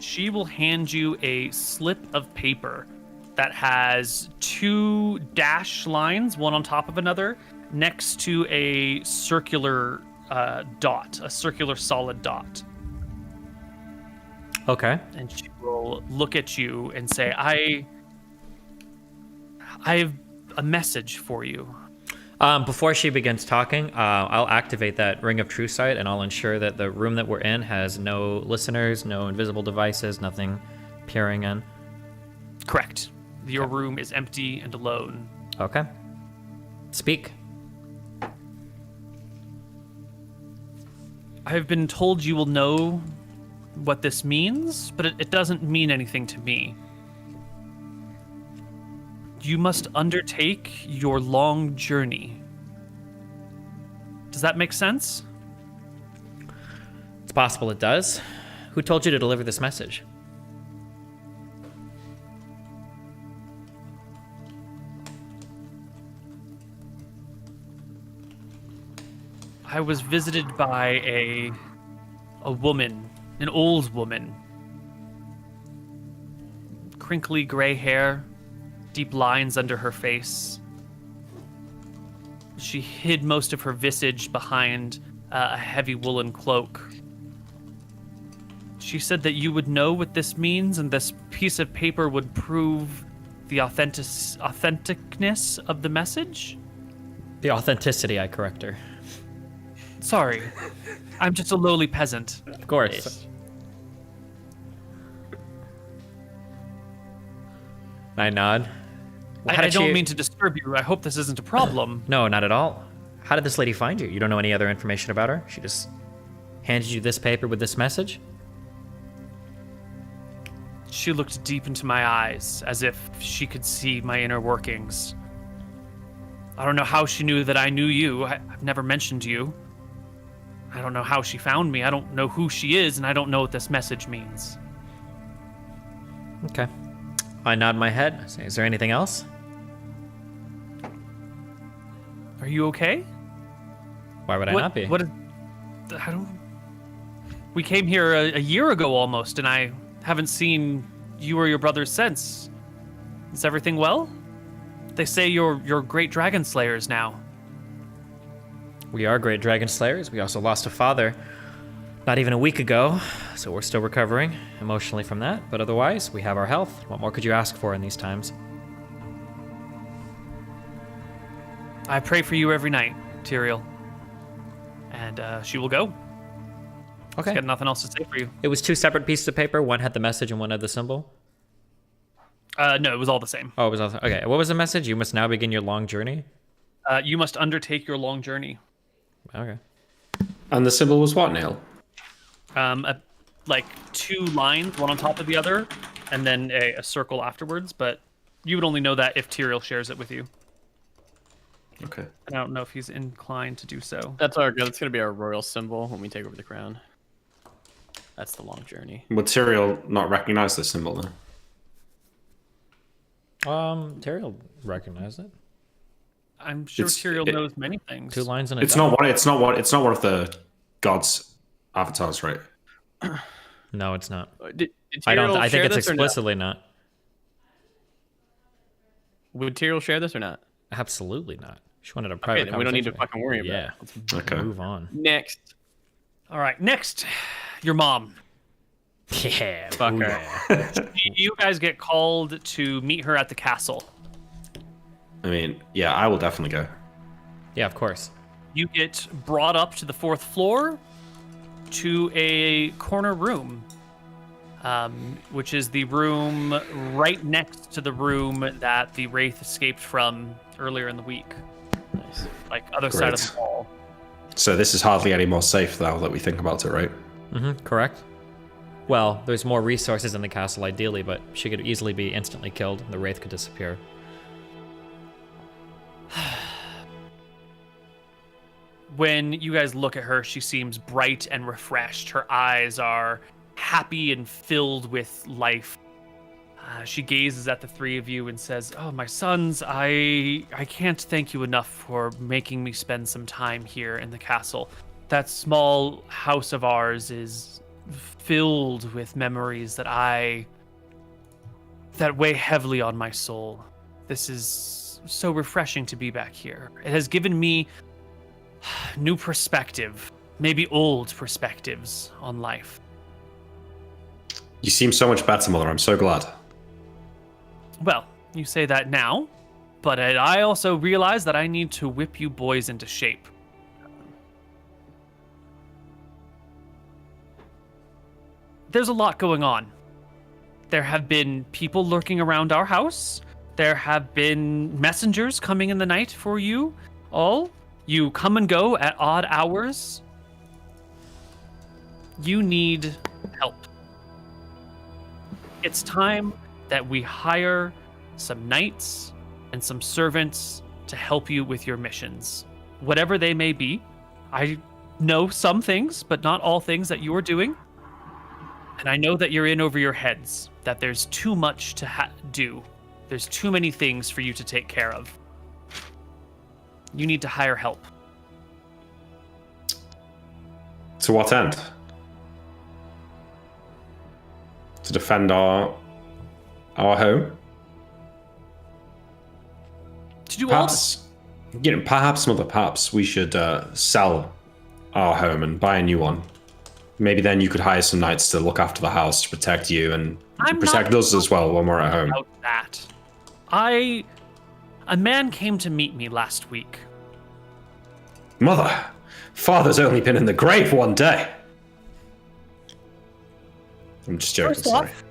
She will hand you a slip of paper that has 2 dash lines, one on top of another, next to a circular dot, a circular solid dot. Okay. And she will look at you and say, I have a message for you. Before she begins talking, I'll activate that Ring of True Sight, and I'll ensure that the room that we're in has no listeners, no invisible devices, nothing peering in. Correct. Your room is empty and alone. Okay. Speak. I have been told you will know what this means, but it doesn't mean anything to me. You must undertake your long journey. Does that make sense? It's possible it does. Who told you to deliver this message? I was visited by a woman, an old woman. Crinkly gray hair, deep lines under her face. She hid most of her visage behind a heavy woolen cloak. She said that you would know what this means, and this piece of paper would prove the authenticness of the message. The authenticity, I correct her. Sorry, I'm just a lowly peasant. Of course. I nod. I don't mean to disturb you. I hope this isn't a problem. No, not at all. How did this lady find you? You don't know any other information about her? She just handed you this paper with this message? She looked deep into my eyes, as if she could see my inner workings. I don't know how she knew that I knew you. I've never mentioned you. I don't know how she found me. I don't know who she is, and I don't know what this message means. Okay. I nod my head. I say, is there anything else? Are you okay? Why would I not be? I don't... We came here a year ago almost, and I haven't seen you or your brothers since. Is everything well? They say you're great dragon slayers now. We are great dragon slayers. We also lost a father not even a week ago, so we're still recovering emotionally from that. But otherwise, we have our health. What more could you ask for in these times? I pray for you every night, Tyrael. And she will go. Okay. She's got nothing else to say for you. It was 2 separate pieces of paper. One had the message and one had the symbol. No, it was all the same. Oh, it was also okay. What was the message? You must now begin your long journey. You must undertake your long journey. Okay. And the symbol was what, Neal? Like 2 lines, one on top of the other, and then a circle afterwards. But you would only know that if Tyrael shares it with you. Okay. And I don't know if he's inclined to do so. That's gonna be our royal symbol when we take over the crown. That's the long journey. Would Tyrael not recognize this symbol then? Tyrael recognized it. I'm sure Tyrael knows many things. 2 lines and a It's dot. not one of the gods' avatars, right? No, it's not. Did I don't. Tyrael I think share it's this or not? explicitly not. Would Tyrael share this or not? Absolutely not. She wanted a private Okay, then we don't need to conversation. fucking worry about Yeah. it. Let's Okay. move on. Next. All right, next, your mom. Yeah. Fuck ooh, her. yeah. You guys get called to meet her at the castle. I mean, yeah, I will definitely go. Yeah, of course. You get brought up to the 4th floor to a corner room, which is the room right next to the room that the Wraith escaped from earlier in the week. Nice. Like other side of Great. the wall. So this is hardly any more safe now that we think about it, right? Correct. Well, there's more resources in the castle, ideally, but she could easily be instantly killed. And the Wraith could disappear. When you guys look at her, she seems bright and refreshed. Her eyes are happy and filled with life. She gazes at the 3 of you and says, "Oh, my sons, I can't thank you enough for making me spend some time here in the castle. That small house of ours is filled with memories that weigh heavily on my soul. This is so refreshing to be back here. It has given me new perspective, maybe old perspectives on life." You seem so much better, Mother. I'm so glad. Well, you say that now, but I also realize that I need to whip you boys into shape. There's a lot going on. There have been people lurking around our house. There have been messengers coming in the night for you all. You come and go at odd hours. You need help. It's time that we hire some knights and some servants to help you with your missions, whatever they may be. I know some things, but not all things that you are doing. And I know that you're in over your heads, that there's too much to do. There's too many things for you to take care of. You need to hire help. To what end? To defend our home? To do all Perhaps, Mother, perhaps we should sell our home and buy a new one. Maybe then you could hire some knights to look after the house, to protect you and protect us as well when we're at home. about that. A man came to meet me last week. Mother, Father's only been in the grave one day. I'm just joking, First sorry. off,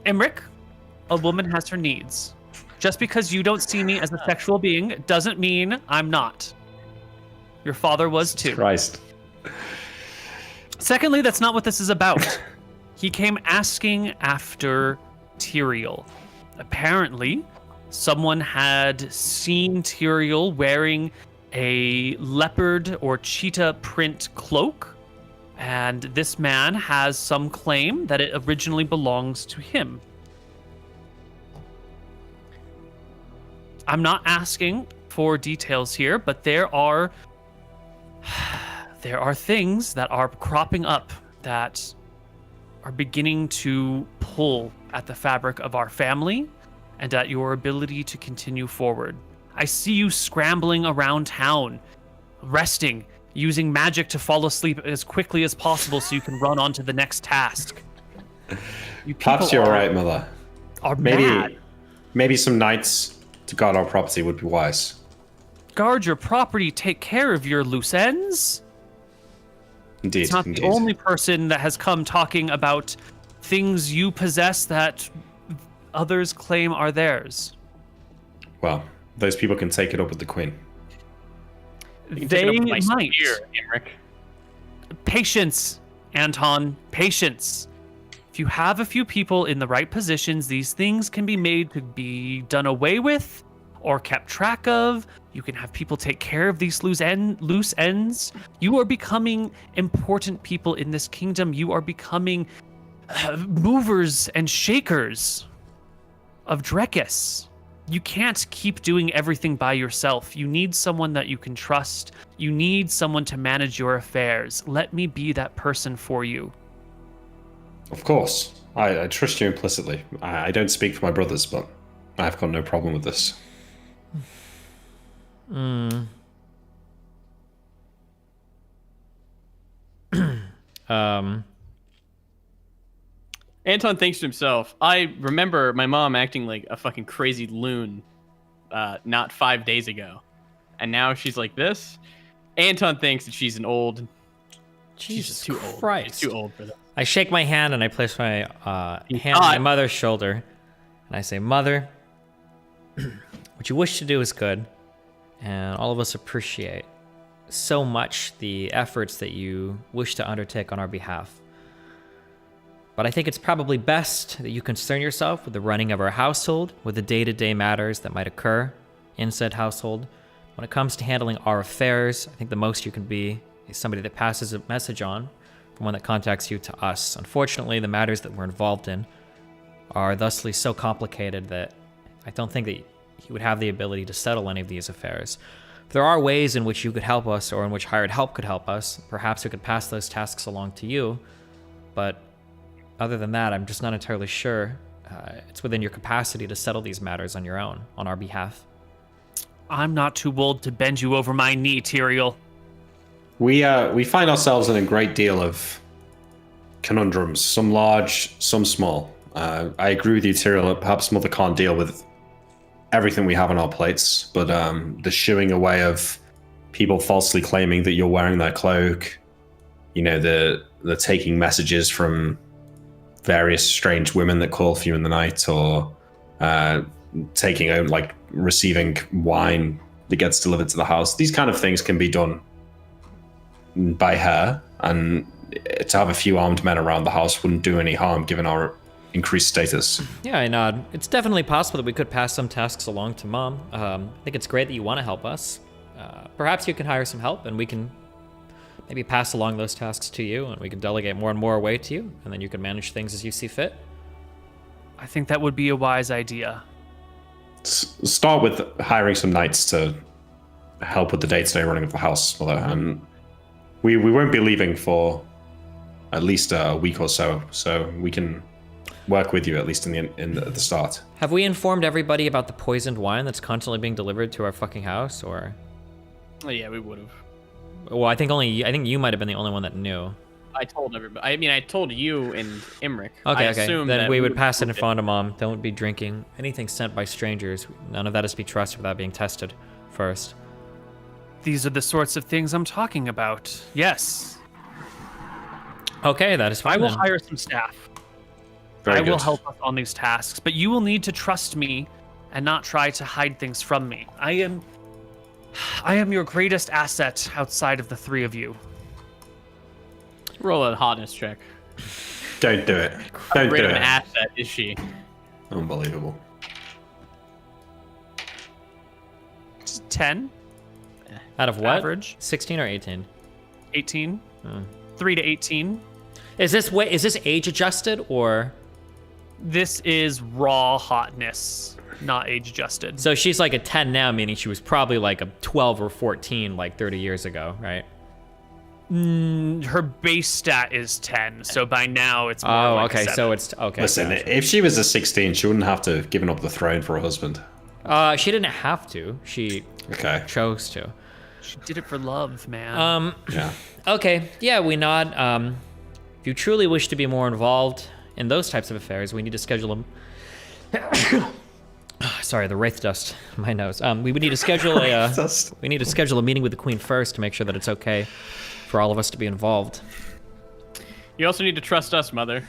Emmerich, a woman has her needs. Just because you don't see me as a sexual being doesn't mean I'm not. Your father was too. Christ. Secondly, that's not what this is about. He came asking after Tyrael. Apparently, someone had seen Tyrael wearing a leopard or cheetah print cloak, and this man has some claim that it originally belongs to him. I'm not asking for details here, but there are things that are cropping up that are beginning to pull at the fabric of our family and at your ability to continue forward. I see you scrambling around town, resting, using magic to fall asleep as quickly as possible so you can run on to the next task. You Perhaps you're right, Mother. Are mad. Maybe some knights to guard our property would be wise. Guard your property, take care of your loose ends. Indeed, It's not indeed. the only person that has come talking about things you possess that others claim are theirs. Well, those people can take it up with the Queen. They might. Emmerich. Patience, Anton, patience. If you have a few people in the right positions, these things can be made to be done away with or kept track of. You can have people take care of these loose ends. You are becoming important people in this kingdom. You are becoming movers and shakers of Drekis. You can't keep doing everything by yourself. You need someone that you can trust. You need someone to manage your affairs. Let me be that person for you. Of course. I trust you implicitly. I don't speak for my brothers, but I've got no problem with this. Anton thinks to himself, I remember my mom acting like a fucking crazy loon not 5 days ago. And now she's like this. Anton thinks that she's an old... Jesus she's too old. Christ. She's too old for this. I shake my hand and I place my hand on my mother's shoulder. And I say, Mother, what you wish to do is good. And all of us appreciate so much the efforts that you wish to undertake on our behalf. But I think it's probably best that you concern yourself with the running of our household, with the day-to-day matters that might occur in said household. When it comes to handling our affairs, I think the most you can be is somebody that passes a message on from one that contacts you to us. Unfortunately, the matters that we're involved in are thusly so complicated that I don't think that he would have the ability to settle any of these affairs. If there are ways in which you could help us or in which hired help could help us, perhaps we could pass those tasks along to you. But other than that, I'm just not entirely sure it's within your capacity to settle these matters on your own, on our behalf. I'm not too old to bend you over my knee, Tyrael. We find ourselves in a great deal of conundrums, some large, some small. I agree with you, Tyrael, that perhaps Mother can't deal with everything we have on our plates, but the shooing away of people falsely claiming that you're wearing their cloak, you know, the taking messages from various strange women that call for you in the night, or taking out, like, receiving wine that gets delivered to the house. These kind of things can be done by her, and to have a few armed men around the house wouldn't do any harm given our increased status. Yeah, I nod. It's definitely possible that we could pass some tasks along to Mom. I think it's great that you want to help us. Perhaps you can hire some help, and we can maybe pass along those tasks to you, and we can delegate more and more away to you, and then you can manage things as you see fit. I think that would be a wise idea. Start with hiring some knights to help with the day-to-day running of the house, Mother, and we won't be leaving for at least a week or so we can work with you at least at the start. Have we informed everybody about the poisoned wine that's constantly being delivered to our fucking house, or? Oh, yeah, we would have. Well, I think you might have been the only one that knew. I told everybody. I mean, I told you and Emmerich. Okay. I assumed then that we would pass it on to Mom. Don't be drinking anything sent by strangers. None of that is to be trusted without being tested first. These are the sorts of things I'm talking about. Yes. Okay, that is fine. I will then. hire some staff. Very I will good. help us on these tasks, but you will need to trust me and not try to hide things from me. I am your greatest asset outside of the three of you. Roll a hotness check. Don't do it. How Don't great do of an it. asset is she? Unbelievable. 10 Out of what? average, 16 or 18? 18, 3 to 18. Is this age adjusted or? This is raw hotness, not age adjusted. So she's like a 10 now, meaning she was probably like a 12 or 14 like 30 years ago, right? Her base stat is 10, so by now it's more Oh, like okay. 7. So it's okay. Listen, gotcha. if she was a 16, she wouldn't have to have given up the throne for a husband. She didn't have to. She Okay. chose to. She did it for love, man. Yeah. Okay. Yeah, we nod. If you truly wish to be more involved in those types of affairs, we need to schedule them. Sorry, the wraith dust in my nose. We would need to schedule a. Dust. We need to schedule a meeting with the queen first to make sure that it's okay for all of us to be involved. You also need to trust us, Mother.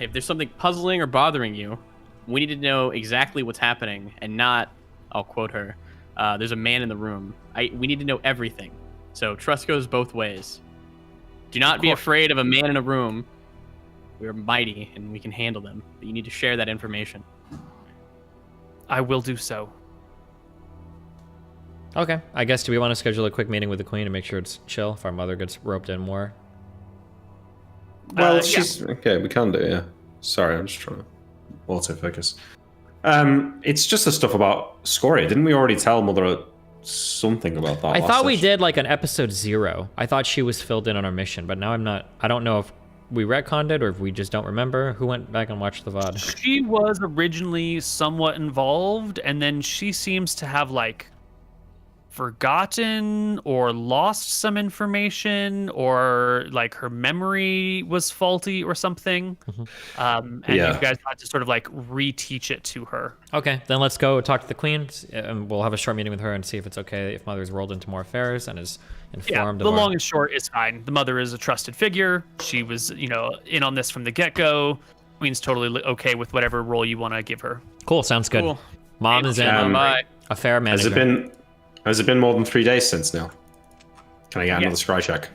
If there's something puzzling or bothering you, we need to know exactly what's happening and not, I'll quote her, there's a man in the room. We need to know everything. So trust goes both ways. Do not be afraid of a man in a room. We're mighty and we can handle them, but you need to share that information. I will do so. Okay. I guess, do we want to schedule a quick meeting with the queen to make sure it's chill if our mother gets roped in more? Well, Yeah. she's okay. We can do it. Yeah. Sorry, I'm just trying to autofocus. It's just the stuff about Scoria. Didn't we already tell Mother something about that? I last thought we session? did like on episode 0. I thought she was filled in on our mission, but now I'm not. I don't know if we retconned it or if we just don't remember. Who went back and watched the VOD? She was originally somewhat involved, and then she seems to have like forgotten or lost some information, or like her memory was faulty or something. And Yeah. you guys had to sort of like reteach it to her. Okay, then let's go talk to the queen, and we'll have a short meeting with her and see if it's okay if Mother's rolled into more affairs and is Yeah, informed the of long and short is fine. The mother is a trusted figure. She was, in on this from the get-go. Queen's totally okay with whatever role you want to give her. Cool, sounds good. Cool. Mom is in Bye. affair Has manager. it been more than 3 days since now? Can I get Yeah. another scry check?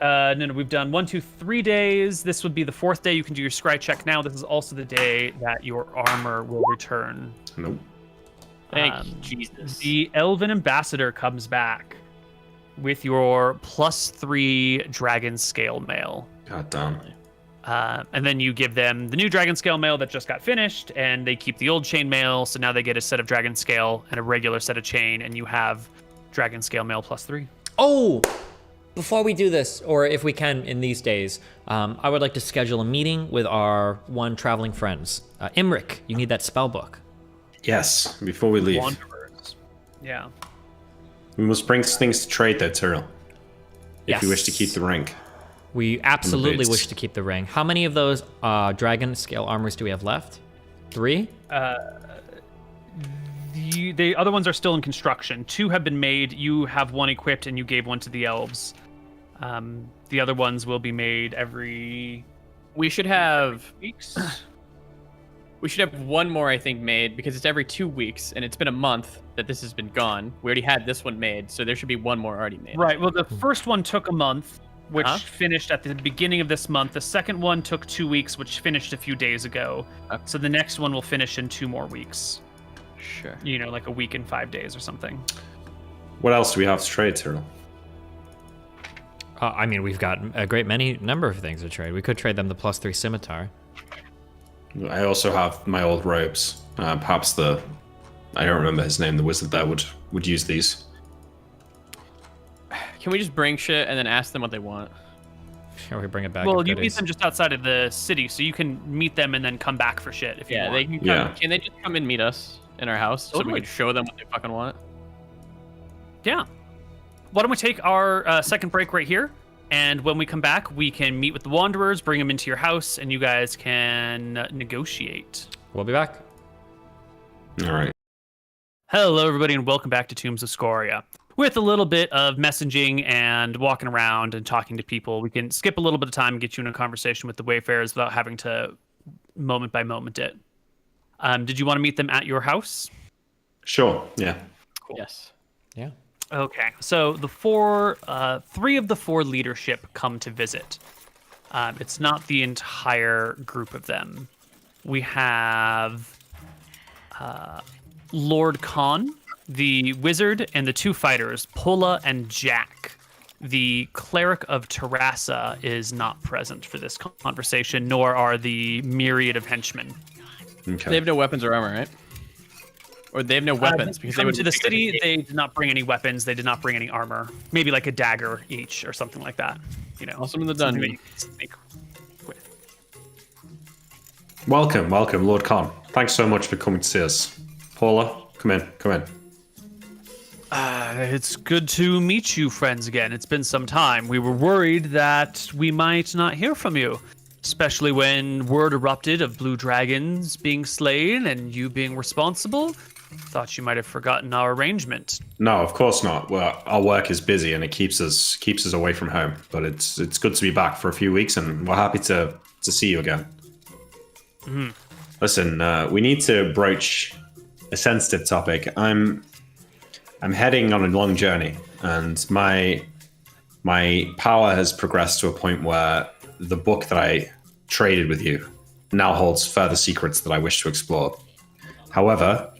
No, we've done 1, 2, 3 days. This would be the 4th day. You can do your scry check now. This is also the day that your armor will return. Nope. Thank you, Jesus. The Elven Ambassador comes back with your +3 Dragon Scale Mail. God damn. And then you give them the new Dragon Scale Mail that just got finished, and they keep the old Chain Mail, so now they get a set of Dragon Scale and a regular set of Chain, and you have Dragon Scale Mail +3. Oh, before we do this, or if we can in these days, I would like to schedule a meeting with our one traveling friends. Imric, you need that spell book. Yes, before we leave. Wanderers. Yeah. We must bring things to trade though, Tyrrell. If you wish to Yes. keep the ring. We absolutely boots. wish to keep the ring. How many of those dragon scale armors do we have left? 3? The other ones are still in construction. 2 have been made. You have 1 equipped, and you gave 1 to the elves. The other ones will be made every We should have weeks. We should have one more, I think, made because it's every 2 weeks, and it's been a month that this has been gone. We already had this one made, so there should be one more already made. Right. Well, the first one took a month, which Huh? finished at the beginning of this month. The second one took 2 weeks, which finished a few days ago. Okay. So the next one will finish in 2 more weeks. Sure. Like a week and 5 days or something. What else do we have to trade, Tyrrell? I mean, we've got a great many number of things to trade. We could trade them the +3 scimitar. I also have my old robes. Perhaps I don't remember his name, the wizard there would use these. Can we just bring shit and then ask them what they want? Shall we bring it back? Well, if you it meet is? them just outside of the city, so you can meet them and then come back for shit if you Yeah, want. they can come. Yeah. Can they just come and meet us in our house so we Totally. can show them what they fucking want? Yeah. Why don't we take our second break right here? And when we come back, we can meet with the Wanderers, bring them into your house, and you guys can negotiate. We'll be back. All right. Hello, everybody, and welcome back to Tombs of Scoria. With a little bit of messaging and walking around and talking to people, we can skip a little bit of time and get you in a conversation with the Wayfarers without having to moment by moment it. Did you want to meet them at your house? Sure. Yeah. Cool. Yes. Yeah. Okay, so the three of the four leadership come to visit. It's not the entire group of them. We have Lord Khan, the wizard, and the two fighters, Pola and Jack. The cleric of Terrassa is not present for this conversation, nor are the myriad of henchmen. Okay. They have no weapons or armor, right? Or they have no weapons because they Coming would to the city. They did not bring any weapons. They did not bring any armor. Maybe like a dagger each or something like that. You know, Also in the something that dungeon. you can sneak with. Welcome, Lord Khan. Thanks so much for coming to see us. Paula, come in. It's good to meet you, friends, again. It's been some time. We were worried that we might not hear from you, especially when word erupted of blue dragons being slain and you being responsible. Thought you might have forgotten our arrangement. No, of course not. Well, our work is busy and it keeps us away from home. But it's good to be back for a few weeks, and we're happy to see you again. Mm-hmm. Listen, we need to broach a sensitive topic. I'm heading on a long journey, and my power has progressed to a point where the book that I traded with you now holds further secrets that I wish to explore. However,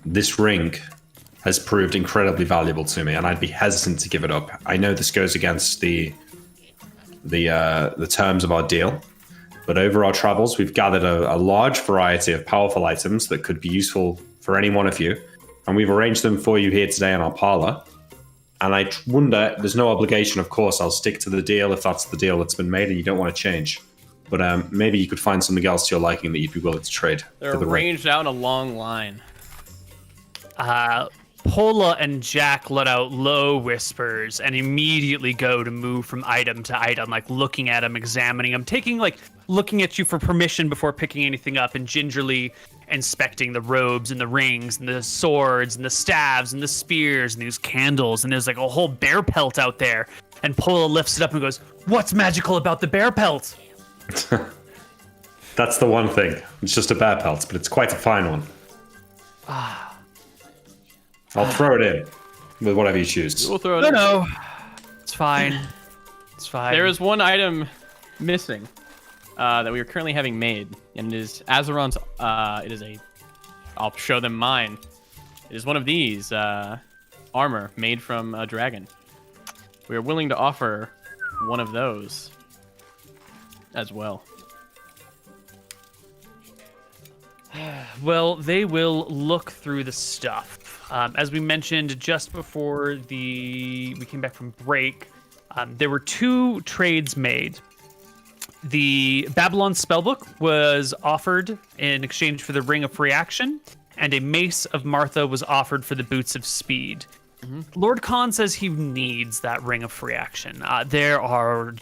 this ring has proved incredibly valuable to me, and I'd be hesitant to give it up. I know this goes against the terms of our deal, but over our travels, we've gathered a large variety of powerful items that could be useful for any one of you, and we've arranged them for you here today in our parlor. And I wonder, there's no obligation, of course. I'll stick to the deal if that's the deal that's been made and you don't want to change. But maybe you could find something else to your liking that you'd be willing to trade. They're for the ring. arranged out in a long line. Pola and Jack let out low whispers and immediately go to move from item to item, like looking at them, examining them, looking at you for permission before picking anything up, and gingerly inspecting the robes and the rings and the swords and the staves and the spears and these candles, and there's like a whole bear pelt out there. And Pola lifts it up and goes, "What's magical about the bear pelt?" That's the one thing. It's just a bear pelt, but it's quite a fine one. I'll throw it in with whatever you choose. We'll throw it in. No, it's fine. It's fine. There is one item missing that we are currently having made, and it is Azeron's. It is a. I'll show them mine. It is one of these armor made from a dragon. We are willing to offer one of those as well. Well, they will look through the stuff. As we mentioned just before we came back from break, there were two trades made. The Babylon spellbook was offered in exchange for the Ring of Free Action, and a Mace of Martha was offered for the Boots of Speed. Mm-hmm. Lord Khan says he needs that Ring of Free Action. There are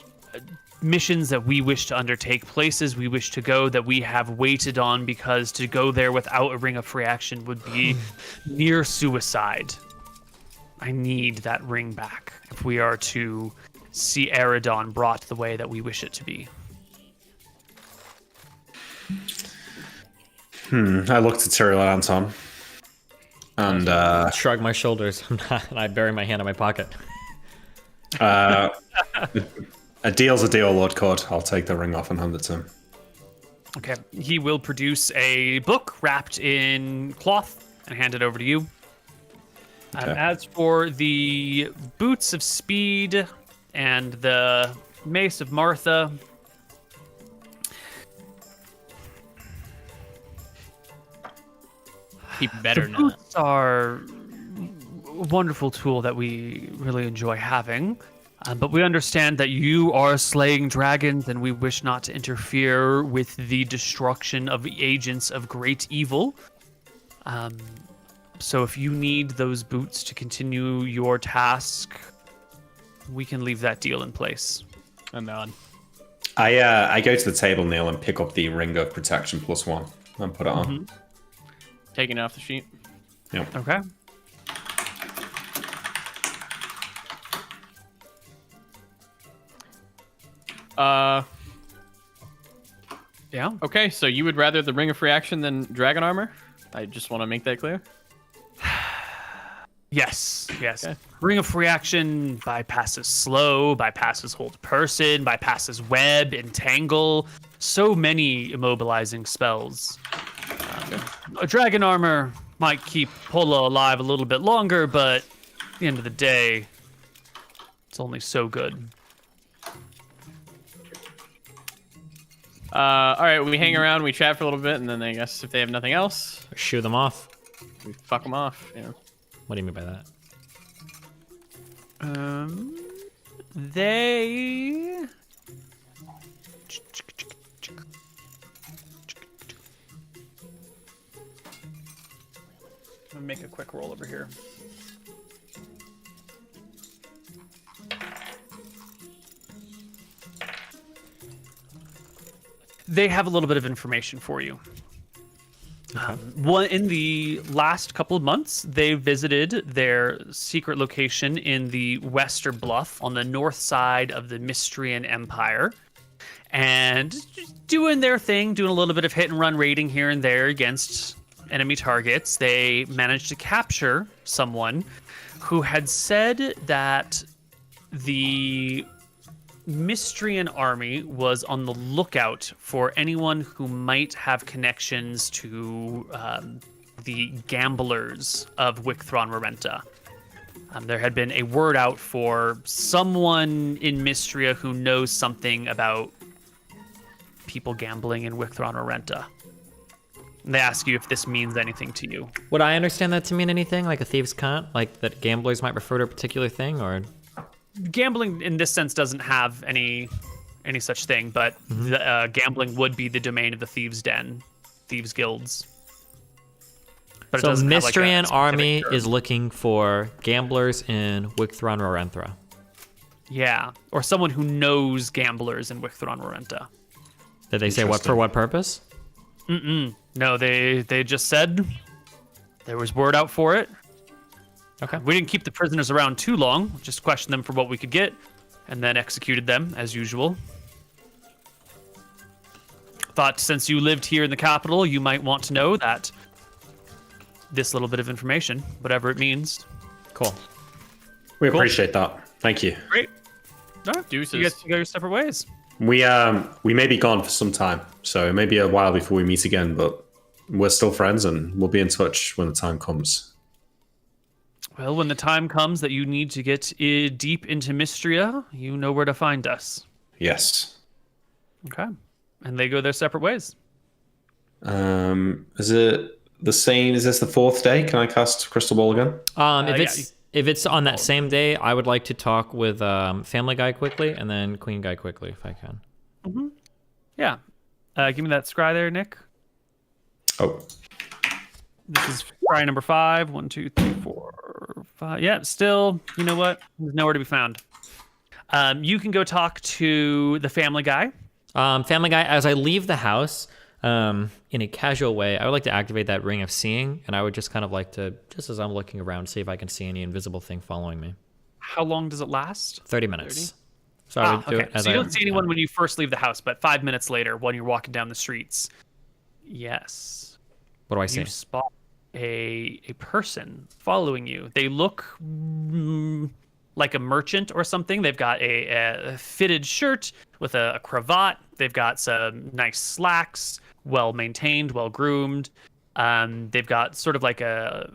missions that we wish to undertake, places we wish to go that we have waited on, because to go there without a Ring of Free Action would be near suicide. I need that ring back if we are to see Eridon brought the way that we wish it to be. I looked at Cyril and Anton, and Shrug my shoulders, and I bury my hand in my pocket. a deal's a deal, Lord Cord. I'll take the ring off and hand it to him. Okay. He will produce a book wrapped in cloth and hand it over to you. Okay. As for the Boots of Speed and the Mace of Martha, He better the not. boots are a wonderful tool that we really enjoy having. But we understand that you are slaying dragons, and we wish not to interfere with the destruction of agents of great evil. So if you need those boots to continue your task, we can leave that deal in place. I'm on. I go to the table, Neal, and pick up the Ring of Protection +1 and put it on. Taking it off the sheet. Yep. Okay. Yeah. Okay, so you would rather the Ring of Free Action than Dragon Armor? I just want to make that clear. Yes. Okay. Ring of Free Action bypasses slow, bypasses hold person, bypasses web, entangle. So many immobilizing spells. A Dragon Armor might keep Polo alive a little bit longer, but at the end of the day, it's only so good. All right, we hang around, we chat for a little bit, and then I guess if they have nothing else, Shoo them off. we fuck them off. You know. What do you mean by that? They... I'm gonna make a quick roll over here. They have a little bit of information for you. One in the last couple of months, they visited their secret location in the Western Bluff on the north side of the Mystrian Empire, and just doing their thing, doing a little bit of hit and run raiding here and there against enemy targets. They managed to capture someone who had said that the Mystrian army was on the lookout for anyone who might have connections to the gamblers of Wicthron Rorenta. There had been a word out for someone in Mystria who knows something about people gambling in Wicthron Rorenta. They ask you if this means anything to you. Would I understand that to mean anything, like a thieves' cant? Like that gamblers might refer to a particular thing, or... Gambling in this sense doesn't have any such thing, but gambling would be the domain of the thieves' den, thieves' guilds. But So have, like, a Mystrian specific army term. is looking for gamblers in Wicthron Rorenthra. Yeah, or someone who knows gamblers in Wicthron Rorenta. Did they say what for what purpose? No, they just said there was word out for it. Okay. We didn't keep the prisoners around too long, just questioned them for what we could get, and then executed them, as usual. Thought since you lived here in the capital, you might want to know that this little bit of information, whatever it means. Cool. We appreciate that. Thank you. Great. All right. Deuces. You guys can go your separate ways. We may be gone for some time, so it may be a while before we meet again, but we're still friends and we'll be in touch when the time comes. Well, when the time comes that you need to get deep into Mystria, you know where to find us. Yes. Okay. And they go their separate ways. Is it the same? Is this the fourth day? Can I cast Crystal Ball again? If it's on that same day, I would like to talk with Family Guy quickly and then Queen Guy quickly, if I can. Yeah. Give me that scry there, Nick. Oh, This is scry number 5. 1, 2, 3, 4, 5. Yeah, still, you know what? There's nowhere to be found. You can go talk to the Family Guy. Family Guy, as I leave the house, in a casual way, I would like to activate that Ring of Seeing, and I would just kind of like to, just as I'm looking around, see if I can see any invisible thing following me. How long does it last? 30 minutes. So I would do it as so you don't see anyone when you first leave the house, but 5 minutes later, when you're walking down the streets, yes, What do I see? you spot a person following you. They look like a merchant or something. They've got a fitted shirt with a cravat. They've got some nice slacks, well maintained, well groomed. They've got sort of like a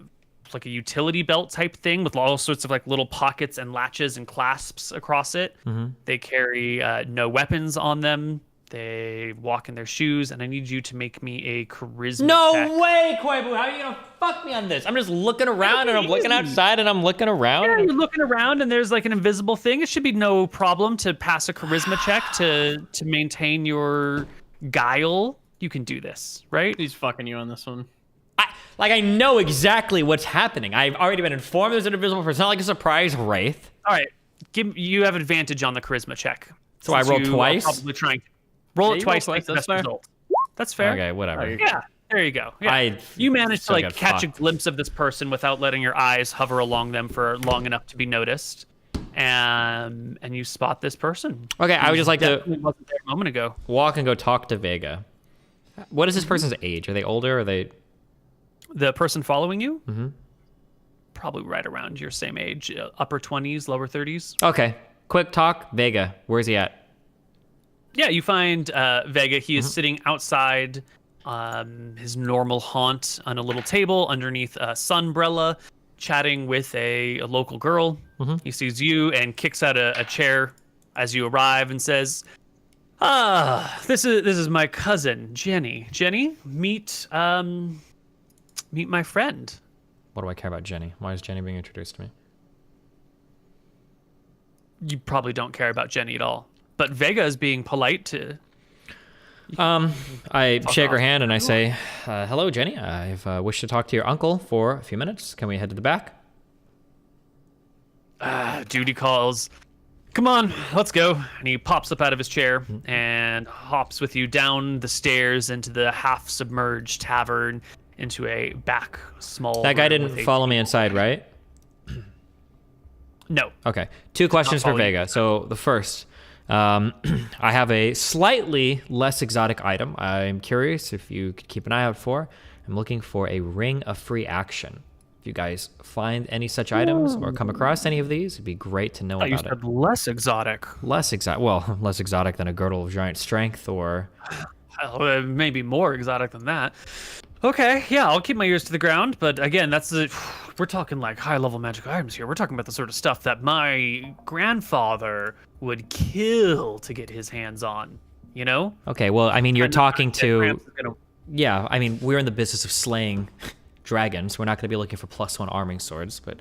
utility belt type thing with all sorts of like little pockets and latches and clasps across it. They carry no weapons on them. They walk in their shoes, and I need you to make me a charisma check. No way, Koibu! How are you gonna fuck me on this? I'm just looking around, and I'm looking outside, and I'm looking around. Yeah, you're looking around, and there's like an invisible thing. It should be no problem to pass a charisma check to maintain your guile. You can do this, right? He's fucking you on this one. I know exactly what's happening. I've already been informed there's an invisible person. It's not like a surprise wraith. All right, you have advantage on the charisma check. So I roll you are twice? Probably trying to roll Yeah, it you roll twice. twice, Take the that's best fair. result. That's fair. Okay, whatever. Yeah, there you go. Yeah. You managed to still like got catch a fucked. glimpse of this person without letting your eyes hover along them for long enough to be noticed, and you spot this person. Okay, I would just like to Definitely wasn't there a moment ago. walk and go talk to Vega. What is this person's age? Are they older? Or are they? The person following you? Mm-hmm. Probably right around your same age, upper 20s, lower 30s. Okay. Quick talk. Vega, where's he at? Yeah, you find Vega. He is sitting outside his normal haunt on a little table underneath a sunbrella, chatting with a local girl. He sees you and kicks out a chair as you arrive and says, this is my cousin, Jenny. Jenny, meet my friend. What do I care about Jenny? Why is Jenny being introduced to me? You probably don't care about Jenny at all. But Vega is being polite to... I shake her hand and I say, hello, Jenny. I've wished to talk to your uncle for a few minutes. Can we head to the back? Duty calls. Come on, let's go. And he pops up out of his chair and hops with you down the stairs into the half-submerged tavern into a back small... That guy room didn't with a follow me table. inside, right? No. Okay. 2 questions for following Vega. So the first, I have a slightly less exotic item. I'm curious if you could keep an eye out for. I'm looking for a ring of free action. If you guys find any such items or come across any of these, it'd be great to know I about thought you it. said less exotic. Less exotic. Well, less exotic than a girdle of giant strength or... Maybe more exotic than that. Okay, yeah, I'll keep my ears to the ground, but again, we're talking like high-level magic items here. We're talking about the sort of stuff that my grandfather would kill to get his hands on, you know? Okay, well, I mean, you're Kind of talking that to... Gramps is gonna- Yeah, I mean, we're in the business of slaying dragons. We're not going to be looking for +1 arming swords, but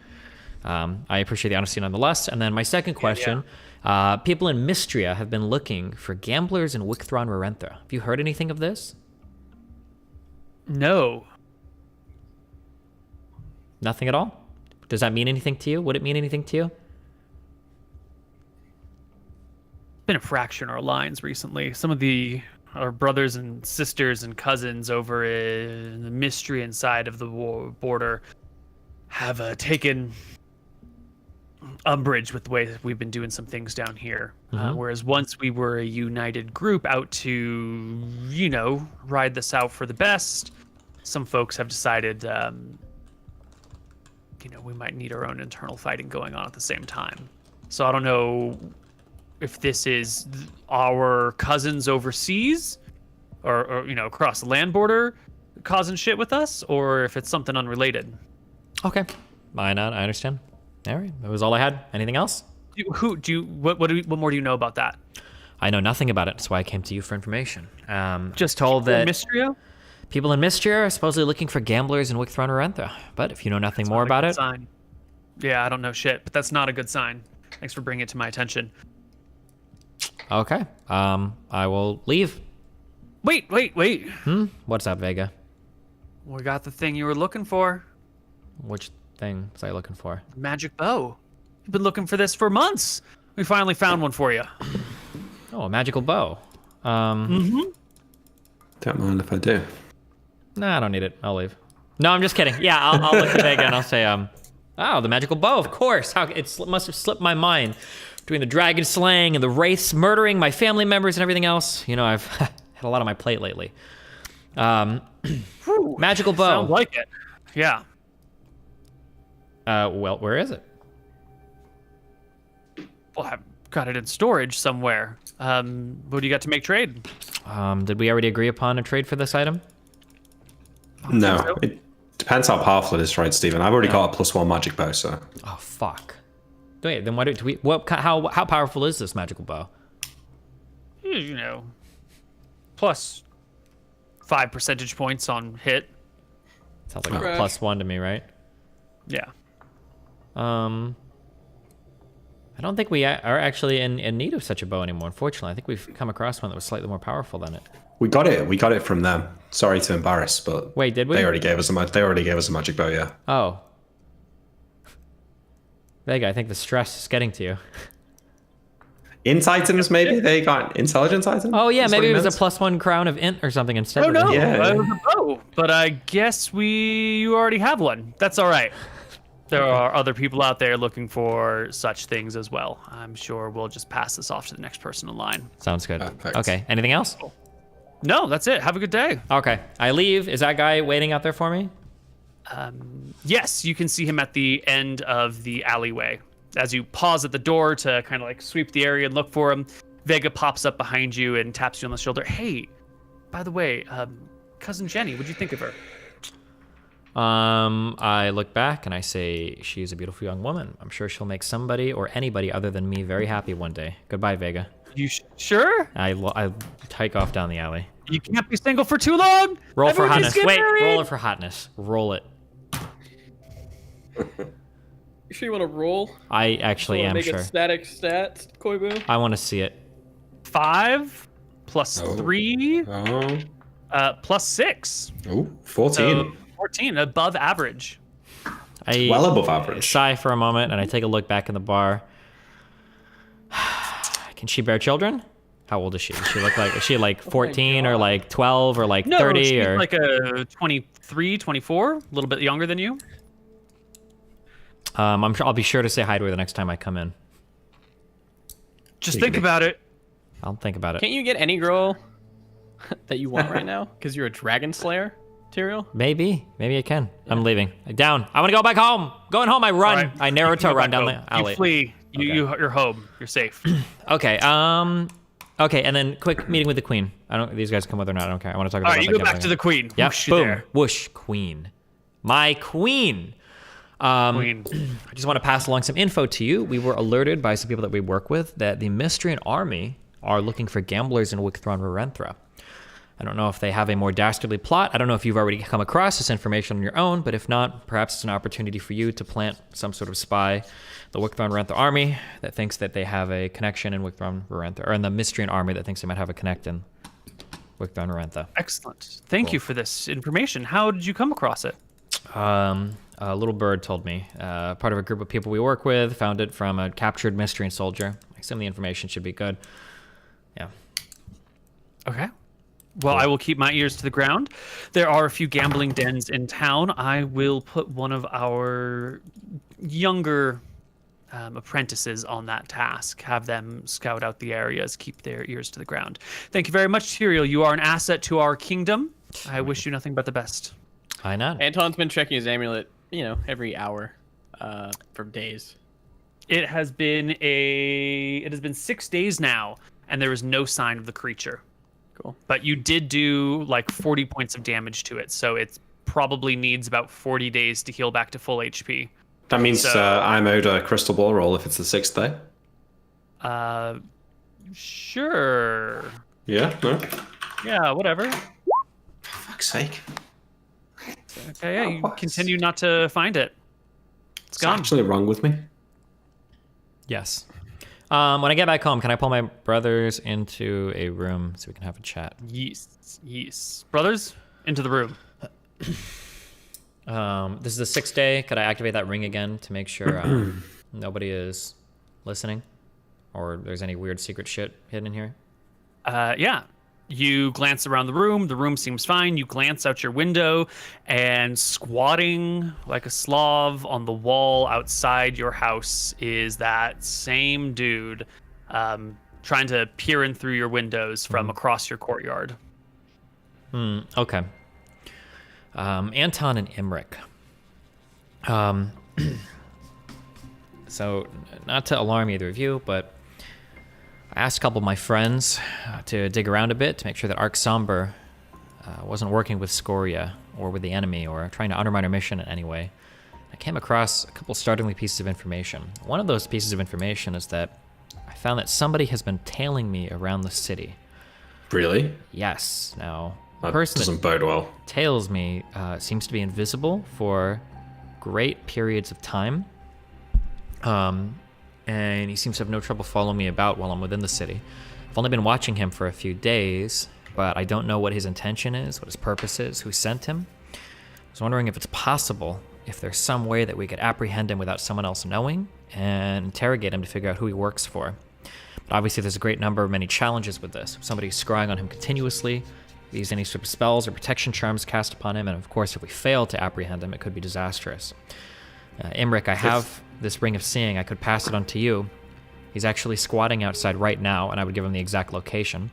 I appreciate the honesty nonetheless. And then my second question, people in Mystria have been looking for gamblers in Wicthron Rarentha. Have you heard anything of this? No. Nothing at all? Does that mean anything to you? Would it mean anything to you? Been a fraction of our lines recently. Some of our brothers and sisters and cousins over in the Mystrian side of the border have taken umbrage with the way that we've been doing some things down here. Whereas once we were a united group out to, ride this out for the best, some folks have decided, we might need our own internal fighting going on at the same time. So I don't know if this is our cousins overseas or across the land border causing shit with us, or if it's something unrelated. Okay. I understand. All right. That was all I had. Anything else? What more do you know about that? I know nothing about it. That's why I came to you for information. Just told that Mystria? people in Mystria are supposedly looking for gamblers in Wicthron Rarentha. But if you know nothing more about it... Sign. Yeah, I don't know shit, but that's not a good sign. Thanks for bringing it to my attention. Okay. I will leave. Wait. What's up, Vega? We got the thing you were looking for. Which thing was I looking for? Magic bow. You've been looking for this for months. We finally found one for you. Oh, a magical bow. Don't mind if I do. Nah, I don't need it. I'll leave. No, I'm just kidding. Yeah, I'll look at Vega and I'll say, oh, the magical bow, of course. It must have slipped my mind. Between the dragon slaying and the wraiths murdering my family members and everything else, I've had a lot on my plate lately. Magical bow. Sounds like it. Yeah. Well, where is it? Well, I've got it in storage somewhere. What do you got to make trade? Did we already agree upon a trade for this item? No, it depends how powerful it is, right, Stephen? I've already got a +1 magic bow, so... Oh, fuck. Wait, then why do we... How powerful is this magical bow? Plus 5 percentage points on hit. Sounds like a +1 to me, right? Yeah. I don't think we are actually in need of such a bow anymore, unfortunately. I think we've come across one that was slightly more powerful than it. We got it from them. Sorry to embarrass, but... Wait, did we? They already gave us a magic bow, yeah. Oh. Vega, I think the stress is getting to you. Int items, maybe? They got intelligence items? Oh, yeah, Is maybe it what was he a +1 crown of int or something instead Oh, of no. it. Yeah. It was a bow. But I guess you already have one. That's all right. There are other people out there looking for such things as well. I'm sure we'll just pass this off to the next person in line. Sounds good. Perfect. Okay, anything else? No, that's it. Have a good day. Okay, I leave. Is that guy waiting out there for me? Yes, you can see him at the end of the alleyway. As you pause at the door to kind of like sweep the area and look for him, Vega pops up behind you and taps you on the shoulder. Hey, by the way, cousin Jenny, what'd you think of her? I look back and I say, she's a beautiful young woman. I'm sure she'll make somebody or anybody other than me very happy one day. Goodbye, Vega. You sure? I hike off down the alley. You can't be single for too long. Roll for Everybody's hotness. getting Wait, married. roll it for hotness. Roll it. You sure you want to roll? I actually am make sure. it static stats, Koibu? I want to see it. 5 plus 3 Oh. plus 6. Oh, 14. So 14, above average. I Well above average. sigh for a moment and I take a look back in the bar. Can she bear children? How old is she? Does she look like, is she like 14 or like 12 or like 30 she's or like a 23, 24, a little bit younger than you. I'll be sure to say hi to her the next time I come in. Just think about it. I'll think about it. Can't you get any girl that you want right now? Because you're a dragon slayer, Tyrael? Maybe I can. I'm leaving. Down. I want to go back home. Going home. I run. All right. I narrow to Go run back down home. the alley. You flee. You're home. You're safe. Okay. Okay. And then quick meeting with the queen. These guys come with or not. I don't care. I want to talk about. All right, you go back to the queen. Yeah. Whoosh, Boom. there. Whoosh. Queen. My queen. Queen. I just want to pass along some info to you. We were alerted by some people that we work with that the Mystrian army are looking for gamblers in Wicthron Rarenthra. I don't know if they have a more dastardly plot. I don't know if you've already come across this information on your own, but if not, perhaps it's an opportunity for you to plant some sort of spy, the Wicthron Rarenthra army that thinks that they have a connection in Wicthron Rarenthra, or in the Mystrian army that thinks they might have a connect in Wicthron Rarenthra. Excellent. Thank you for this information. How did you come across it? A little bird told me. Part of a group of people we work with, found it from a captured Mystrian soldier. Some of the information should be good. Yeah. Okay. Well, I will keep my ears to the ground. There are a few gambling dens in town. I will put one of our younger apprentices on that task. Have them scout out the areas, keep their ears to the ground. Thank you very much, Tyrael. You are an asset to our kingdom. I wish you nothing but the best. I know. Anton's been checking his amulet, every hour for days. It has been 6 days now, and there is no sign of the creature. Cool. But you did do like 40 points of damage to it, so it probably needs about 40 days to heal back to full HP. That means So- I'm owed a crystal ball roll if it's the 6th day. Sure. Yeah? No? Yeah, whatever. For fuck's sake. Okay, yeah, you What? continue not to find it. It's What's gone. actually wrong with me? Yes. When I get back home, can I pull my brothers into a room so we can have a chat? Yes. Brothers, into the room. This is the 6th day. Could I activate that ring again to make sure nobody is listening? Or there's any weird secret shit hidden in here? Yeah. You glance around the room. The room seems fine. You glance out your window, and squatting like a Slav on the wall outside your house is that same dude trying to peer in through your windows from across your courtyard. Okay. Anton and Imric. So, not to alarm either of you, but I asked a couple of my friends to dig around a bit to make sure that Arc Somber wasn't working with Scoria or with the enemy or trying to undermine our mission in any way. I came across a couple startling pieces of information. One of those pieces of information is that I found that somebody has been tailing me around the city. Really? Yes. Now, the That person doesn't bode well. tails me seems to be invisible for great periods of time. And he seems to have no trouble following me about while I'm within the city. I've only been watching him for a few days, but I don't know what his intention is, what his purpose is, who sent him. I was wondering if it's possible, if there's some way that we could apprehend him without someone else knowing and interrogate him to figure out who he works for. But obviously there's a great number of many challenges with this. Somebody's scrying on him continuously, use any sort of spells or protection charms cast upon him, and of course if we fail to apprehend him, it could be disastrous. Imric, I have this Ring of Seeing. I could pass it on to you. He's actually squatting outside right now, and I would give him the exact location.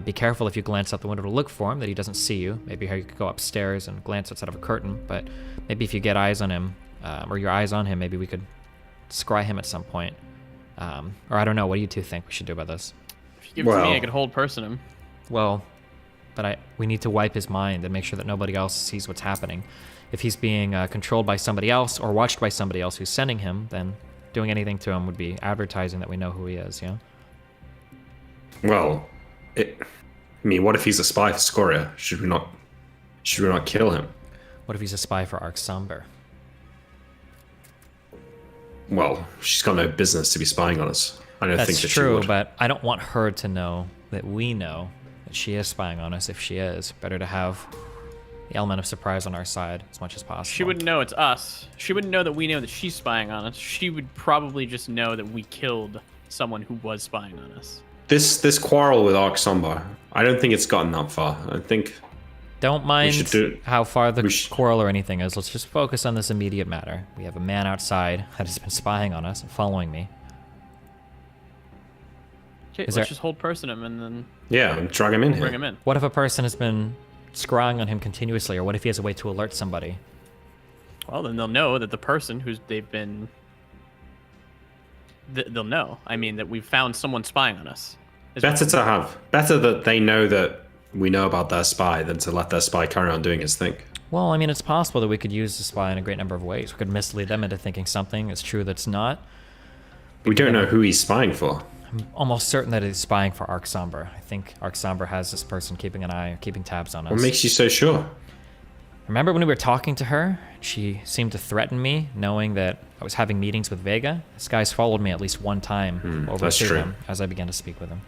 Be careful if you glance out the window to look for him, that he doesn't see you. Maybe you could go upstairs and glance outside of a curtain, but maybe if you get eyes on him, or your eyes on him, maybe we could scry him at some point. Or I don't know, what do you two think we should do about this? If you give it to me, I could hold person him. Well, but we need to wipe his mind and make sure that nobody else sees what's happening. If he's being controlled by somebody else or watched by somebody else who's sending him, then doing anything to him would be advertising that we know who he is, yeah? Well, what if he's a spy for Scoria? Should we not kill him? What if he's a spy for Arc Somber? Well, she's got no business to be spying on us. I don't think that That's she true, would. but I don't want her to know that we know that she is spying on us. If she is, better to have the element of surprise on our side as much as possible. She wouldn't know it's us. She wouldn't know that we know that she's spying on us. She would probably just know that we killed someone who was spying on us. This quarrel with Arc Somber, I don't think it's gotten that far. I think Don't mind how far the should- quarrel or anything is. Let's just focus on this immediate matter. We have a man outside that has been spying on us and following me. Okay, Is let's there- just hold person him and then and drag him in here. bring him in. What if a person has been scrying on him continuously, or what if he has a way to alert somebody? Well, then they'll know that the person they'll know. I mean, that we've found someone spying on us. Better that they know that we know about their spy than to let their spy carry on doing his thing. Well, I mean, it's possible that we could use the spy in a great number of ways. We could mislead them into thinking something is true that's not. We don't know who he's spying for. I'm almost certain that he's spying for Arc Somber. I think Arc Somber has this person keeping tabs on us. What makes you so sure? Remember when we were talking to her? She seemed to threaten me, knowing that I was having meetings with Vega. This guy's followed me at least one time over that's to true. him as I began to speak with him.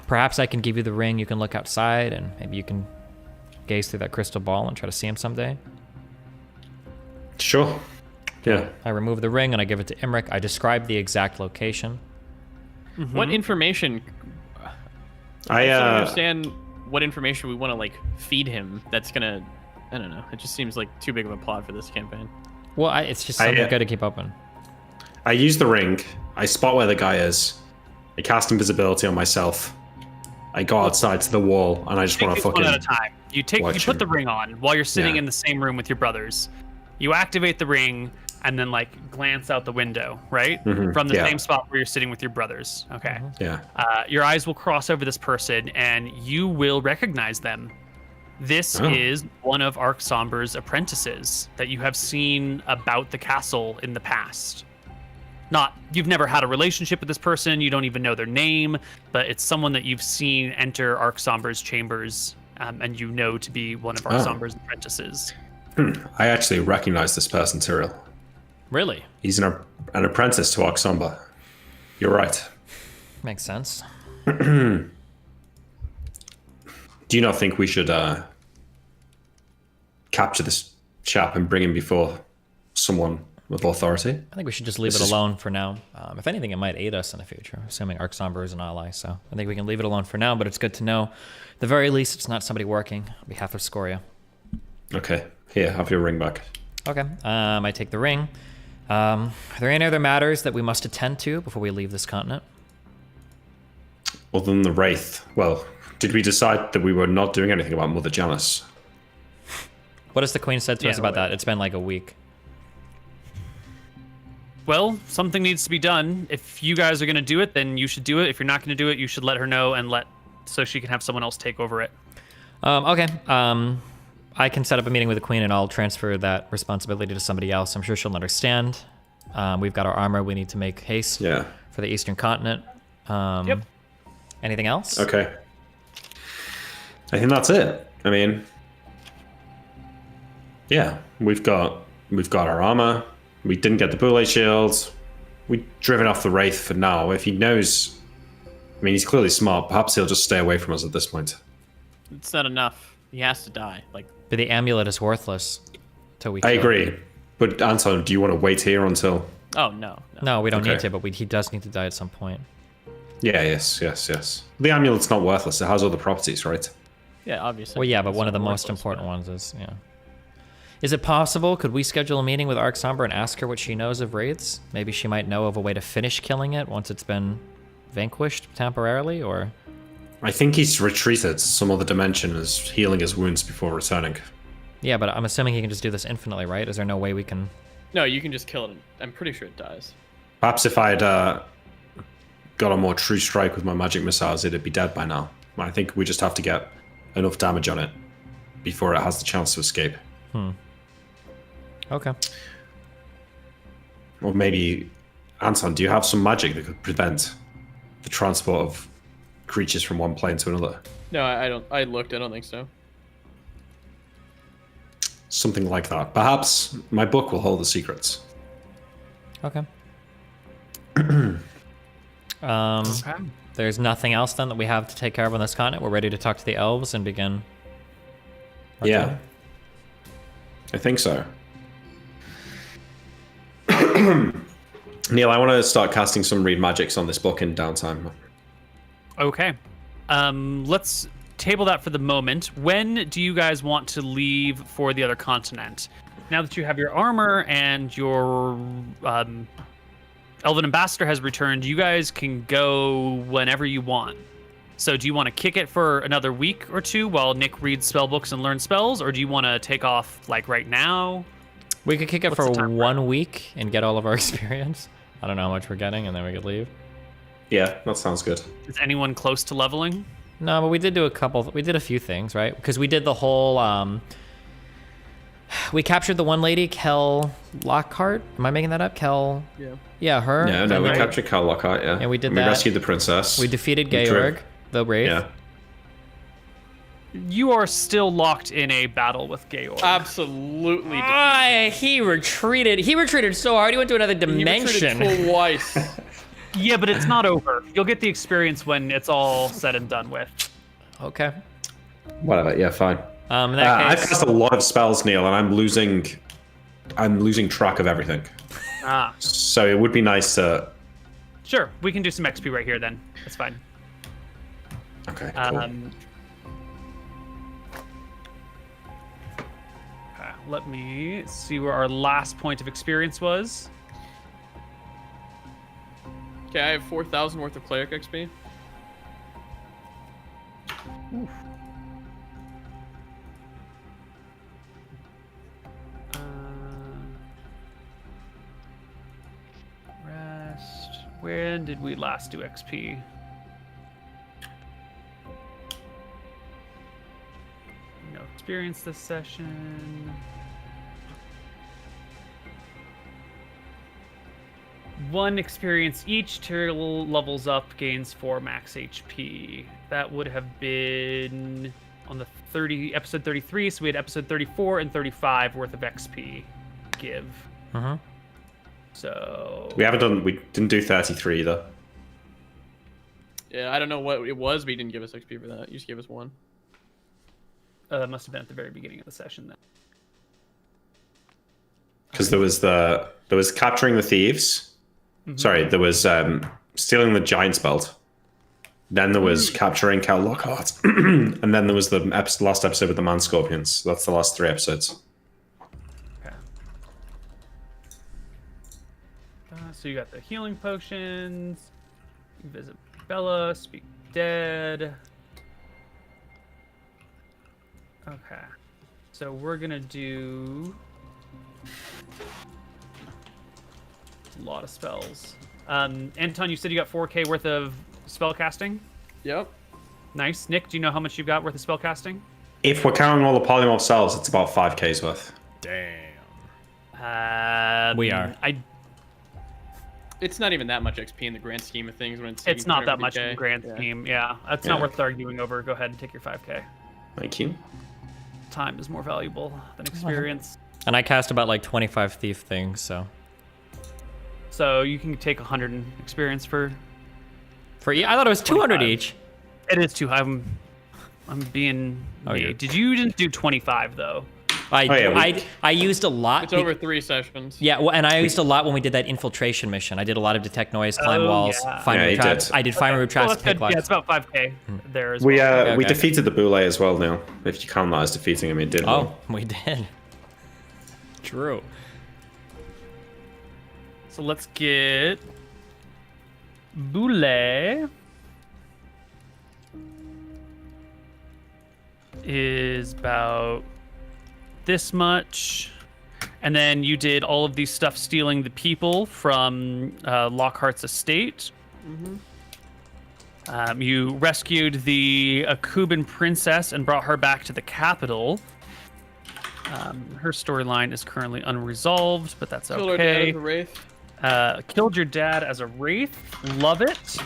Perhaps I can give you the ring. You can look outside, and maybe you can gaze through that crystal ball and try to see him someday. Sure. Yeah. I remove the ring and I give it to Imric. I describe the exact location. What information? I don't understand what information we want to like feed him. That's gonna, I don't know. It just seems like too big of a plot for this campaign. Well, it's just something good to keep open. I use the ring. I spot where the guy is. I cast invisibility on myself. I go outside to the wall, and I just want to fucking one at a time. You watch put him. the ring on while you're sitting Yeah. in the same room with your brothers. You activate the ring and then like glance out the window, right? From the yeah. same spot where you're sitting with your brothers. Okay. Yeah. Your eyes will cross over this person and you will recognize them. This is one of Arc Somber's apprentices that you have seen about the castle in the past. You've never had a relationship with this person, you don't even know their name, but it's someone that you've seen enter Arc Somber's chambers, and you know to be one of Arc Somber's apprentices. I actually recognize this person, Tyrell. Really? He's an apprentice to Arc Somber. You're right. Makes sense. Do you not think we should capture this chap and bring him before someone with authority? I think we should just leave it alone for now. If anything, it might aid us in the future, assuming Arc Somber is an ally. So I think we can leave it alone for now, but it's good to know. At the very least, it's not somebody working on behalf of Scoria. Okay. Here, have your ring back. Okay. I take the ring. Are there any other matters that we must attend to before we leave this continent? Other than the Wraith, well, did we decide that we were not doing anything about Mother Janice? What has the Queen said to us about that? It's been like a week. Well, something needs to be done. If you guys are going to do it, then you should do it. If you're not going to do it, you should let her know so she can have someone else take over it. Okay. I can set up a meeting with the Queen and I'll transfer that responsibility to somebody else. I'm sure she'll understand. We've got our armor. We need to make haste for the Eastern Continent. Yep. Anything else? Okay. I think that's it. I mean, yeah, we've got our armor. We didn't get the bullet shields. We've driven off the Wraith for now. If he knows, I mean, he's clearly smart. Perhaps he'll just stay away from us at this point. It's not enough. He has to die. But the amulet is worthless till we I kill agree. him. But Anton, do you want to wait here until? Oh no. No, we don't Okay. need to, but he does need to die at some point. Yeah, yes. The amulet's not worthless. It has other properties, right? Yeah, obviously. Well, yeah, but It's one of the not most worthless, important but- ones is, Is it possible? Could we schedule a meeting with Arc Somber and ask her what she knows of wraiths? Maybe she might know of a way to finish killing it once it's been vanquished temporarily, or... I think he's retreated to some other dimension, is healing his wounds before returning. Yeah, but I'm assuming he can just do this infinitely, right? Is there no way we can... No, you can just kill it. I'm pretty sure it dies. Perhaps if I'd got a more true strike with my magic missiles, it'd be dead by now. I think we just have to get enough damage on it before it has the chance to escape. Okay. Or maybe, Anton, do you have some magic that could prevent the transport of creatures from one plane to another? No, I don't. I looked. I don't think so. Something like that. Perhaps my book will hold the secrets. Okay. Okay. There's nothing else then that we have to take care of on this continent. We're ready to talk to the elves and begin. our Yeah. journey? I think so. Neal, I want to start casting some read magics on this book in downtime. Okay. Let's table that for the moment. When do you guys want to leave for the other continent? Now that you have your armor and your Elven Ambassador has returned, you guys can go whenever you want. So do you want to kick it for another week or two while Nick reads spell books and learns spells, or do you want to take off like right now? We could kick it What's for the time 1 week and get all of our experience. I don't know how much we're getting, and then we could leave. Yeah, that sounds good. Is anyone close to leveling? No, but we did do a few things, right? Because we did the whole, we captured the one lady, Kel Lockhart. Am I making that up? Kel? Yeah. Yeah, her. Yeah, no, And we then captured Cal Lockhart, yeah. Yeah, we did We that. rescued the princess. We defeated We drove- Georg, the Wraith. Yeah. You are still locked in a battle with Georg. Absolutely. He retreated. He retreated so hard. He went to another dimension. Twice. Yeah, but it's not over. You'll get the experience when it's all said and done with. Okay. Whatever, yeah, fine. In that I've case, cast a lot of spells, Neal, and I'm losing track of everything. Ah, So it would be nice to... sure. We can do some XP right here then. That's fine. Okay, cool. Okay, let me see where our last point of experience was. Okay, I have 4,000 worth of cleric XP. Rest. When did we last do XP? No experience this session. One experience each. Tier levels up, gains 4 max HP. That would have been on the episode 33, so we had episode 34 and 35 worth of XP give. So We didn't do 33 either. Yeah, I don't know what it was, but he didn't give us XP for that. You just gave us 1. that must have been at the very beginning of the session then. Because there was capturing the thieves. Sorry, there was stealing the giant's belt. Then there was capturing Cal Lockhart. And then there was the last episode with the man scorpions. That's the last 3 episodes. Okay. So you got the healing potions. You visit Bella, speak dead. Okay. So we're gonna do a lot of spells. Anton, you said you got 4K worth of spell casting? Yep. Nice. Nick, do you know how much you've got worth of spell casting? If we're counting all the polymorph cells, it's about 5K's worth. We are. It's not even that much XP in the grand scheme of things when It's not that much in the 250K. grand Yeah. scheme. Yeah, that's not worth arguing over. Go ahead and take your 5K. Thank you. Time is more valuable than experience. And I cast about like 25 thief things, so. So you can take 100 in experience for. I thought it was 200 25. each. It is too. I'm being. Oh, me. you're- You didn't do 25 though. I used a lot. It's over 3 sessions. Yeah, well, and I used a lot when we did that infiltration mission. I did a lot of detect noise, climb Oh, walls, yeah. find Yeah, root you traps. did. I did find root Well, traps, that's good. pick locks. Yeah, it's about 5K there as We well. we okay. defeated the Boule as well now. If you count that as defeating him, it did. Oh, we did. True. So let's get Boule is about this much. And then you did all of these stuff stealing the people from Lockhart's estate. You rescued the Akuban princess and brought her back to the capital. Her storyline is currently unresolved, but that's Killed our dad okay. as a wraith. Killed your dad as a wraith. Love it.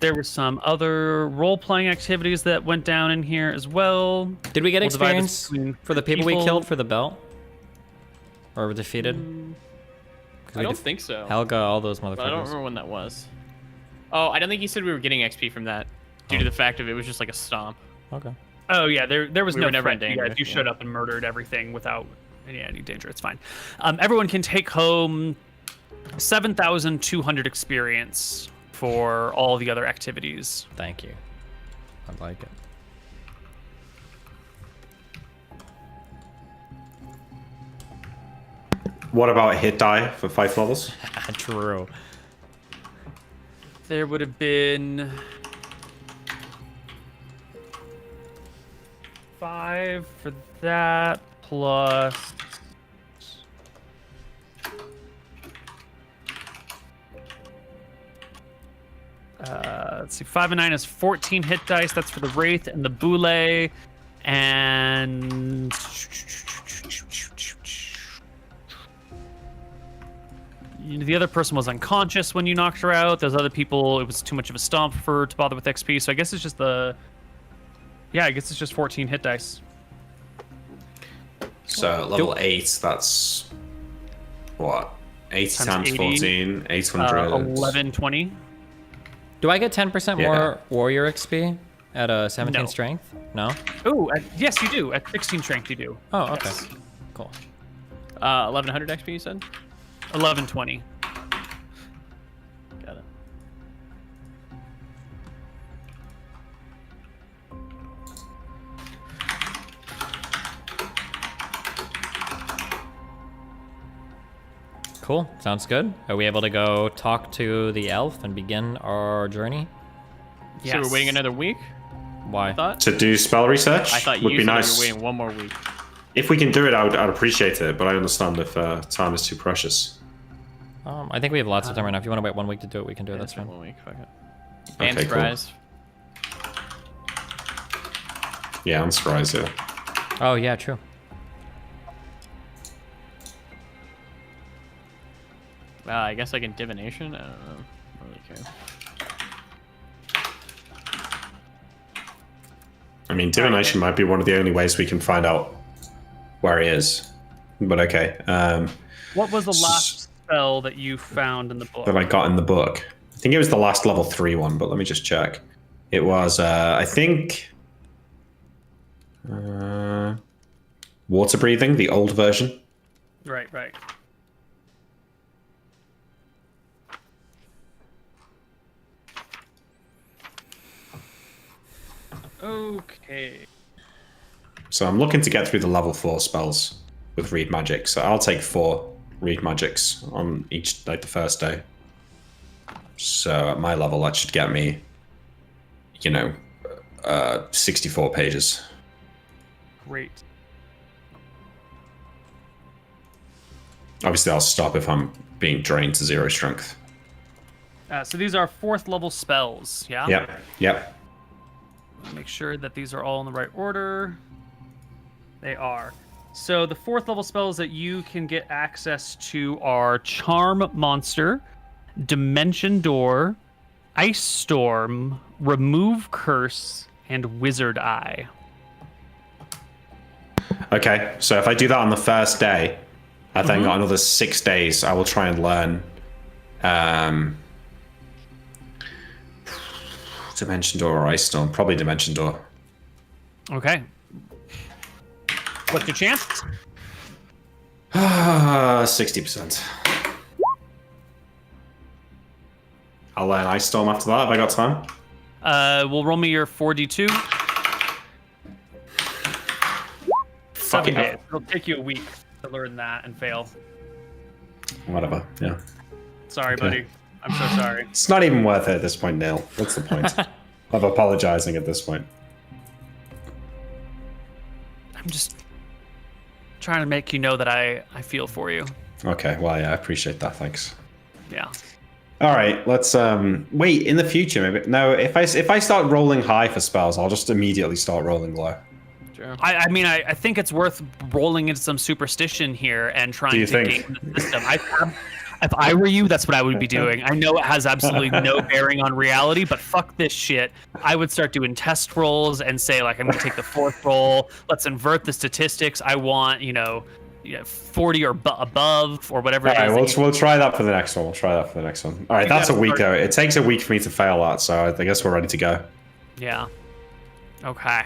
There were some other role-playing activities that went down in here as well. Did we get We'll divide this experience between for the people we killed for the belt? Or were defeated? 'Cause I we don't def- think so. Helga, all those But I don't motherfuckers. remember when that was. Oh, I don't think he said we were getting XP from that due to the fact of it was just like a stomp. Okay. Oh yeah, there was We no were never threat. in You guys. danger, You yeah. showed up and murdered everything without any danger. It's fine. Everyone can take home 7,200 experience for all the other activities. Thank you. I like it. What about a hit die for 5 levels? True. There would have been 5 for that plus. Let's see, 5 and 9 is 14 hit dice. That's for the Wraith and the Boule. And the other person was unconscious when you knocked her out. Those other people, it was too much of a stomp to bother with XP. So I guess it's just I guess it's just 14 hit dice. So level 8, that's what? 80 times 80, 14, 800. 1120. Do I get 10% Yeah. more warrior XP at a 17 No. strength? No? Oh, yes, you do. At 16 strength, you do. Oh, okay. Yes. Cool. 1100 XP, you said? 1120. Got it. Cool. Sounds good. Are we able to go talk to the elf and begin our journey? Yes. So we're waiting another week, Why? I thought? To do spell research I thought would you be said nice. we were waiting one more week. If we can do it, I'd appreciate it, but I understand if time is too precious. I think we have lots of time right now. If you want to wait 1 week to do it, we can do it. That's Yeah, fine. 1 week, fuck it. And Okay, cool. surprise. Yeah, I'm surprised, yeah. Oh, yeah, true. I guess like in divination? I don't know. I don't really care. I mean, divination might be one of the only ways we can find out where he is. But okay. What was the last spell that you found in the book? That I got in the book. I think it was the last level 3 one, but let me just check. It was, I think, water breathing, the old version. Right. Okay. So I'm looking to get through the level 4 spells with read magic. So I'll take 4 read magics on each, like the first day. So at my level, that should get me, 64 pages. Great. Obviously, I'll stop if I'm being drained to 0 strength. So these are 4th level spells, yeah? Yep. Make sure that these are all in the right order. They are. So the 4th level spells that you can get access to are Charm Monster, Dimension Door, Ice Storm, Remove Curse, and Wizard Eye. Okay, so if I do that on the first day, I've then got another 6 days. I will try and learn Dimension Door or Ice Storm. Probably Dimension Door. Okay. What's your chance? 60%. I'll learn Ice Storm after that if I got time. We'll roll me your 4d2. 7 it. days. It'll take you a week to learn that and fail. Whatever. Yeah. Sorry, Okay. buddy. I'm so sorry. It's not even worth it at this point, Neal. What's the point of apologizing at this point? I'm just trying to make you know that I feel for you. Okay. Well, yeah, I appreciate that. Thanks. Yeah. All right. Let's wait. In the future, maybe. No. If I start rolling high for spells, I'll just immediately start rolling low. Sure. I mean, I think it's worth rolling into some superstition here and trying Do you to think? game the system. If I were you, that's what I would be doing. I know it has absolutely no bearing on reality, but fuck this shit. I would start doing test rolls and say, like, I'm going to take the 4th roll. Let's invert the statistics. I want, 40 or above or whatever All it right. is. We'll try that for the next one. All right. That's a gotta week start- though. It takes a week for me to fail that, so I guess we're ready to go. Yeah. Okay.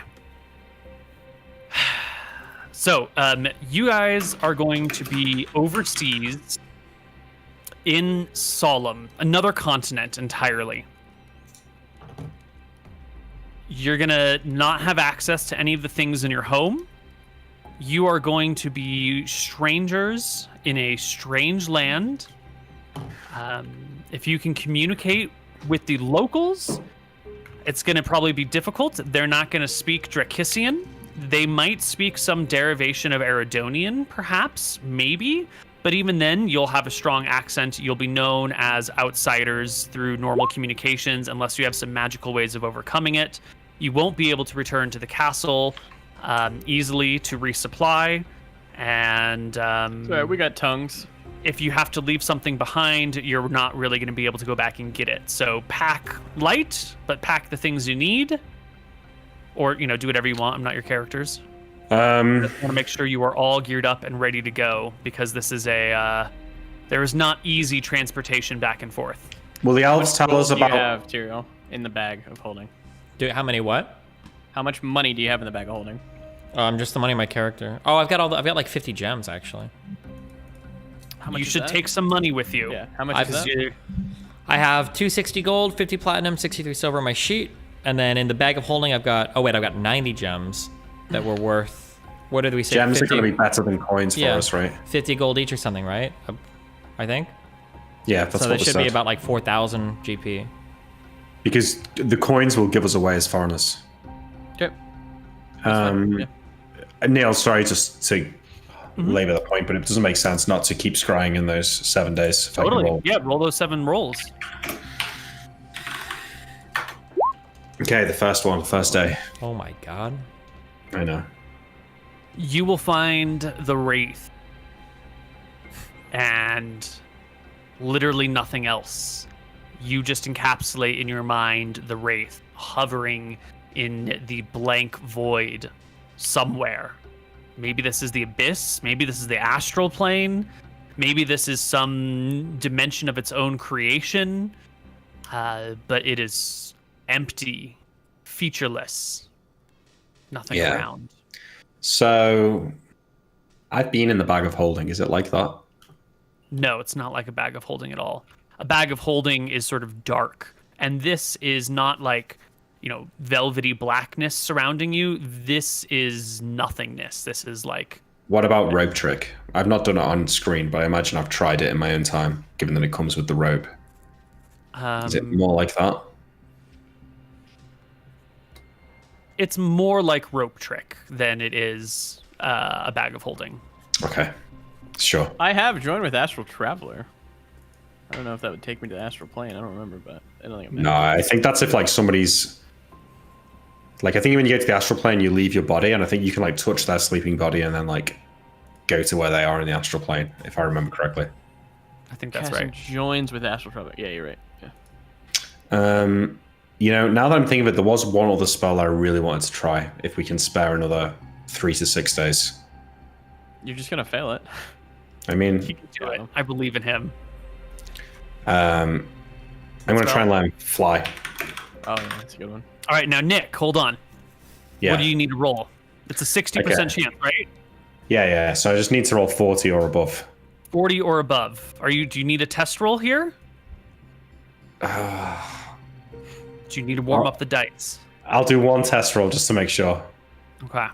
So, you guys are going to be overseas in Solemn, another continent entirely. You're gonna not have access to any of the things in your home. You are going to be strangers in a strange land. If you can communicate with the locals, it's going to probably be difficult. They're not going to speak Dracissian. They might speak some derivation of Eridonian, perhaps, maybe. But even then, you'll have a strong accent. You'll be known as outsiders through normal communications, unless you have some magical ways of overcoming it. You won't be able to return to the castle easily to resupply. And Sorry, we got tongues. if you have to leave something behind, you're not really going to be able to go back and get it. So pack light, but pack the things you need. Or, do whatever you want. I'm not your characters. I want to make sure you are all geared up and ready to go, because this is there is not easy transportation back and forth. Will the elves tell us Do you about? have, Tyrael, in the bag of holding? How many what? How much money do you have in the bag of holding? Just the money in my character. Oh, I've got like 50 gems actually. How much You is should that? take some money with you. Yeah, how much is that? I have 260 gold, 50 platinum, 63 silver on my sheet, and then in the bag of holding I've got 90 gems that were worth. What did we say? Gems 50, are going to be better than coins for us, right? 50 gold each or something, right? I think. Yeah, that's So what that was should said. be about like 4,000 GP. Because the coins will give us away as foreigners. Okay. Um, Neal, sorry, just to labor the point, but it doesn't make sense not to keep scrying in those 7 days. If I can Totally. roll. Yeah, roll those 7 rolls. Okay, the first one, first day. Oh my god. I know. You will find the Wraith. And literally nothing else. You just encapsulate in your mind the Wraith hovering in the blank void somewhere. Maybe this is the abyss. Maybe this is the astral plane. Maybe this is some dimension of its own creation. But it is empty, featureless, nothing Yeah. around. So, I've been in the bag of holding. Is it like that? No, it's not like a bag of holding at all. A bag of holding is sort of dark. And this is not like, velvety blackness surrounding you. This is nothingness. This is like... What about rope trick? I've not done it on screen, but I imagine I've tried it in my own time, given that it comes with the robe. Is it more like that? It's more like rope trick than it is a bag of holding. Okay. Sure. I have joined with Astral Traveler. I don't know if that would take me to the astral plane. I don't remember, but I don't think I'm No, I think that's if somebody's... I think when you get to the astral plane, you leave your body, and I think you can touch their sleeping body and then go to where they are in the astral plane, if I remember correctly. I think that's Casting right. joins with Astral Traveler. Yeah, you're right. Now Yeah. that I'm thinking of it, there was one other spell I really wanted to try, if we can spare another 3 to 6 days. You're just gonna fail it. I mean, He can do it. I believe in him. I'm going to try and let him fly. Oh yeah, that's a good one. All right, now Nick, hold on. Yeah. What do you need to roll? It's a 60% Okay. chance, right? Yeah. So I just need to roll 40 or above. 40 or above. Do you need a test roll here? Do you need to warm up the dice? I'll do one test roll just to make sure. Okay.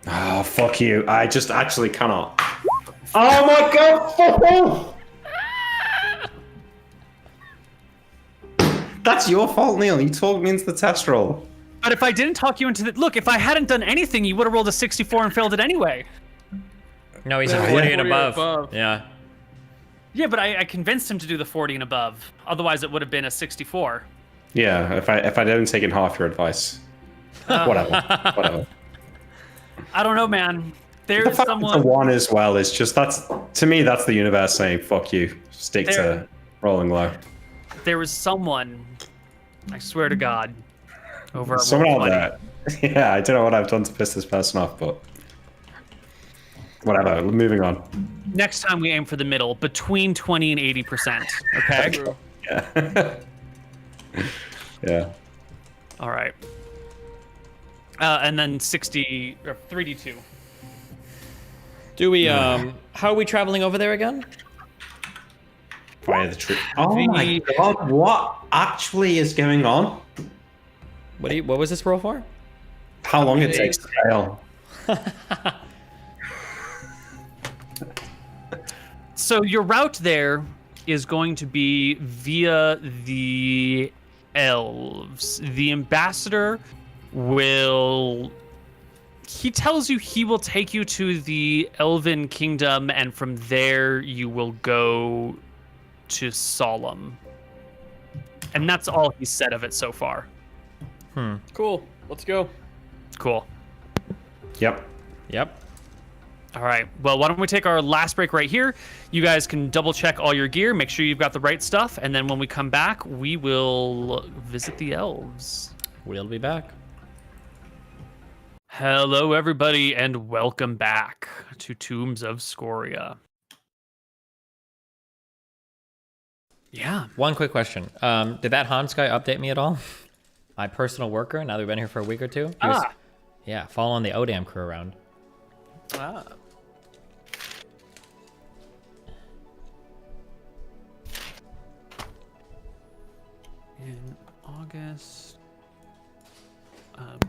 Oh, fuck you. I just actually cannot. Oh my god! That's your fault, Neal. You talked me into the test roll. But if I didn't talk you into the... Look, if I hadn't done anything, you would have rolled a 64 and failed it anyway. No, he's Yeah, at 40 yeah. and 40 or above. above. Yeah. Yeah, but I convinced him to do the 40 and above. Otherwise, it would have been a 64. Yeah, if I didn't take in half your advice. Whatever. I don't know, man. The There's fact someone... that one as well is just, that's, to me, that's the universe saying, fuck you. Stick to rolling low. There was someone, I swear to God, over at Someone out Roll20. there. Yeah, I don't know what I've done to piss this person off, but whatever. Moving on. Next time we aim for the middle, between 20 and 80%. Okay? Yeah. Yeah. All right. And then 60 or 3d2. Do we, how are we traveling over there again? Via the tree. Oh my god, what actually is going on? What was this roll for? How long it takes to fail. So your route there is going to be via the elves. The ambassador will... He tells you he will take you to the Elven Kingdom, and from there you will go to Solemn. And that's all he said of it so far. Cool. Let's go. Cool. Yep. Yep. All right. Well, why don't we take our last break right here? You guys can double check all your gear, make sure you've got the right stuff, and then when we come back, we will visit the elves. We'll be back. Hello, everybody, and welcome back to Tombs of Scoria. Yeah. One quick question. Did that Hans guy update me at all? My personal worker, now that we've been here for a week or two? Yeah, following the Odam crew around. Ah. In August.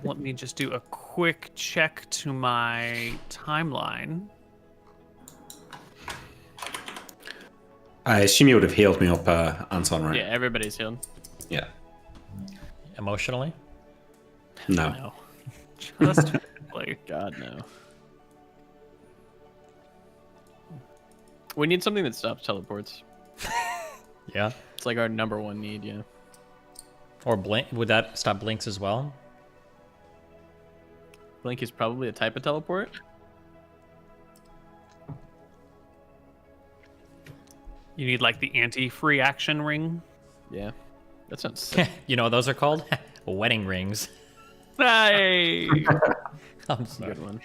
Let me just do a quick check to my timeline. I assume you would have healed me up, Anton, right? Yeah, everybody's healed. Yeah. Emotionally? No. No. Just physically. God, no. We need something that stops teleports. Yeah. It's like our #1 need, yeah. Or blink? Would that stop blinks as well? Blink is probably a type of teleport. You need like the anti-free action ring. Yeah. That sounds sick. You know what those are called? Wedding rings. Hey! I'm sorry. Good one.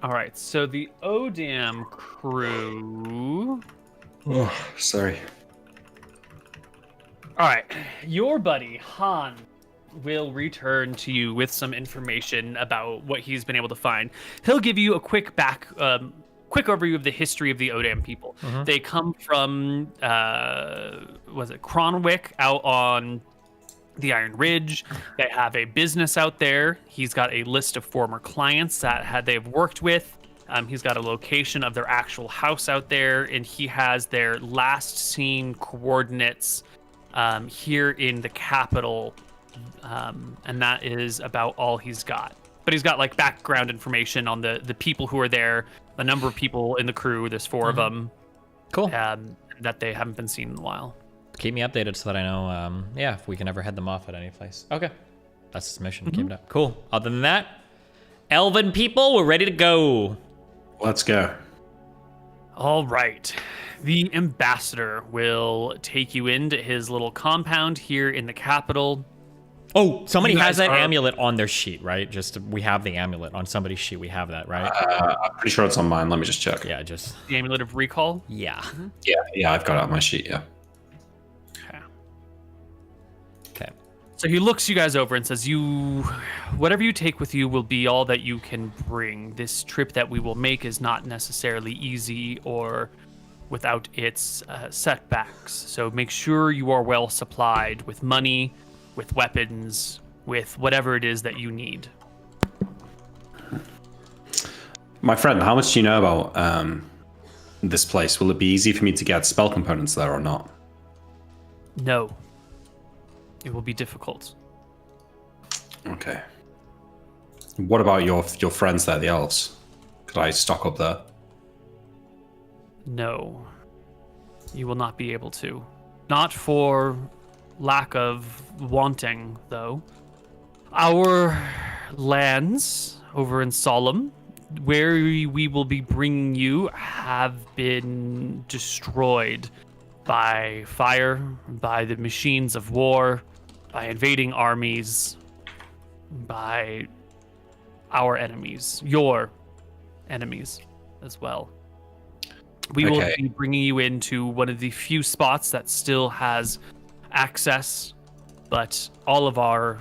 All right, so the Odam crew. Oh, sorry. All right, your buddy Han will return to you with some information about what he's been able to find. He'll give you a quick overview of the history of the Odam people. They come from was it Cronwick out on the Iron Ridge. They have a business out there. He's got a list of former clients that they've worked with. He's got a location of their actual house out there, and he has their last seen coordinates here in the capital, and that is about all he's got. But he's got like background information on the people who are there, the number of people in the crew. There's 4 of them. Cool. That they haven't been seen in a while. Keep me updated so that I know, yeah, if we can ever head them off at any place. Okay. That's his mission. Keep it up. Cool. Other than that, Elven people, we're ready to go. Let's go. All right. The ambassador will take you into his little compound here in the capital. Oh, somebody You has guys that are- amulet on their sheet, right? We have the amulet on somebody's sheet. We have that, right? I'm pretty sure it's on mine. Let me just check. Yeah, just... The amulet of recall. Yeah. Yeah, I've got it on my sheet, yeah. Okay. Okay. So he looks you guys over and says, whatever you take with you will be all that you can bring. This trip that we will make is not necessarily easy or without its setbacks. So make sure you are well supplied with money, with weapons, with whatever it is that you need. My friend, how much do you know about this place? Will it be easy for me to get spell components there or not? No. It will be difficult. Okay. What about your friends there, the elves? Could I stock up there? No. You will not be able to. Not for lack of wanting, though. Our lands over in Solemn, where we will be bringing you, have been destroyed by fire, by the machines of war, by invading armies, by our enemies, your enemies as well. We will be bringing you into one of the few spots that still has access, but all of our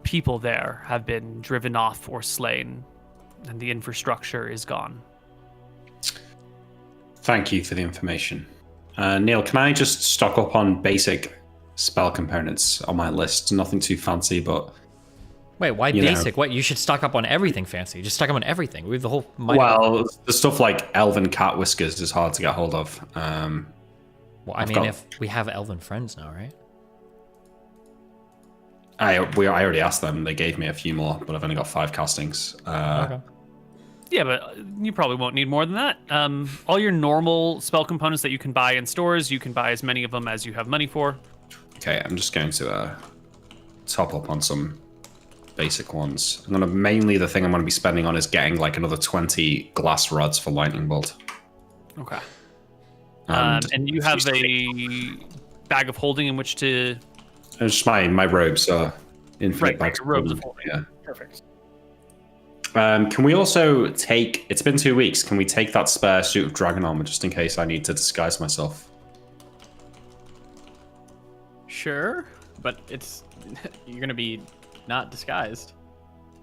people there have been driven off or slain, and the infrastructure is gone. Thank you for the information. Neal, can I just stock up on basic spell components on my list? Nothing too fancy, but... Wait, why basic? What, you should stock up on everything fancy. Just stock up on everything. We have the whole... Well, the stuff like elven cat whiskers is hard to get hold of. Well, I mean, if we have elven friends now, right? I already asked them. They gave me a few more, but I've only got 5 castings. Okay. Yeah, but you probably won't need more than that. All your normal spell components that you can buy in stores, you can buy as many of them as you have money for. Okay, I'm just going to top up on some basic ones. Mainly the thing I'm going to be spending on is getting like another 20 glass rods for lightning bolt. Okay. And you have a bag of holding in which to... It's just my robes are infinite bags of robes holding. Yeah. Perfect. Can we also take... It's been 2 weeks. Can we take that spare suit of dragon armor just in case I need to disguise myself? Sure, but it's... You're going to be not disguised.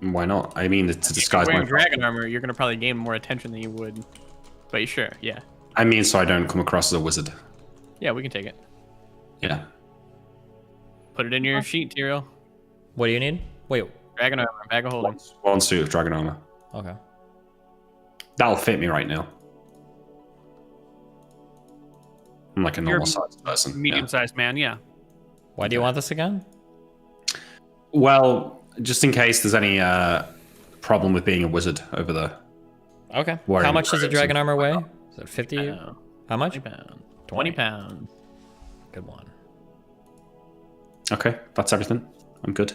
Why not? I mean, to disguise wearing my... dragon armor, you're going to probably gain more attention than you would. But sure, yeah. I mean, so I don't come across as a wizard. Yeah, we can take it. Yeah. Put it in your sheet, Tyrael. What do you need? Wait. Dragon armor, bag of holding. One suit of dragon armor. Okay. That'll fit me right now. I'm like a normal sized person. Medium-sized man, yeah. Why do you want this again? Well, just in case there's any problem with being a wizard over there. Okay. How much does a dragon armor weigh? Is it 50? How much? 20 pounds. 20 pounds. Good one. Okay, that's everything. I'm good.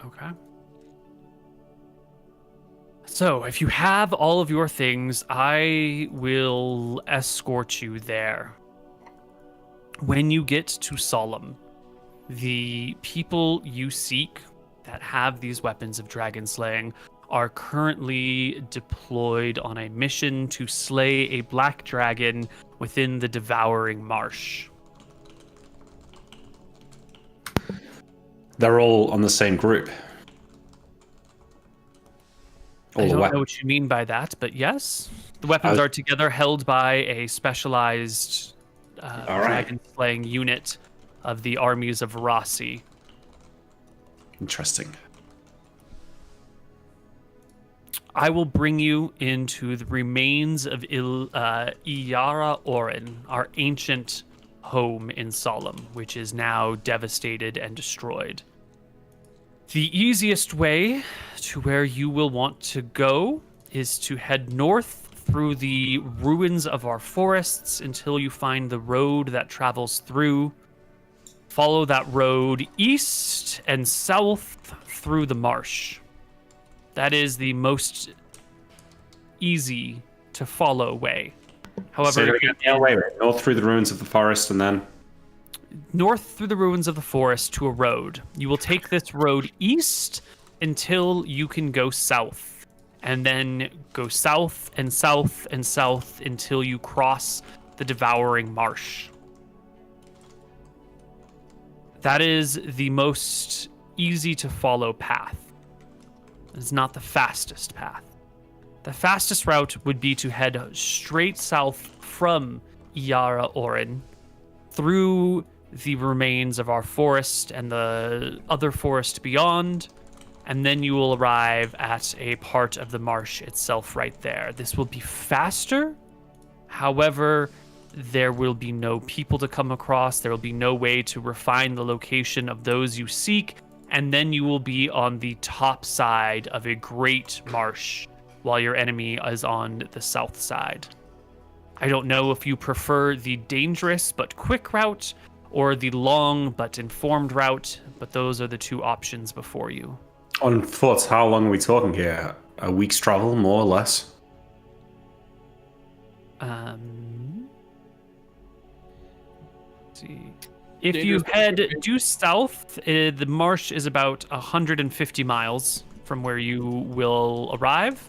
Okay. So, if you have all of your things, I will escort you there. When you get to Solemn, the people you seek that have these weapons of dragon slaying are currently deployed on a mission to slay a black dragon within the Devouring Marsh. They're all on the same group. I don't know what you mean by that, but yes. The weapons are together held by a specialized dragon-slaying unit of the armies of Rossi. Interesting. I will bring you into the remains of Iara Orin, our ancient home in Solemn, which is now devastated and destroyed. The easiest way to where you will want to go is to head north through the ruins of our forests until you find the road that travels through. Follow that road east and south through the marsh. That is the most easy to follow way. However, north through the ruins of the forest and then north through the ruins of the forest to a road. You will take this road east until you can go south, and then go south and south and south until you cross the Devouring Marsh. That is the most easy to follow path. It's not the fastest path. The fastest route would be to head straight south from Iara Orin through the remains of our forest and the other forest beyond, and then you will arrive at a part of the marsh itself right there. This will be faster. However, there will be no people to come across. There will be no way to refine the location of those you seek. And then you will be on the top side of a great marsh while your enemy is on the south side. I don't know if you prefer the dangerous but quick route or the long but informed route, but those are the two options before you. On foot, how long are we talking here? A week's travel, more or less? Let's see. If you head due south, the marsh is about 150 miles from where you will arrive.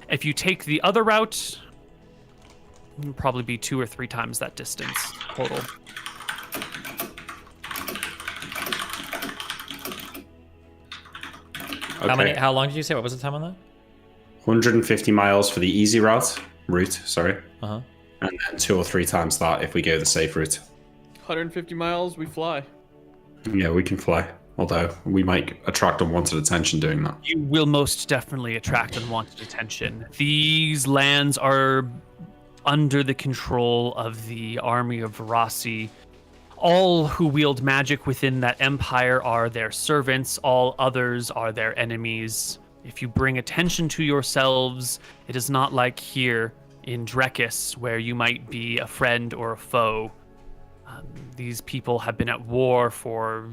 If you take the other route, it'll probably be 2 or 3 times that distance total. Okay. How long did you say? What was the time on that? 150 miles for the easy route, sorry. Uh-huh. And then 2 or 3 times that if we go the safe route. 150 miles, we fly. Yeah, we can fly. Although we might attract unwanted attention doing that. You will most definitely attract unwanted attention. These lands are under the control of the army of Varasi. All who wield magic within that empire are their servants. All others are their enemies. If you bring attention to yourselves, it is not like here in Drekis, where you might be a friend or a foe. These people have been at war for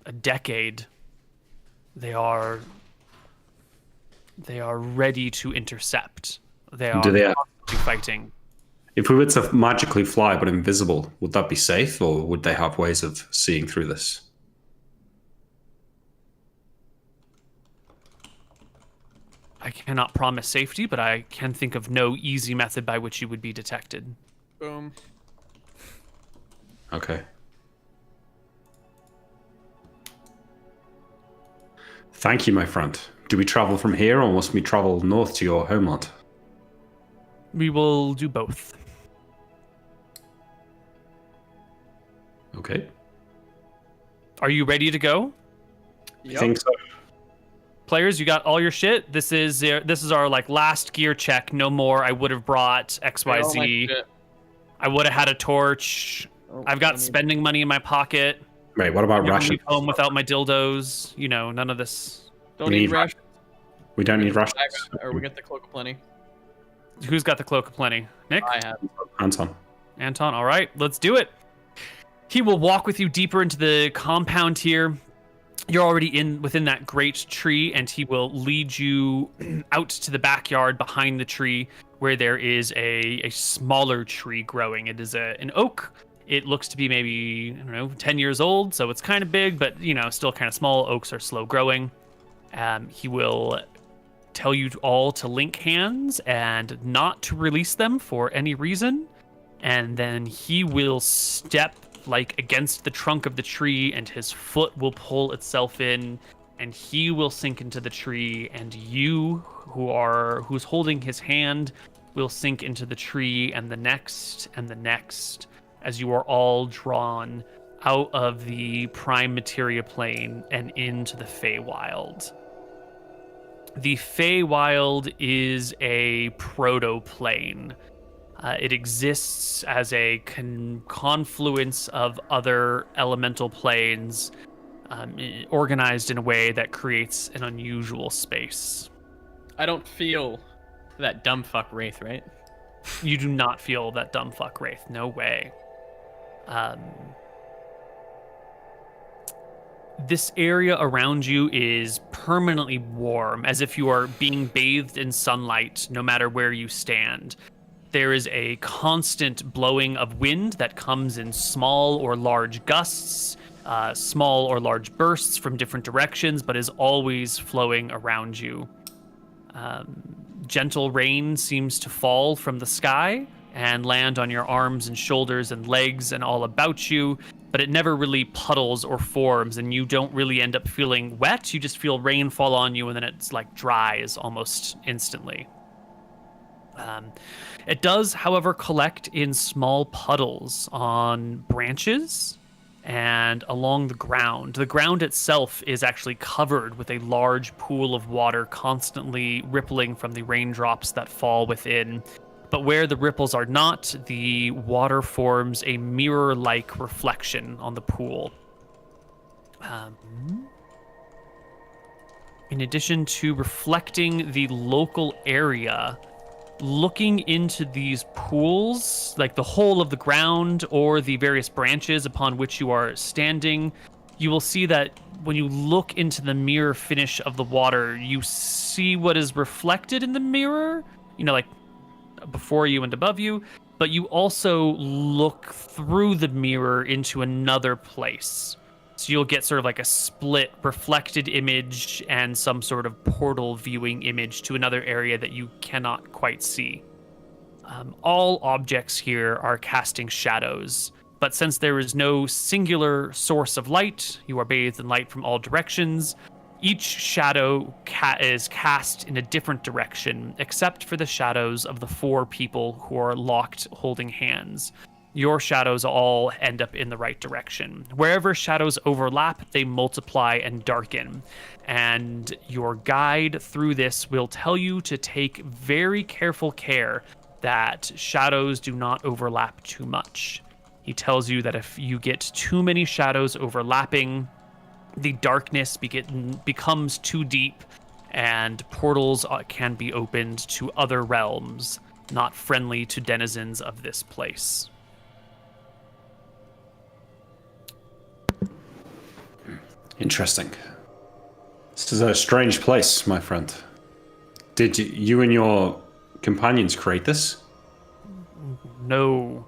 a decade. They are ready to intercept. They are constantly fighting. If we were to magically fly but invisible, would that be safe, or would they have ways of seeing through this? I cannot promise safety, but I can think of no easy method by which you would be detected. Boom. Okay. Thank you, my friend. Do we travel from here, or must we travel north to your homeland? We will do both. Okay. Are you ready to go? I think so. Players, you got all your shit. This is our like last gear check. No more. I would have brought XYZ. I would have had a torch. I've got spending money in my pocket. Wait, what about Never rations? leave home without my dildos. You know, none of this. Don't need rations. We don't need rations. Or we get the cloak of plenty. Who's got the cloak of plenty? Nick? I have. Anton, all right, let's do it. He will walk with you deeper into the compound here. You're already within that great tree, and he will lead you out to the backyard behind the tree where there is a smaller tree growing. It is an oak. It looks to be maybe, 10 years old, so it's kind of big, but, still kind of small. Oaks are slow growing. He will tell you all to link hands and not to release them for any reason. And then he will step against the trunk of the tree, and his foot will pull itself in, and he will sink into the tree, and you who's holding his hand will sink into the tree, and the next, as you are all drawn out of the prime materia plane and into the Feywild. The Feywild is a proto-plane. It exists as a confluence of other elemental planes, organized in a way that creates an unusual space. I don't feel that dumb fuck wraith, right? You do not feel that dumb fuck wraith. No way. This area around you is permanently warm, as if you are being bathed in sunlight, no matter where you stand. There is a constant blowing of wind that comes in small or large gusts, small or large bursts from different directions, but is always flowing around you. Gentle rain seems to fall from the sky and land on your arms and shoulders and legs and all about you, but it never really puddles or forms, and you don't really end up feeling wet. You just feel rain fall on you, and then it's dries almost instantly. It does, however, collect in small puddles on branches and along the ground. The ground itself is actually covered with a large pool of water constantly rippling from the raindrops that fall within. But where the ripples are not, the water forms a mirror-like reflection on the pool. In addition to reflecting the local area, looking into these pools, like the hole of the ground or the various branches upon which you are standing, you will see that when you look into the mirror finish of the water, you see what is reflected in the mirror, like before you and above you, but you also look through the mirror into another place. So you'll get sort of like a split reflected image and some sort of portal viewing image to another area that you cannot quite see. All objects here are casting shadows, but since there is no singular source of light, you are bathed in light from all directions. Each shadow is cast in a different direction, except for the shadows of the 4 people who are locked holding hands. Your shadows all end up in the right direction. Wherever shadows overlap, they multiply and darken. And your guide through this will tell you to take very careful care that shadows do not overlap too much. He tells you that if you get too many shadows overlapping, the darkness becomes too deep, and portals can be opened to other realms, not friendly to denizens of this place. Interesting. This is a strange place, my friend. Did you and your companions create this? No.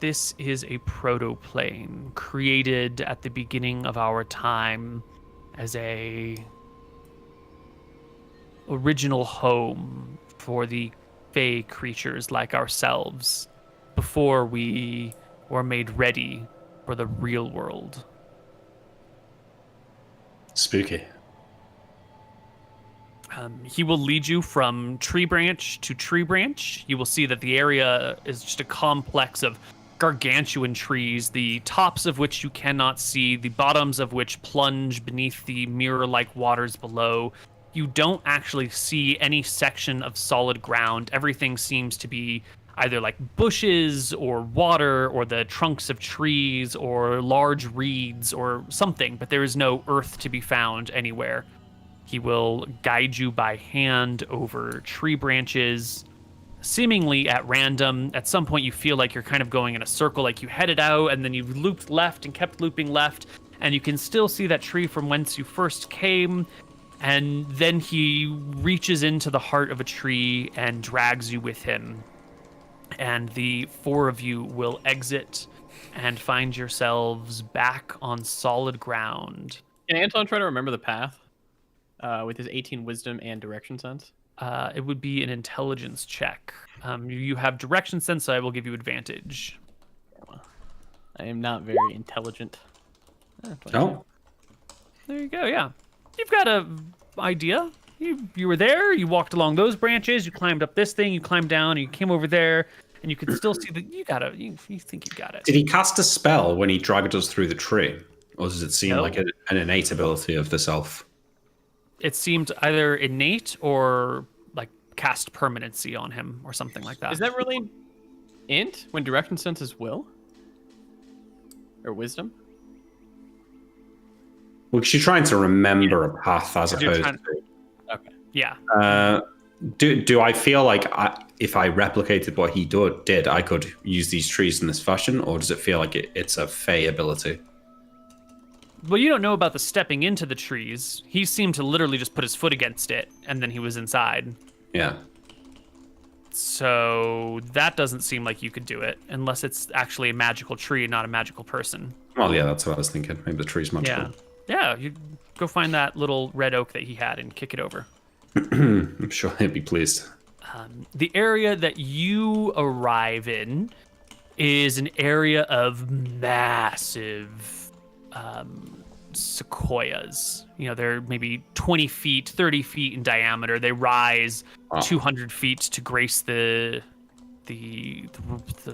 This is a protoplane created at the beginning of our time as a original home for the fey creatures like ourselves before we were made ready for the real world. Spooky. He will lead you from tree branch to tree branch. You will see that the area is just a complex of gargantuan trees, the tops of which you cannot see, the bottoms of which plunge beneath the mirror-like waters below. You don't actually see any section of solid ground. Everything seems to be either like bushes or water or the trunks of trees or large reeds or something, but there is no earth to be found anywhere. He will guide you by hand over tree branches, seemingly at random. At some point you feel like you're kind of going in a circle, like you headed out and then you looped left and kept looping left, and you can still see that tree from whence you first came. And then he reaches into the heart of a tree and drags you with him. And the 4 of you will exit and find yourselves back on solid ground. Can Anton try to remember the path with his 18 wisdom and direction sense? It would be an intelligence check. You have direction sense, so I will give you advantage. I am not very intelligent. Oh. There you go, yeah. You've got a idea. You were there, you walked along those branches, you climbed up this thing, you climbed down, you came over there, and you could still see that you think you got it. Did he cast a spell when he dragged us through the tree? Or does it seem No. like an innate ability of this elf? It seemed either innate or like cast permanency on him or something like that. Is that really int when direction sense is will? Or wisdom? Well, she's trying to remember a path as opposed to... Okay. Yeah. Do I feel like if I replicated what he did, I could use these trees in this fashion, or does it feel like it's a fey ability? Well, you don't know about the stepping into the trees. He seemed to literally just put his foot against it, and then he was inside. Yeah. So that doesn't seem like you could do it, unless it's actually a magical tree and not a magical person. Well, yeah, that's what I was thinking. Maybe the tree's magical. Yeah. Yeah, you go find that little red oak that he had and kick it over. I'm sure he'd be pleased. The area that you arrive in is an area of massive sequoias. You know, they're maybe 20 feet, 30 feet in diameter. They rise 200 feet to grace the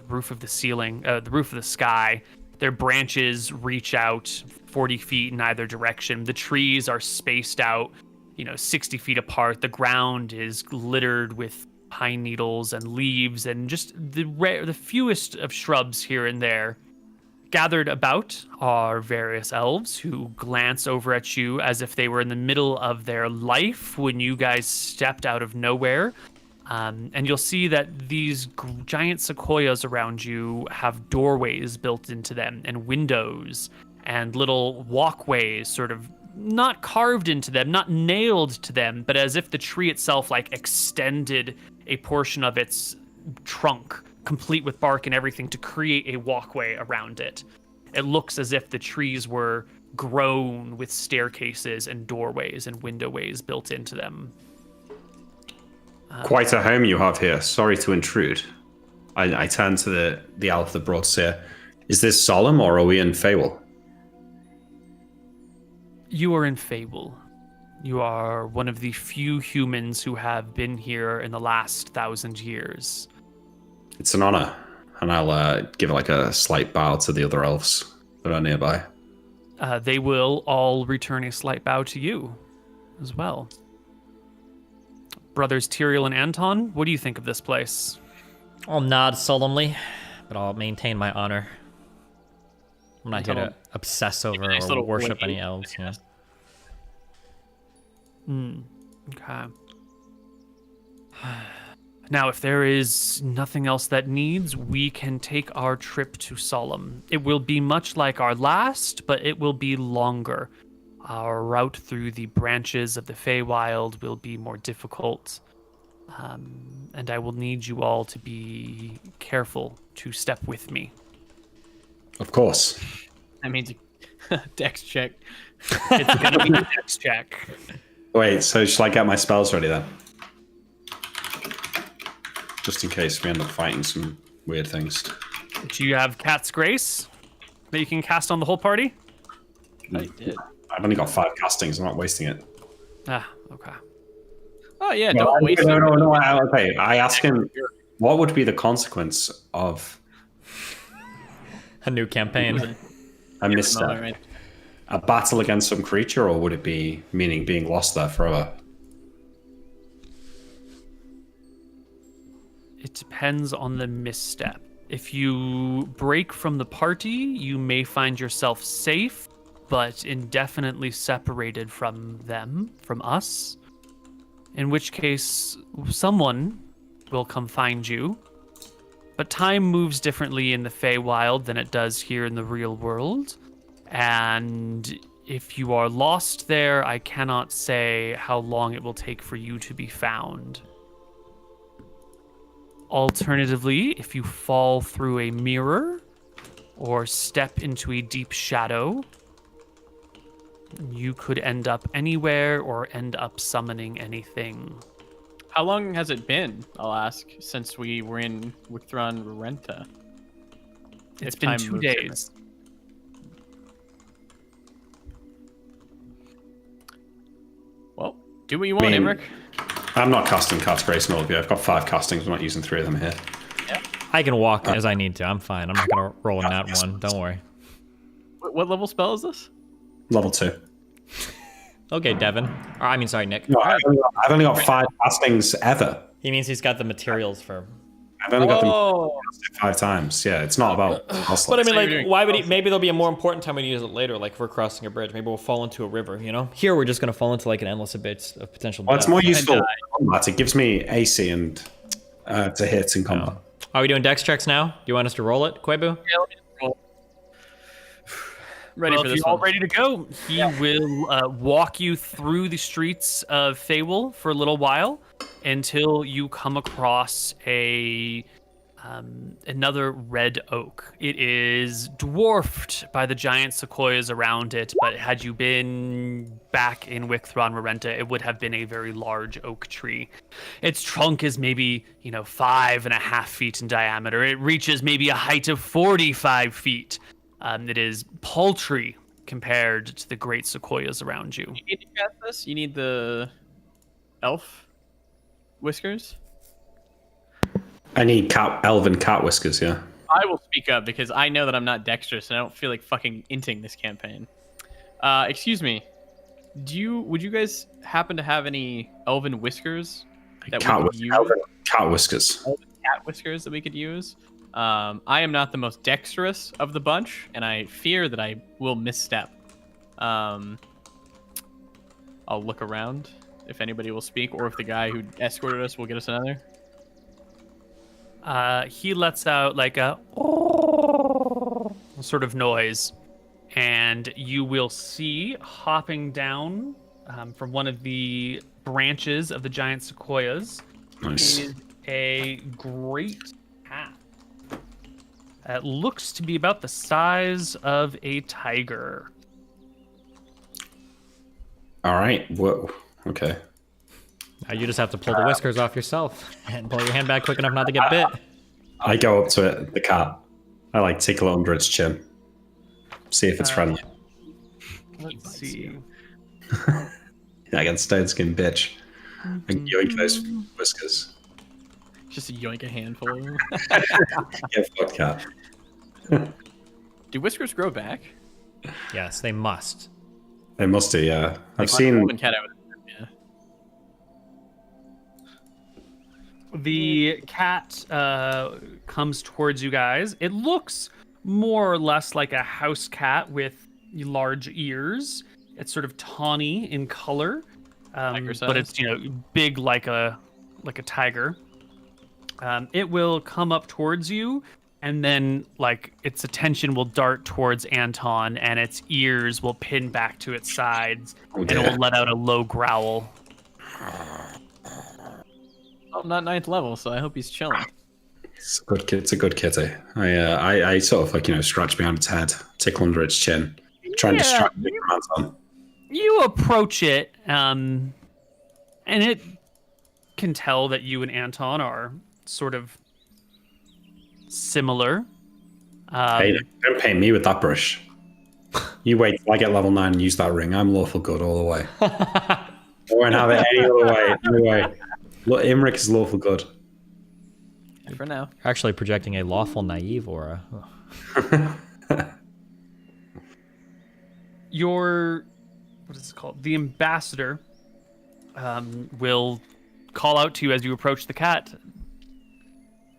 roof of the ceiling, the roof of the sky. Their branches reach out 40 feet in either direction. The trees are spaced out, 60 feet apart. The ground is littered with pine needles and leaves and just the fewest of shrubs here and there. Gathered about are various elves who glance over at you as if they were in the middle of their life when you guys stepped out of nowhere. And you'll see that these giant sequoias around you have doorways built into them and windows and little walkways sort of not carved into them, not nailed to them, but as if the tree itself extended a portion of its trunk, complete with bark and everything, to create a walkway around it. It looks as if the trees were grown with staircases and doorways and windowways built into them. Quite a home you have here. Sorry to intrude. I turn to the elf that brought us here. Is this solemn or are we in Fable? You are in Fable. You are one of the few humans who have been here in the last 1,000 years. It's an honor, and I'll give a slight bow to the other elves that are nearby. They will all return a slight bow to you as well. Brothers Tyrael and Anton, what do you think of this place? I'll nod solemnly, but I'll maintain my honor. I'm not here to obsess over or worship any elves. Yeah. Okay. Now, if there is nothing else that needs, we can take our trip to Solemn. It will be much like our last, but it will be longer. Our route through the branches of the Feywild will be more difficult. And I will need you all to be careful to step with me. Of course. That means a dex check. It's going to be a dex check. Wait, so shall I get my spells ready then? Just in case we end up fighting some weird things. Do you have Cat's Grace that you can cast on the whole party? I did. I've only got 5 castings. I'm not wasting it. Ah, okay. Oh, yeah, don't waste it. No. Okay, I asked him, what would be the consequence of A new campaign. a misstep? Right. A battle against some creature, or would it be meaning being lost there forever? It depends on the misstep. If you break from the party, you may find yourself safe, but indefinitely separated from them, from us. In which case, someone will come find you. But time moves differently in the Feywild than it does here in the real world. And if you are lost there, I cannot say how long it will take for you to be found. Alternatively, if you fall through a mirror or step into a deep shadow, you could end up anywhere or end up summoning anything. How long has it been, I'll ask, since we were in Withron Renta? It's been 2 days. Well, do what you want, Emmerich. I'm not casting Cat's Grace and all of you. I've got 5 castings. I'm not using 3 of them here. Yeah. I can walk as I need to. I'm fine. I'm not going to roll in that one. Don't worry. What level spell is this? Level 2. Okay, Devin. Or, I mean, sorry, Nick. No, I've only got 5 castings ever. He means he's got the materials for... I've only got them 5 times. Yeah, it's not about... But I mean, like, why would he... Maybe there'll be a more important time when you use it later, like if we're crossing a bridge. Maybe we'll fall into a river, you know? Here, we're just going to fall into, like, an endless abyss of potential Well, death. it's more useful in combat. It gives me AC and to hit in combat. Are we doing dex checks now? Do you want us to roll it, Koibu? Yeah, let me roll. Ready for If this you're all one. ready to go, he will walk you through the streets of Fable for a little while until you come across another red oak. It is dwarfed by the giant sequoias around it, but had you been back in Withron Renta, it would have been a very large oak tree. Its trunk is maybe 5.5 feet in diameter. It reaches maybe a height of 45 feet. It is paltry compared to the great sequoias around you. You need to cast this? You need the elf whiskers? I need elven cat whiskers, yeah. I will speak up because I know that I'm not dexterous and I don't feel like fucking inting this campaign. Excuse me. Would you guys happen to have any elven whiskers that we could use? Elven cat whiskers. Elven cat whiskers that we could use? I am not the most dexterous of the bunch, and I fear that I will misstep. I'll look around if anybody will speak, or if the guy who escorted us will get us another. He lets out like a sort of noise, and you will see hopping down from one of the branches of the giant sequoias is a great cat. It looks to be about the size of a tiger. All right. Whoa. Okay. Now you just have to pull the whiskers off yourself and pull your hand back quick enough not to get bit. I go up to it, the cat. I like tickle it under its chin. See if it's friendly. Let's see. I can stone skin bitch. And yoink those whiskers. Just yoink a handful of them. Yeah, fuck cat. Do whiskers grow back? Yes, they must. They must do, yeah. I've Like seen. Golden cat, I would assume, yeah. The cat comes towards you guys. It looks more or less like a house cat with large ears. It's sort of tawny in color, but it's big like a tiger. It will come up towards you, and then like its attention will dart towards Anton, and its ears will pin back to its sides, and it will let out a low growl. I'm not 9th level, so I hope he's chilling. It's a good kid. It's a good kitty. I sort of like scratch behind its head, tickle under its chin, try and distract it from Anton. You approach it, and it can tell that you and Anton are sort of similar. Hey, don't paint me with that brush. You wait till I get level 9 and use that ring. I'm lawful good all the way. I won't have it any other way. No way. Look, Imric is lawful good. For now. Actually projecting a lawful naive aura. What is it called? The ambassador will call out to you as you approach the cat.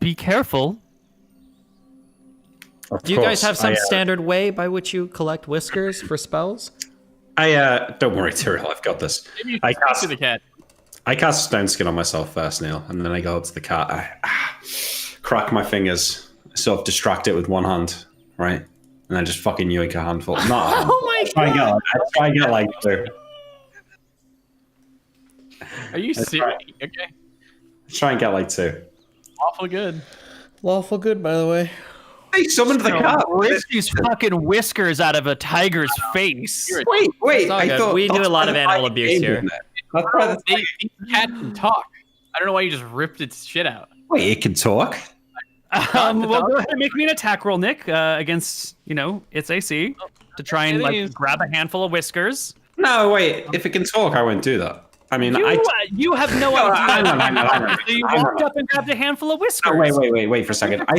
Be careful. Do you guys have some standard way by which you collect whiskers for spells? Don't worry, Tyrell, I've got this. Maybe you can speak to the cat. I cast stone skin on myself first, Neal, and then I go up to the cat. I crack my fingers, sort of distract it with one hand, right? And then just fucking yoink a handful. Not a handful. Oh my god! I try and get like 2. Are you serious? Okay. Try and get like 2. Awful good. Lawful good, by the way. They summoned the cat. Rip these fucking whiskers out of a tiger's face. Wait! I thought we do a lot of animal abuse here. That's why The cat can talk. I don't know why you just ripped its shit out. Wait, it can talk? Well, go ahead and make me an attack roll, Nick, against, its AC to try and grab a handful of whiskers. No, wait. If it can talk, I won't do that. I mean, you have no idea. I So you walked up and grabbed a handful of whiskers. No, wait for a second. I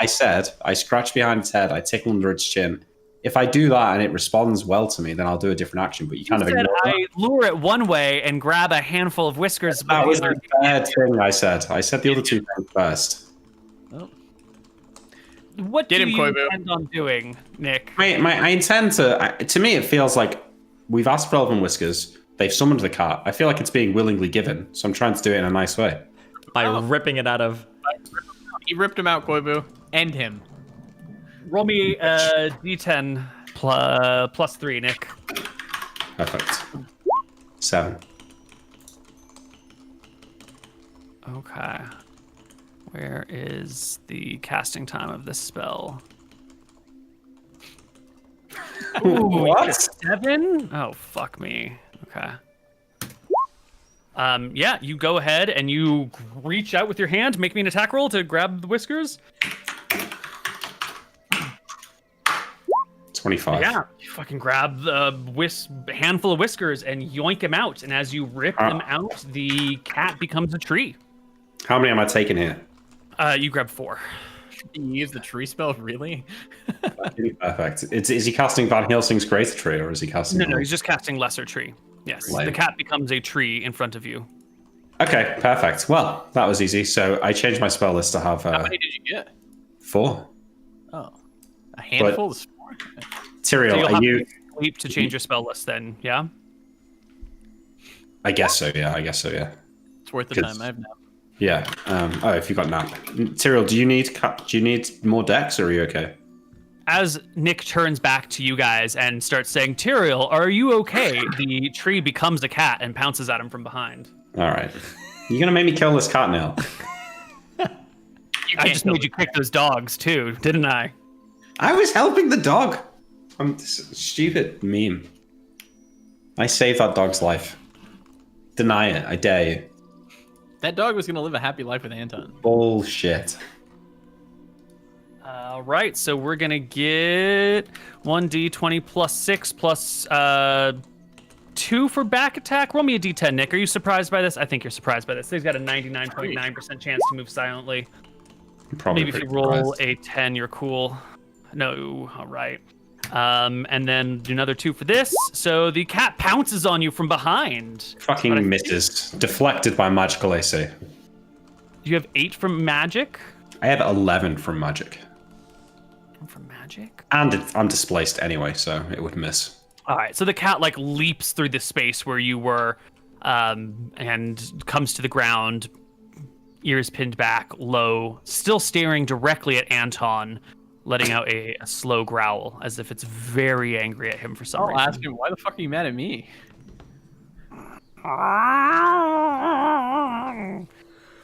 said, I scratch behind its head, I tickle under its chin. If I do that and it responds well to me, then I'll do a different action. But you kind of ignore that. I lure it one way and grab a handful of whiskers. That was the third thing I said. I said the other 2 things first. Oh. What Get do him, you Koibu. intend on doing, Nick? I intend to me, it feels like we've asked for elven whiskers. They've summoned the cat. I feel like it's being willingly given. So I'm trying to do it in a nice way. By ripping it out of... He ripped him out, Koibu. End him. Roll me a d10 plus 3, Nick. Perfect. 7. Okay. Where is the casting time of this spell? Ooh, What? 7? Oh, fuck me. Okay. Yeah, you go ahead and you reach out with your hand. Make me an attack roll to grab the whiskers. 25. Yeah, you fucking grab the handful of whiskers and yoink him out. And as you rip them out, the cat becomes a tree. How many am I taking here? You grab 4. You use the tree spell, really? Perfect. Is he casting Van Helsing's Greater Tree, or is he casting... No, he's just casting Lesser Tree. Yes, Lame. the cat becomes a tree in front of you. Okay, perfect. Well, that was easy. So I changed my spell list to have... How many did you get? 4. Oh. A handful of spore? Tyrael, So you'll are have you... to sleep to change your spell list then, yeah? I guess so, yeah. It's worth the time. I have now. Yeah. If you got nap. Tyrael, do you need more decks, or are you okay? As Nick turns back to you guys and starts saying, Tyrael, are you okay? The tree becomes a cat and pounces at him from behind. All right. You're going to make me kill this cat now. I just made you kick those dogs too, didn't I? I was helping the dog. I'm stupid meme. I saved that dog's life. Deny it. I dare you. That dog was going to live a happy life with Anton. Bullshit. All right, so we're going to get 1d20 plus 6 plus 2 for back attack. Roll me a d10, Nick. Are you surprised by this? I think you're surprised by this. He's got a 99.9% chance to move silently. Probably Maybe if you roll a 10, you're cool. No, all right. And then do another 2 for this. So the cat pounces on you from behind. Fucking misses. Deflected by magical AC. You have 8 from magic? I have 11 from magic. From magic? And I'm displaced anyway, so it would miss. All right, so the cat like leaps through the space where you were and comes to the ground, ears pinned back, low, still staring directly at Anton, letting out a slow growl as if it's very angry at him for some reason. I'll ask him, why the fuck are you mad at me?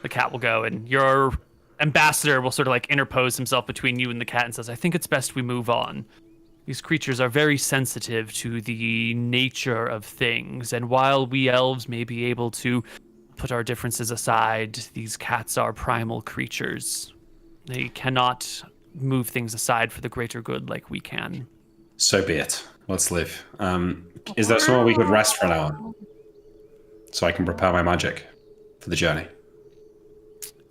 The cat will go, and your ambassador will sort of like interpose himself between you and the cat and says, I think it's best we move on. These creatures are very sensitive to the nature of things, and while we elves may be able to put our differences aside, these cats are primal creatures. They cannot move things aside for the greater good like we can. So be it. Let's live. Is there somewhere we could rest for an hour? So I can prepare my magic for the journey.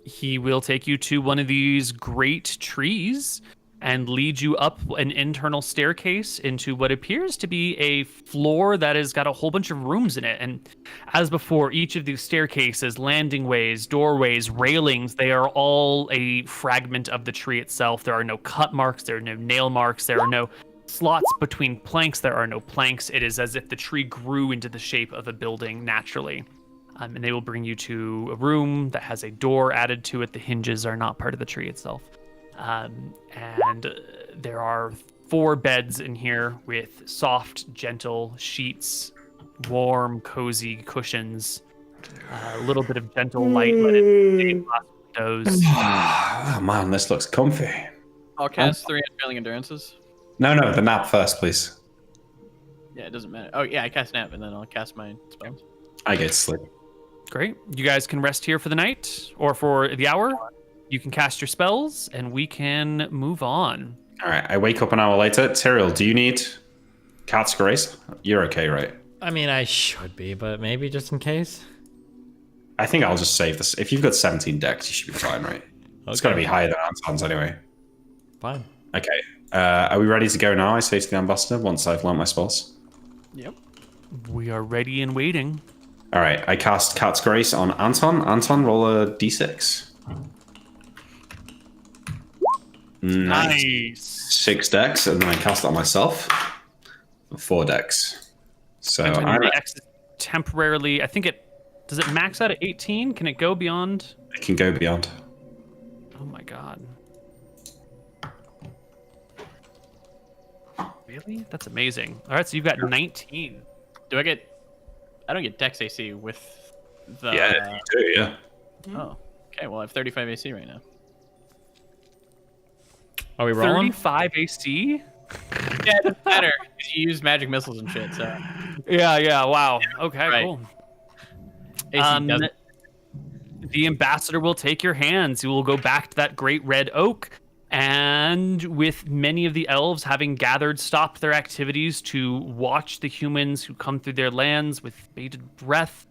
He will take you to one of these great trees and lead you up an internal staircase into what appears to be a floor that has got a whole bunch of rooms in it. And as before, each of these staircases, landing ways, doorways, railings, they are all a fragment of the tree itself. There are no cut marks, there are no nail marks, there are no slots between planks, there are no planks. It is as if the tree grew into the shape of a building naturally. And they will bring you to a room that has a door added to it. The hinges are not part of the tree itself. And there are 4 beds in here with soft, gentle sheets, warm, cozy cushions, a little bit of gentle light let in stained glass windows. Oh man, this looks comfy. I'll cast 3 unfailing endurances. No, the nap first, please. Yeah, it doesn't matter. Oh, yeah, I cast nap, and then I'll cast my spells. I get to sleep. Great. You guys can rest here for the night or for the hour. You can cast your spells, and we can move on. All right, I wake up an hour later. Tyrael, do you need cat's grace? You're okay, right? I mean, I should be, but maybe just in case. I think I'll just save this. If you've got 17 decks, you should be fine, right? It's got to be higher than Anton's anyway. Fine. Okay. Are we ready to go now? I say to the ambassador once I've learned my spells. Yep. We are ready and waiting. All right, I cast Cat's Grace on Anton. Anton, roll a d6. Nice. 6 decks, and then I cast it on myself. 4 decks. So And I'm, the X is temporarily, I think does it max out at 18? Can it go beyond? I can go beyond. Oh my god. Really? That's amazing. All right, so you've got 19. I don't get Dex AC with the... Yeah, you do, yeah. Oh, okay. Well, I have 35 AC right now. Are we rolling? 35 AC? Yeah, it doesn't matter because you use magic missiles and shit. So Yeah, wow. Okay, right. cool. AC doesn't. The ambassador will take your hands. You will go back to that great red oak, And with many of the elves having gathered, stopped their activities to watch the humans who come through their lands with bated breath,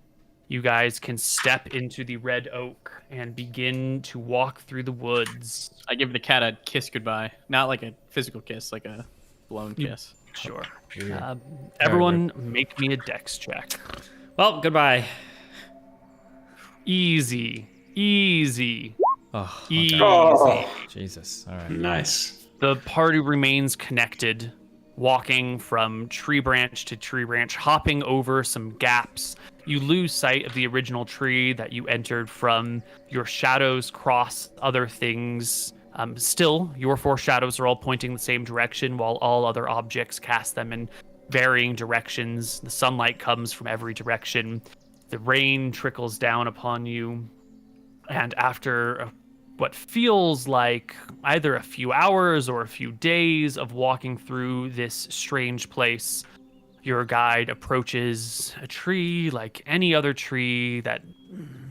you guys can step into the red oak and begin to walk through the woods. I give the cat a kiss goodbye. Not like a physical kiss, like a blown kiss. Sure. Weird. Everyone, make me a dex check. Well, goodbye. Easy. Oh, Easy. Oh, Jesus. All right. nice. The party remains connected, walking from tree branch to tree branch, hopping over some gaps. You lose sight of the original tree that you entered from. Your shadows cross other things. Still, your 4 shadows are all pointing the same direction, while all other objects cast them in varying directions. The sunlight comes from every direction. The rain trickles down upon you. And after what feels like either a few hours or a few days of walking through this strange place, your guide approaches a tree like any other tree that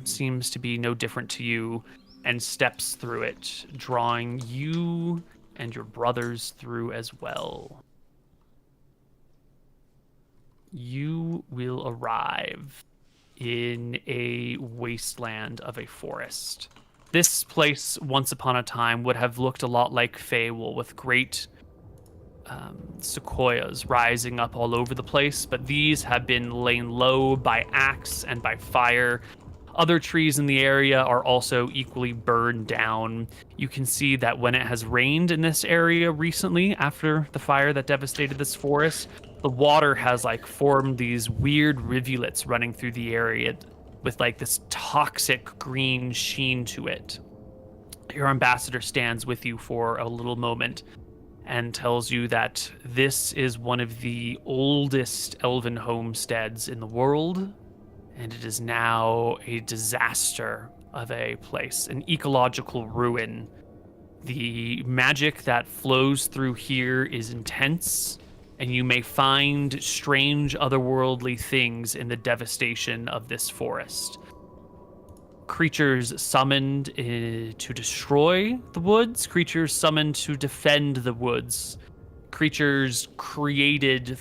seems to be no different to you and steps through it, drawing you and your brothers through as well. You will arrive in a wasteland of a forest. This place, once upon a time, would have looked a lot like Feywild, with great sequoias rising up all over the place, but these have been laid low by axe and by fire. Other trees in the area are also equally burned down. You can see that when it has rained in this area recently, after the fire that devastated this forest, the water has formed these weird rivulets running through the area with this toxic green sheen to it. Your ambassador stands with you for a little moment and tells you that this is one of the oldest elven homesteads in the world, and it is now a disaster of a place, an ecological ruin. The magic that flows through here is intense, and you may find strange otherworldly things in the devastation of this forest. Creatures summoned to destroy the woods, creatures summoned to defend the woods, creatures created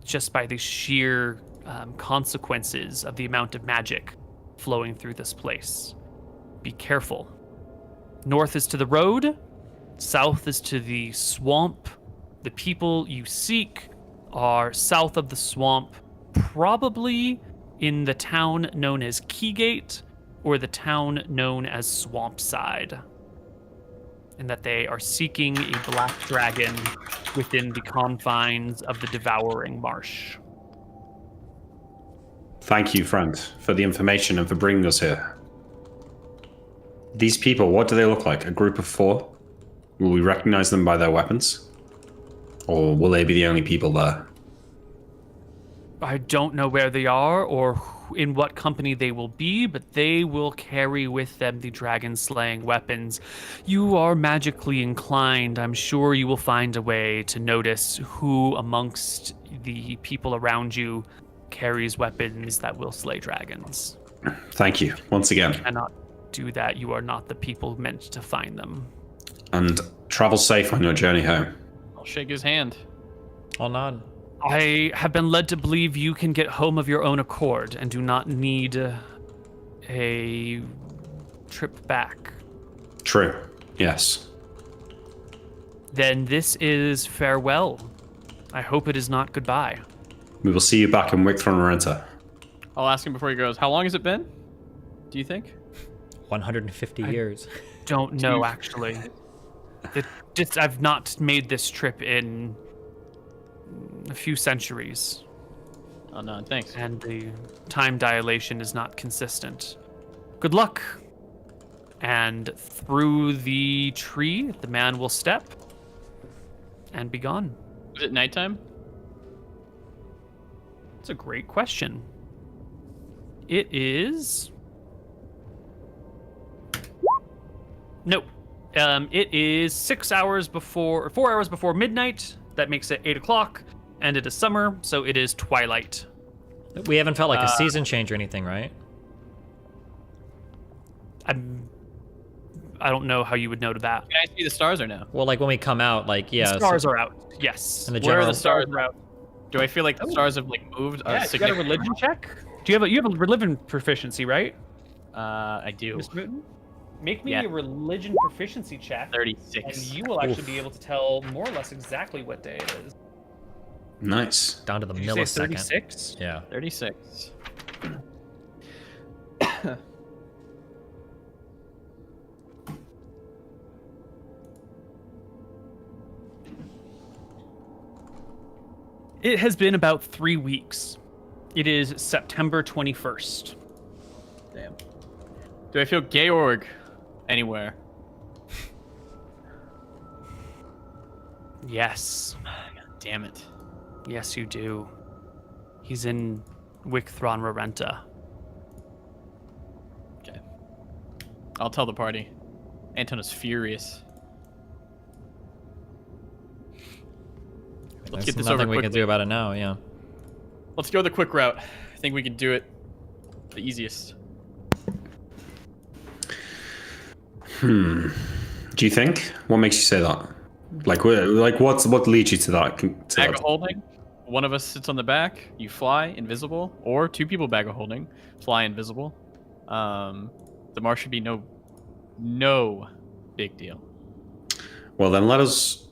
just by the sheer consequences of the amount of magic flowing through this place. Be careful. North is to the road, south is to the swamp. The people you seek are south of the swamp, probably in the town known as Keygate or the town known as Swampside, and that they are seeking a black dragon within the confines of the Devouring Marsh. Thank you, friend, for the information and for bringing us here. These people, what do they look like? A group of 4? Will we recognize them by their weapons? Or will they be the only people there? I don't know where they are or in what company they will be, but they will carry with them the dragon-slaying weapons. You are magically inclined. I'm sure you will find a way to notice who amongst the people around you carries weapons that will slay dragons. Thank you, once again. You cannot do that. You are not the people meant to find them. And travel safe on your journey home. I'll shake his hand. I'll nod. I have been led to believe you can get home of your own accord and do not need a trip back. True, yes. Then this is farewell. I hope it is not goodbye. We will see you back in Wicktron. I'll ask him before he goes, how long has it been? Do you think? 150 years. Don't know, actually. I've not made this trip in a few centuries. Oh, no, thanks. And the time dilation is not consistent. Good luck. And through the tree, the man will step and be gone. Is it nighttime? That's a great question. It is... No. It is 4 hours before midnight. That makes it 8 o'clock. And it is summer, so it is twilight. We haven't felt like a season change or anything, right? I don't know how you would know to that. Can I see the stars or no? Well, like when we come out, like yeah. The stars are out. Yes. And the Where are general. the stars out? Do I feel like the stars have like moved? Yeah, you got a religion check? Do you have a religion proficiency, right? I do. MrMouton? Make me Yeah. a religion proficiency check. 36. And you will actually be able to tell more or less exactly what day it is. Nice. Down to the Did you say millisecond. 36? Yeah. 36. It has been about 3 weeks. It is September 21st. Damn. Do I feel Georg anywhere? Yes. God damn it. Yes, you do. He's in Wicthron Rarenta. Okay. I'll tell the party. Anton is furious. Let's There's get this nothing over we quickly. can do about it now. Yeah. Let's go the quick route. I think we can do it the easiest. Do you think? What makes you say that? Like what leads you to that? Bag of holding. One of us sits on the back. You fly invisible, or two people bag of holding, fly invisible. The marsh should be no big deal. Well, then let us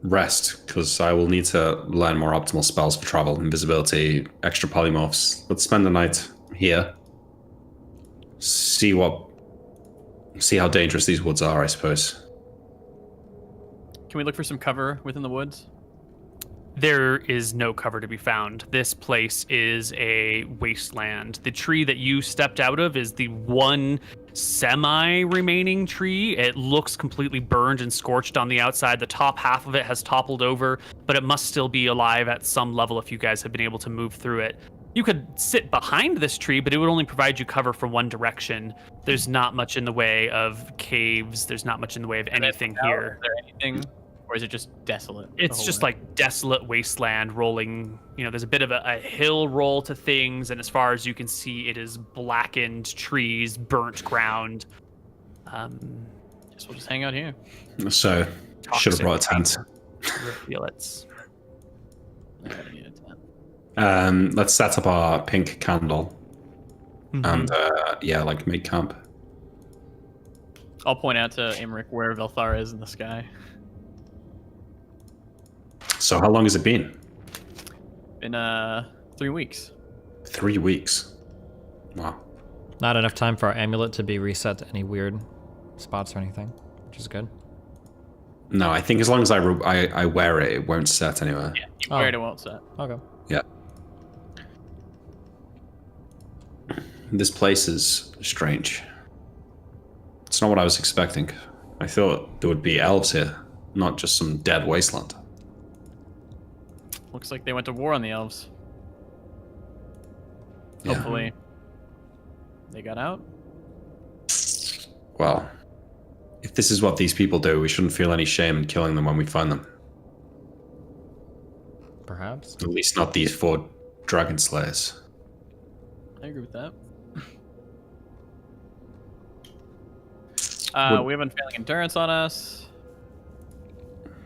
rest, because I will need to learn more optimal spells for travel, invisibility, extra polymorphs. Let's spend the night here. See how dangerous these woods are, I suppose. Can we look for some cover within the woods? There is no cover to be found. This place is a wasteland. The tree that you stepped out of is the one semi-remaining tree. It looks completely burned and scorched on the outside. The top half of it has toppled over, but it must still be alive at some level if you guys have been able to move through it. You could sit behind this tree, but it would only provide you cover from one direction. There's not much in the way of caves. There's not much in the way of anything here. Is there anything, or is it just desolate? It's just like desolate wasteland rolling. You know, there's a bit of a hill roll to things, and as far as you can see, it is blackened trees, burnt ground. Guess we'll just hang out here. So, should have brought a tent. Reveal it. I gotta need a tent. Let's set up our pink candle and make camp. I'll point out to Imric where Velthar is in the sky. So how long has it been? Been 3 weeks. 3 weeks. Wow. Not enough time for our amulet to be reset to any weird spots or anything, which is good. No, I think as long as I wear it, it won't set anywhere. Yeah, you wear it, it won't set. Okay. Yeah. This place is strange. It's not what I was expecting. I thought there would be elves here, not just some dead wasteland. Looks like they went to war on the elves. Yeah. Hopefully they got out. Well, if this is what these people do, we shouldn't feel any shame in killing them when we find them. Perhaps. At least not these 4 dragon slayers. I agree with that. Would- We have unfailing endurance on us.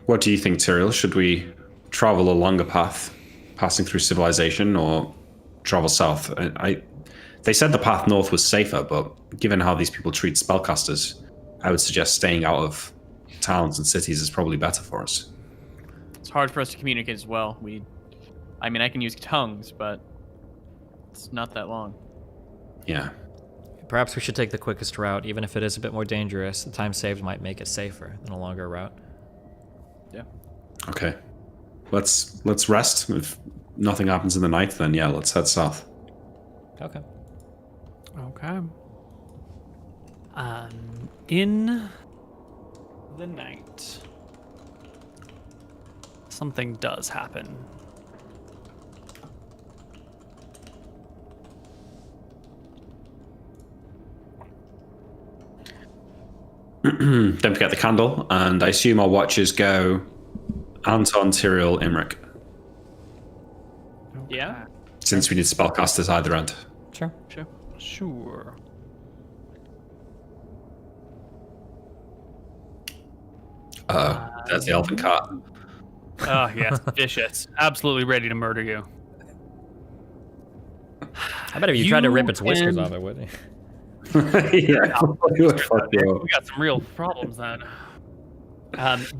What do you think, Tyrael? Should we travel a longer path, passing through civilization, or travel south? They said the path north was safer, but given how these people treat spellcasters, I would suggest staying out of towns and cities is probably better for us. It's hard for us to communicate as well. I mean, I can use tongues, but it's not that long. Yeah. Perhaps we should take the quickest route, even if it is a bit more dangerous. The time saved might make it safer than a longer route. Yeah. Okay. Let's rest. If nothing happens in the night, then yeah, let's head south. Okay. Okay. In the night, something does happen. Don't forget the candle, and I assume our watches go Anton, Tyrael, Imric, Yeah? since we need spellcasters either end. Sure. Sure. Sure. There's the elven cart. Oh, yes, vicious. Absolutely ready to murder you. I bet if you tried to rip its whiskers can- off, it would. Yeah, fuck you. We got some real problems then.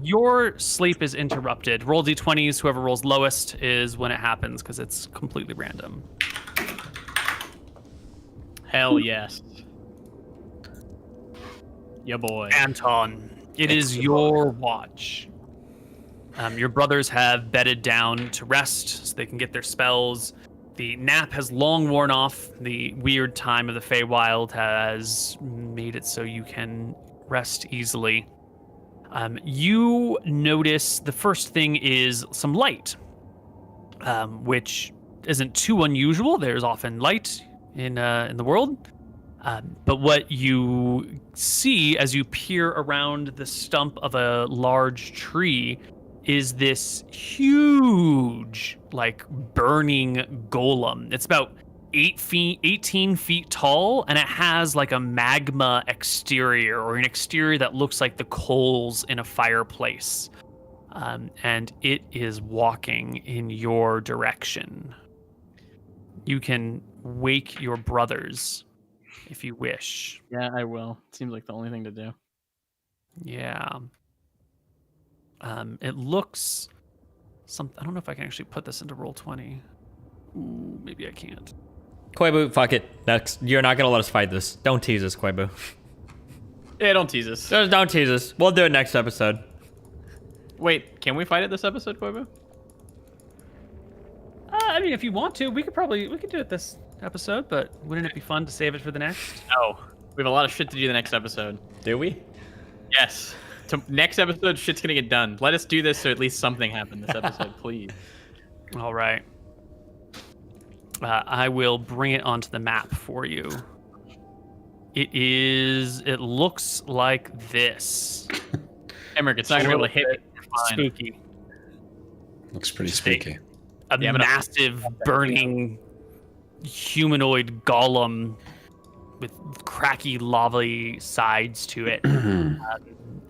Your sleep is interrupted. Roll d20s. Whoever rolls lowest is when it happens because it's completely random. Hell yes. Yeah, boy. Anton, it is your watch. Your brothers have bedded down to rest so they can get their spells. The nap has long worn off. The weird time of the Feywild has made it so you can rest easily. You notice the first thing is some light, which isn't too unusual. There's often light in the world. But what you see as you peer around the stump of a large tree is this huge, like, burning golem. It's about 18 feet tall, and it has like a magma exterior, or an exterior that looks like the coals in a fireplace. And it is walking in your direction. You can wake your brothers if you wish. Yeah, I will. Seems like the only thing to do. Yeah. It looks I don't know if I can actually put this into Roll20. Ooh, maybe I can't. Koibu, fuck it. You're not gonna let us fight this. Don't tease us, Koibu. Yeah, don't tease us. Just don't tease us. We'll do it next episode. Wait, can we fight it this episode, Koibu? I mean, if you want to, we could do it this episode, but wouldn't it be fun to save it for the next? No. We have a lot of shit to do the next episode. Do we? Yes. Next episode, shit's gonna get done. Let us do this so at least something happened this episode, please. All right. I will bring it onto the map for you. It looks like this. Emmerich, it's not gonna be able to hit me. You're fine. Spooky. Looks pretty spooky. A Yeah, but massive, burning, humanoid golem with cracky, lava sides to it.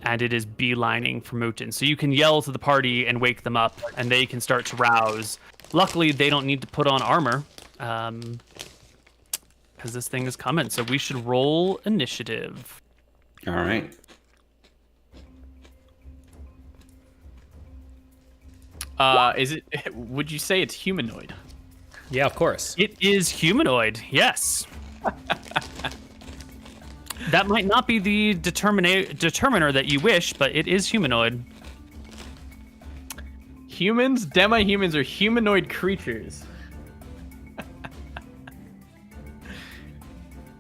And it is beelining for Mutin. So you can yell to the party and wake them up, and they can start to rouse. Luckily, they don't need to put on armor, because this thing is coming. So we should roll initiative. All right. Would you say it's humanoid? Yeah, of course. It is humanoid, yes. That might not be the determiner that you wish, but it is humanoid. Humans, demi-humans, or humanoid creatures?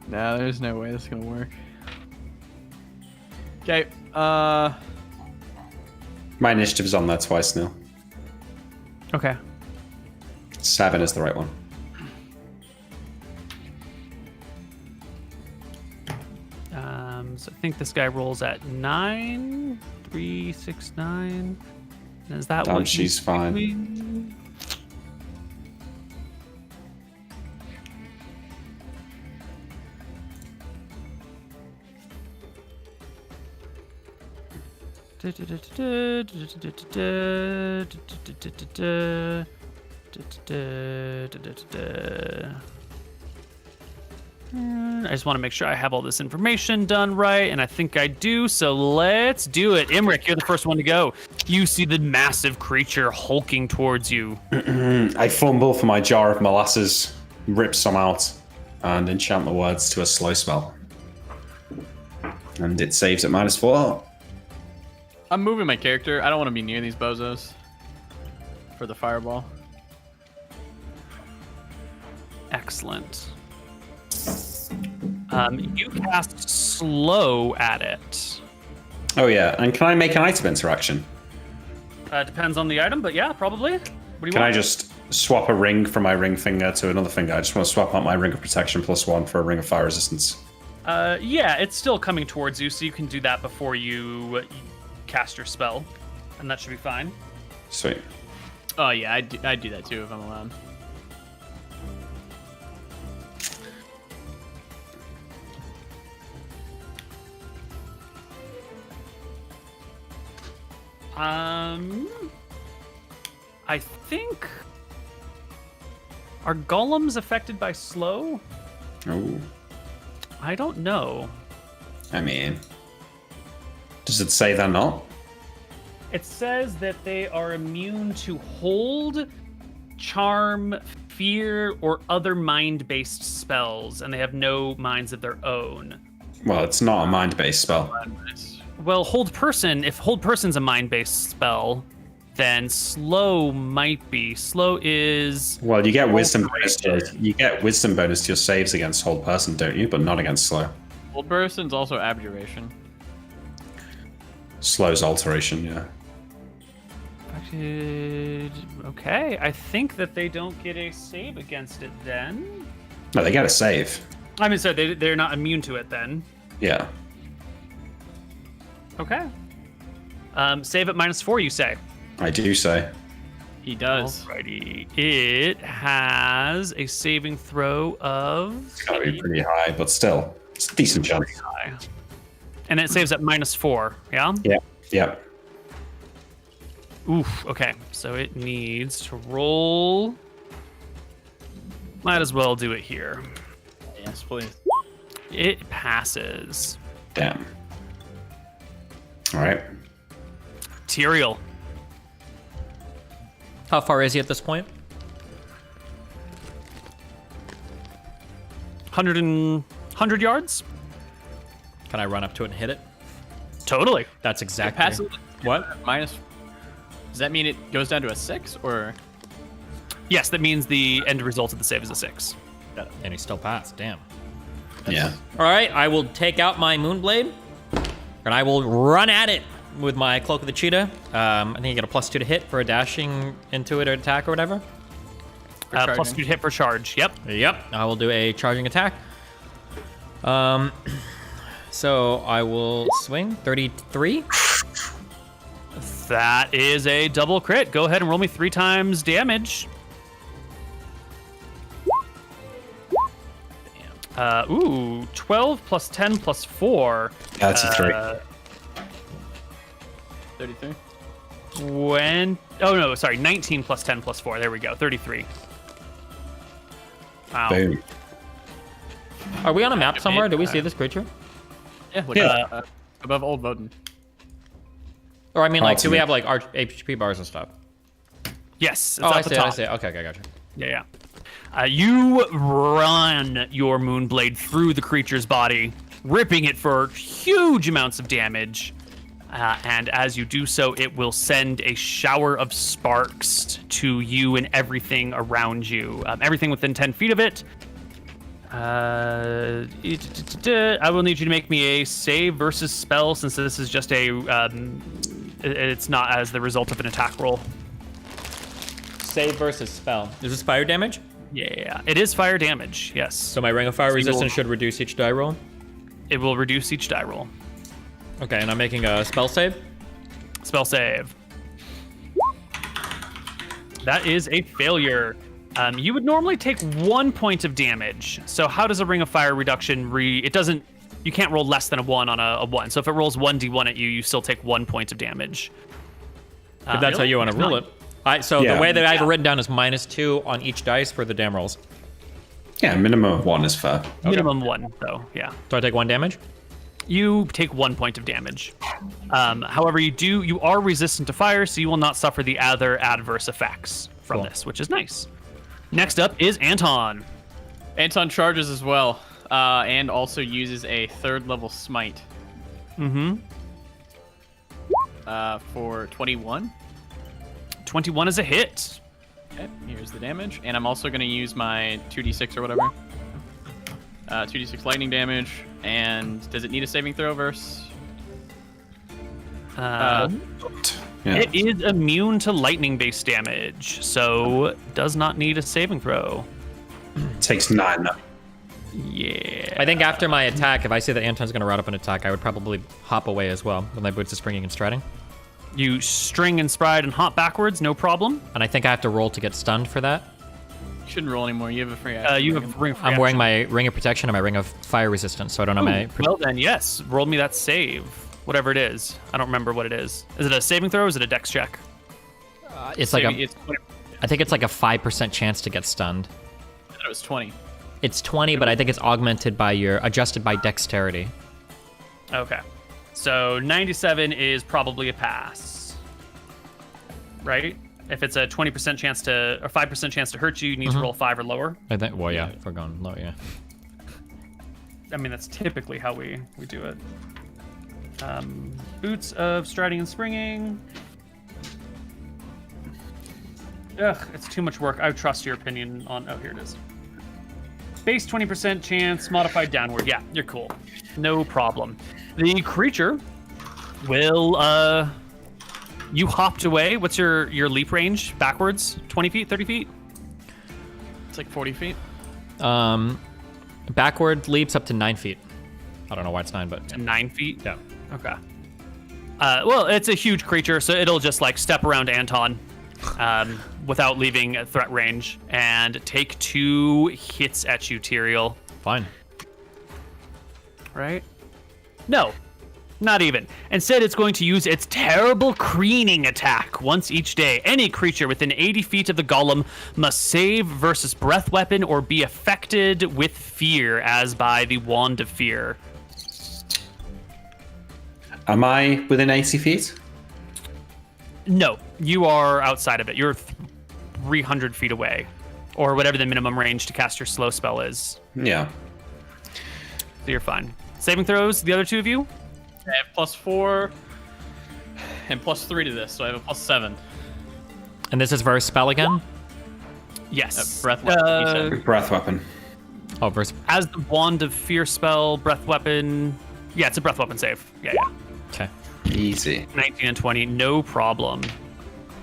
No, there's no way this is gonna work. Okay, My initiative is on there twice now. Okay. 7 is the right one. So I think this guy rolls at 9, 3, 6, 9. Is that what She's fine. I just want to make sure I have all this information done right, and I think I do, so let's do it. Imric, you're the first one to go. You see the massive creature hulking towards you. I fumble for my jar of molasses, rip some out, and enchant the words to a slow spell. And it saves at -4. I'm moving my character. I don't want to be near these bozos for the fireball. Excellent. You cast slow at it. Oh yeah, and can I make an item interaction? Depends on the item, but yeah, probably. What do you Can want? I just swap a ring from my ring finger to another finger? I just want to swap out my ring of protection +1 for a ring of fire resistance. Yeah, it's still coming towards you, so you can do that before you cast your spell, and that should be fine. Sweet. Oh yeah, I'd do that too if I'm allowed. I think. Are golems affected by slow? Oh, I don't know. I mean, does it say they're not? It says that they are immune to hold, charm, fear, or other mind-based spells, and they have no minds of their own. Well, it's not a mind-based spell. Well, hold person, if hold person's a mind-based spell, then slow might be. Slow is... Well, you get wisdom bonus to your saves against hold person, don't you? But not against slow. Old person's also abjuration. Slow's alteration, yeah. Okay, I think that they don't get a save against it then. No, they get a save. I mean, so they're not immune to it then. Yeah. Okay. Save at -4, you say? I do say. He does. Alrighty. It has a saving throw of... It's gotta be pretty high, but still. It's a decent chance. high. And it saves at -4, yeah? Yeah. Yeah. Oof, okay. So it needs to roll... Might as well do it here. Yes, please. It passes. Damn. All right. Tyrael. How far is he at this point? 100 yards? Can I run up to it and hit it? Totally. That's It exactly. passes What? minus. Does that mean it goes down to a 6 or? Yes, that means the end result of the save is a 6. And he still passed. Damn. Yeah. All right, I will take out my Moonblade, and I will run at it with my Cloak of the Cheetah. I think you get a +2 to hit for a dashing into it or attack or whatever. Plus 2 hit for charge. Yep. Yep. I will do a charging attack. So I will swing 33. That is a double crit. Go ahead and roll me 3 times damage. Ooh, 12 plus 10 plus 4. That's a 3. 33. Oh no, sorry, 19 plus 10 plus 4. There we go, 33. Wow. Boom. Are we on a map somewhere? Do we see this creature? Yeah, look Yeah. above Old Voden. Or I mean, like, do we Ultimate. have like HP bars and stuff? Yes, it's Oh, at I the see. top. I see. Okay, gotcha. Yeah. You run your Moonblade through the creature's body, ripping it for huge amounts of damage. And as you do so, it will send a shower of sparks to you and everything around you. Everything within 10 feet of it. I will need you to make me a save versus spell, since this is just a... it's not as the result of an attack roll. Save versus spell. Is this fire damage? Yeah, it is fire damage, yes. So my Ring of Fire resistance should reduce each die roll? It will reduce each die roll. Okay, and I'm making a spell save? Spell save. That is a failure. You would normally take 1 point of damage. So how does a Ring of Fire reduction it doesn't... You can't roll less than a 1 on a 1. So if it rolls 1d1 at you, you still take 1 point of damage. If that's how you want to rule it. So Yeah. the way that I have it written down is -2 on each dice for the dam rolls. Yeah, minimum of 1 is fair. Minimum 1, though, yeah. So I take 1 damage? You take 1 point of damage. However, you are resistant to fire, so you will not suffer the other adverse effects from Cool. this, which is nice. Next up is Anton. Anton charges as well, and also uses a 3rd level smite. Mm-hmm. For 21. 21 is a hit. Okay, here's the damage, and I'm also going to use my 2d6 or whatever. 2d6 lightning damage, and does it need a saving throw versus? Yeah. It is immune to lightning-based damage, so does not need a saving throw. Takes 9 though. Yeah. I think after my attack, if I see that Anton's going to route up an attack, I would probably hop away as well with my boots of springing and striding. You string and stride and hop backwards, no problem. And I think I have to roll to get stunned for that. You shouldn't roll anymore. You have a free action. You have ring of I'm wearing reaction. my Ring of Protection and my Ring of Fire Resistance, so I don't know my... Well then, yes. Roll me that save. whatever it is. I don't remember what it is. Is it a saving throw or is it a dex check? It's like Maybe it's I think it's like a 5% chance to get stunned. I thought it was 20. It's 20, but I think it's augmented by adjusted by dexterity. Okay. So 97 is probably a pass. Right? If it's a 20% chance to, or 5% chance to hurt you, you need to roll 5 or lower. I think, well, yeah, if we're going low, yeah. I mean, that's typically how we do it. Boots of striding and springing. Ugh, it's too much work. I trust your opinion on, oh, here it is. Base 20% chance, modified downward. Yeah, you're cool. No problem. The creature will, you hopped away. What's your leap range backwards? 20 feet, 30 feet? It's like 40 feet. Backward leaps up to 9 feet. I don't know why it's 9, but To 9 feet? yeah. Okay. Well, it's a huge creature, so it'll just like step around Anton without leaving a threat range and take 2 hits at you, Tyrael. Fine. Right? No, not even. Instead, it's going to use its terrible creening attack once each day. Any creature within 80 feet of the golem must save versus breath weapon or be affected with fear as by the Wand of Fear. Am I within 80 feet? No, you are outside of it. You're 300 feet away, or whatever the minimum range to cast your slow spell is. Yeah. So you're fine. Saving throws, the other 2 of you? I have +4 and +3 to this, so I have a +7. And this is verse spell again? Yes. Breath weapon, you said. Breath weapon. Oh, verse. As the Wand of Fear spell, breath weapon. Yeah, it's a breath weapon save. Yeah. Okay. Easy. 19 and 20, no problem.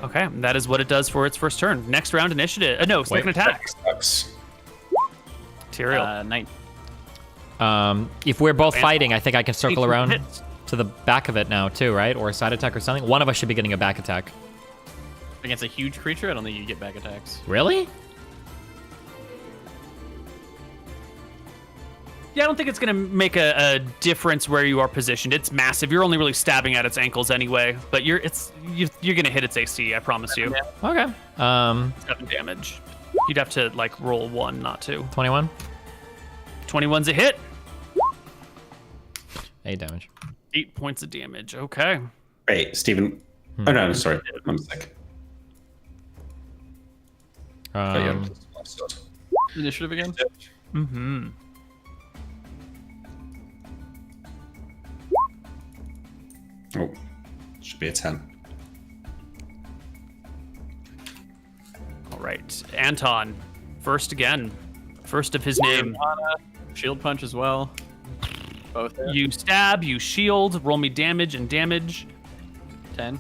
Okay, that is what it does for its first turn. Next round initiative. No, second attack. Sucks. Tyrael. 9. If we're both fighting, I think I can circle 18 around hits. to the back of it now too, right? Or a side attack or something. One of us should be getting a back attack. Against a huge creature, I don't think you get back attacks. Really? Yeah, I don't think it's going to make a difference where you are positioned. It's massive. You're only really stabbing at its ankles anyway, but you're going to hit its AC, I promise you. Okay. 7 damage. You'd have to like roll 1, not 2. 21. 21's a hit. 8 damage. 8 points of damage. Okay. Wait, Stephen. Oh, no, sorry. I'm sick. Oh, yeah. Initiative again? Mm-hmm. Oh, should be a 10. All right. Anton, first again. First of his name. Shield punch as well. Both. You stab, you shield, roll me damage and damage. 10.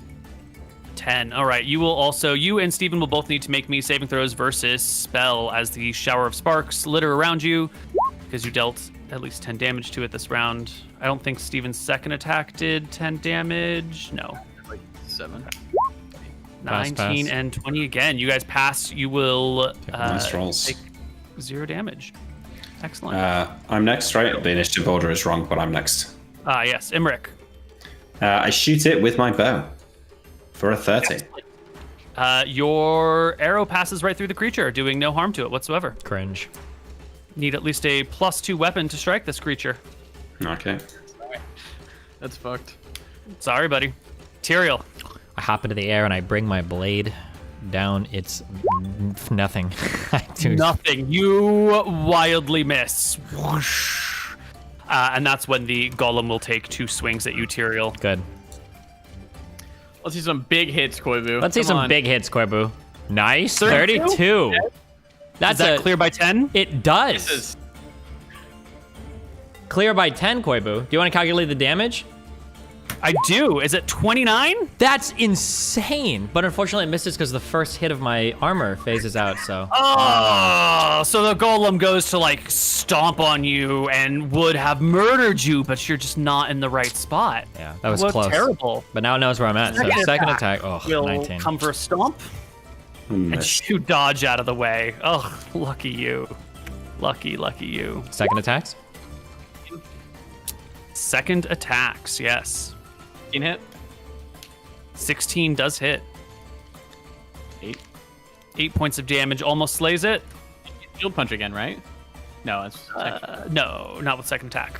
10. All right. You and Steven will both need to make me saving throws versus spell as the shower of sparks litter around you because you dealt at least 10 damage to it this round. I don't think Steven's second attack did 10 damage. No. Like 7. 19 pass. and 20 again. You guys pass. You will Nice rolls. take 0 damage. Excellent. I'm next, right? The initiative order is wrong, but I'm next. Yes. Imric. I shoot it with my bow for a 30. Your arrow passes right through the creature, doing no harm to it whatsoever. Cringe. Need at least a +2 weapon to strike this creature. Okay. That's fucked. Sorry, buddy. Tyrael. I hop into the air and I bring my blade down. It's nothing. I do Nothing. You wildly miss. Whoosh. And that's when the golem will take 2 swings at you, Tyrael. good. Let's see some big hits, Koibu. Let's see Come some on. big hits, Koibu. Nice. 32? 32. That's Is that clear by 10? It does. This is Clear by 10, Koibu. Do you want to calculate the damage? I do. Is it 29? That's insane. But unfortunately, it misses because the first hit of my armor phases out, so. Oh, so the golem goes to like stomp on you and would have murdered you, but you're just not in the right spot. Yeah, that was What close. terrible. But now it knows where I'm at, so second attack. Oh, Will 19. come for a stomp. And you dodge out of the way. Oh, lucky you. Lucky you. Second attacks? Second attacks, yes. 16 hit? 16 does hit. 8. 8 points of damage, almost slays it. Shield punch again, right? No, it's No, not with second attack.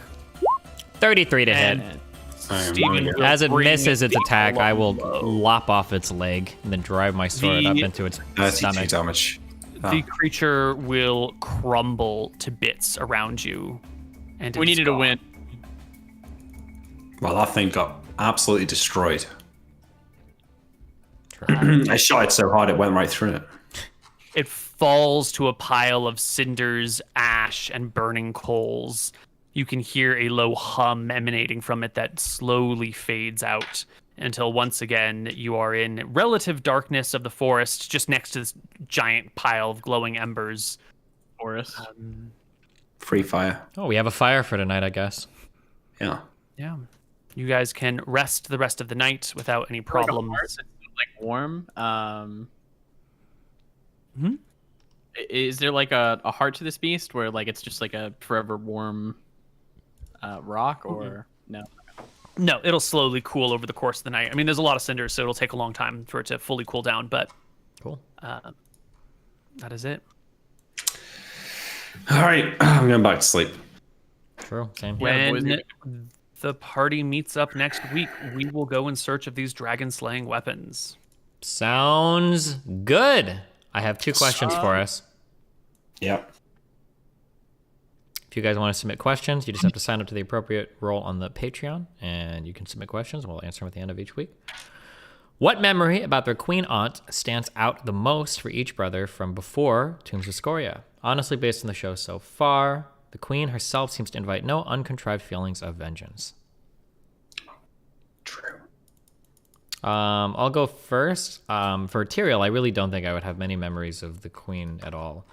33 to hit. And Steven will As it bring misses its the attack, I will low. lop off its leg and then drive my sword up into its 32 stomach. damage. The creature will crumble to bits around you. And we it's needed a gone. win. Well, that thing got absolutely destroyed. I shot it so hard it went right through it. It falls to a pile of cinders, ash, and burning coals. You can hear a low hum emanating from it that slowly fades out until once again you are in relative darkness of the forest, just next to this giant pile of glowing embers. Forest. Free fire. Oh, we have a fire for tonight, I guess. Yeah. Yeah. You guys can rest the rest of the night without any problems. Like, it's like warm. Hmm? Is there like a heart to this beast where like it's just like a forever warm rock or no? No, it'll slowly cool over the course of the night. I mean, there's a lot of cinders, so it'll take a long time for it to fully cool down, but Cool. that is it. All right. I'm going back to sleep. True. Same. Yeah, boys, When the party meets up next week, we will go in search of these dragon slaying weapons. Sounds good. I have 2 questions for us. Yep. If you guys want to submit questions, you just have to sign up to the appropriate role on the Patreon, and you can submit questions, and we'll answer them at the end of each week. What memory about their queen aunt stands out the most for each brother from before Tombs of Scoria? Honestly, based on the show so far, the queen herself seems to invite no uncontrived feelings of vengeance. True. I'll go first. For Tyrael, I really don't think I would have many memories of the queen at all.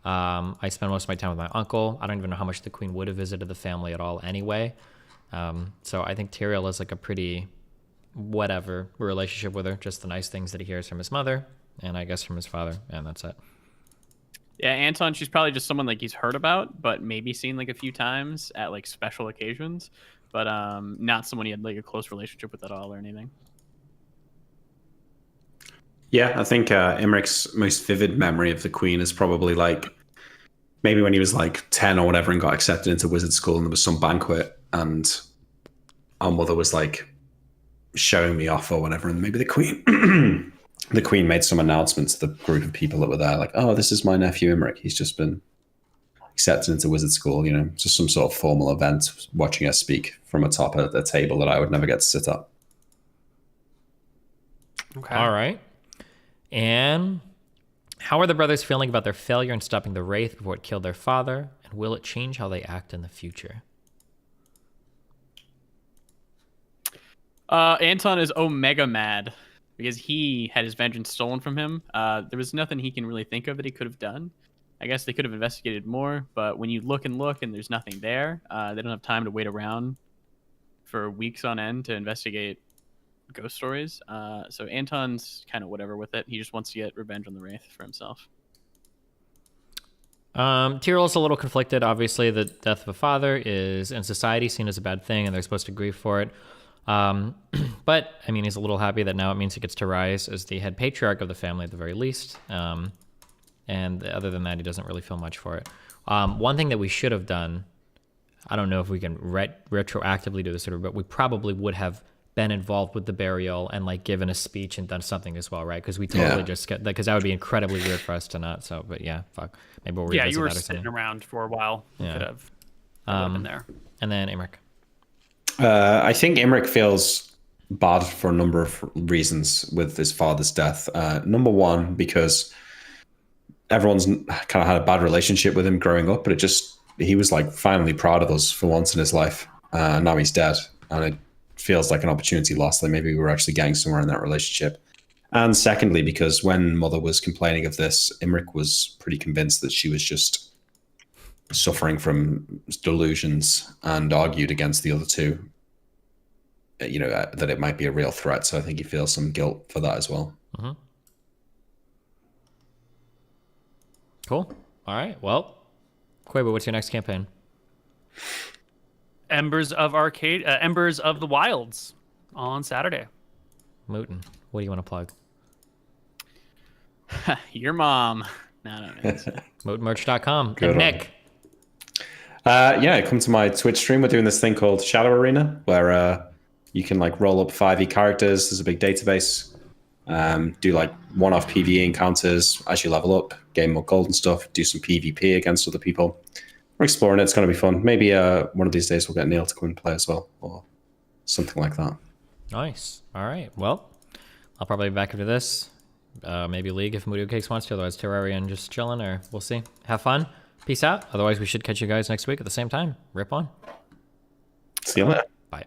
I spend most of my time with my uncle. I don't even know how much the queen would have visited the family at all anyway. So I think Tyrael is like a pretty whatever relationship with her. Just the nice things that he hears from his mother and I guess from his father, and that's it. Yeah, Anton, she's probably just someone like he's heard about, but maybe seen like a few times at like special occasions, but not someone he had like a close relationship with at all or anything. Yeah, I think Imric's most vivid memory of the Queen is probably like maybe when he was like 10 or whatever and got accepted into wizard school and there was some banquet and our mother was like showing me off or whatever, and maybe the Queen the Queen made some announcement to the group of people that were there, like, oh, this is my nephew Imric. He's just been accepted into wizard school, you know, just some sort of formal event, watching her speak from atop a table that I would never get to sit up. Okay. All right. And how are the brothers feeling about their failure in stopping the Wraith before it killed their father? And will it change how they act in the future? Anton is omega mad because he had his vengeance stolen from him. There was nothing he can really think of that he could have done. I guess they could have investigated more, but when you look and there's nothing there, they don't have time to wait around for weeks on end to investigate ghost stories. So Anton's kind of whatever with it. He just wants to get revenge on the Wraith for himself. Tyrael's a little conflicted. Obviously, the death of a father is in society seen as a bad thing, and they're supposed to grieve for it. But, I mean, he's a little happy that now it means he gets to rise as the head patriarch of the family at the very least. And other than that, he doesn't really feel much for it. One thing that we should have done, I don't know if we can retroactively do this, but we probably would have been involved with the burial and like given a speech and done something as well, right? Because we totally just get that, because that would be incredibly weird for us to not. So, but yeah, fuck. Maybe we'll revisit you were that or sitting something. around for a while. Yeah. Could have been there. And then Imric. I think Imric feels bad for a number of reasons with his father's death. Number one, because everyone's kind of had a bad relationship with him growing up, but he was like finally proud of us for once in his life. Now he's dead, and it feels like an opportunity lost. Like maybe we were actually getting somewhere in that relationship. And secondly, because when Mother was complaining of this, Imric was pretty convinced that she was just suffering from delusions and argued against the other two, you know, that it might be a real threat. So I think he feels some guilt for that as well. Mm-hmm. Cool. All right. Well, Koibu, what's your next campaign? Embers of the Wilds. on Saturday. Mooten, what do you want to plug? Your mom. No. Mootenmerch.com. Good And one. Nick. Yeah, come to my Twitch stream. We're doing this thing called Shadow Arena, where you can like roll up 5e characters. There's a big database. Do like one-off PvE encounters as you level up, gain more gold and stuff. Do some PvP against other people. We're exploring it. It's going to be fun. Maybe one of these days we'll get Neal to come and play as well, or something like that. Nice. All right. Well, I'll probably be back after this. Maybe League if Moody Cakes wants to. Otherwise, Terraria and just chilling, or we'll see. Have fun. Peace out. Otherwise, we should catch you guys next week at the same time. Rip on. See you later. Bye.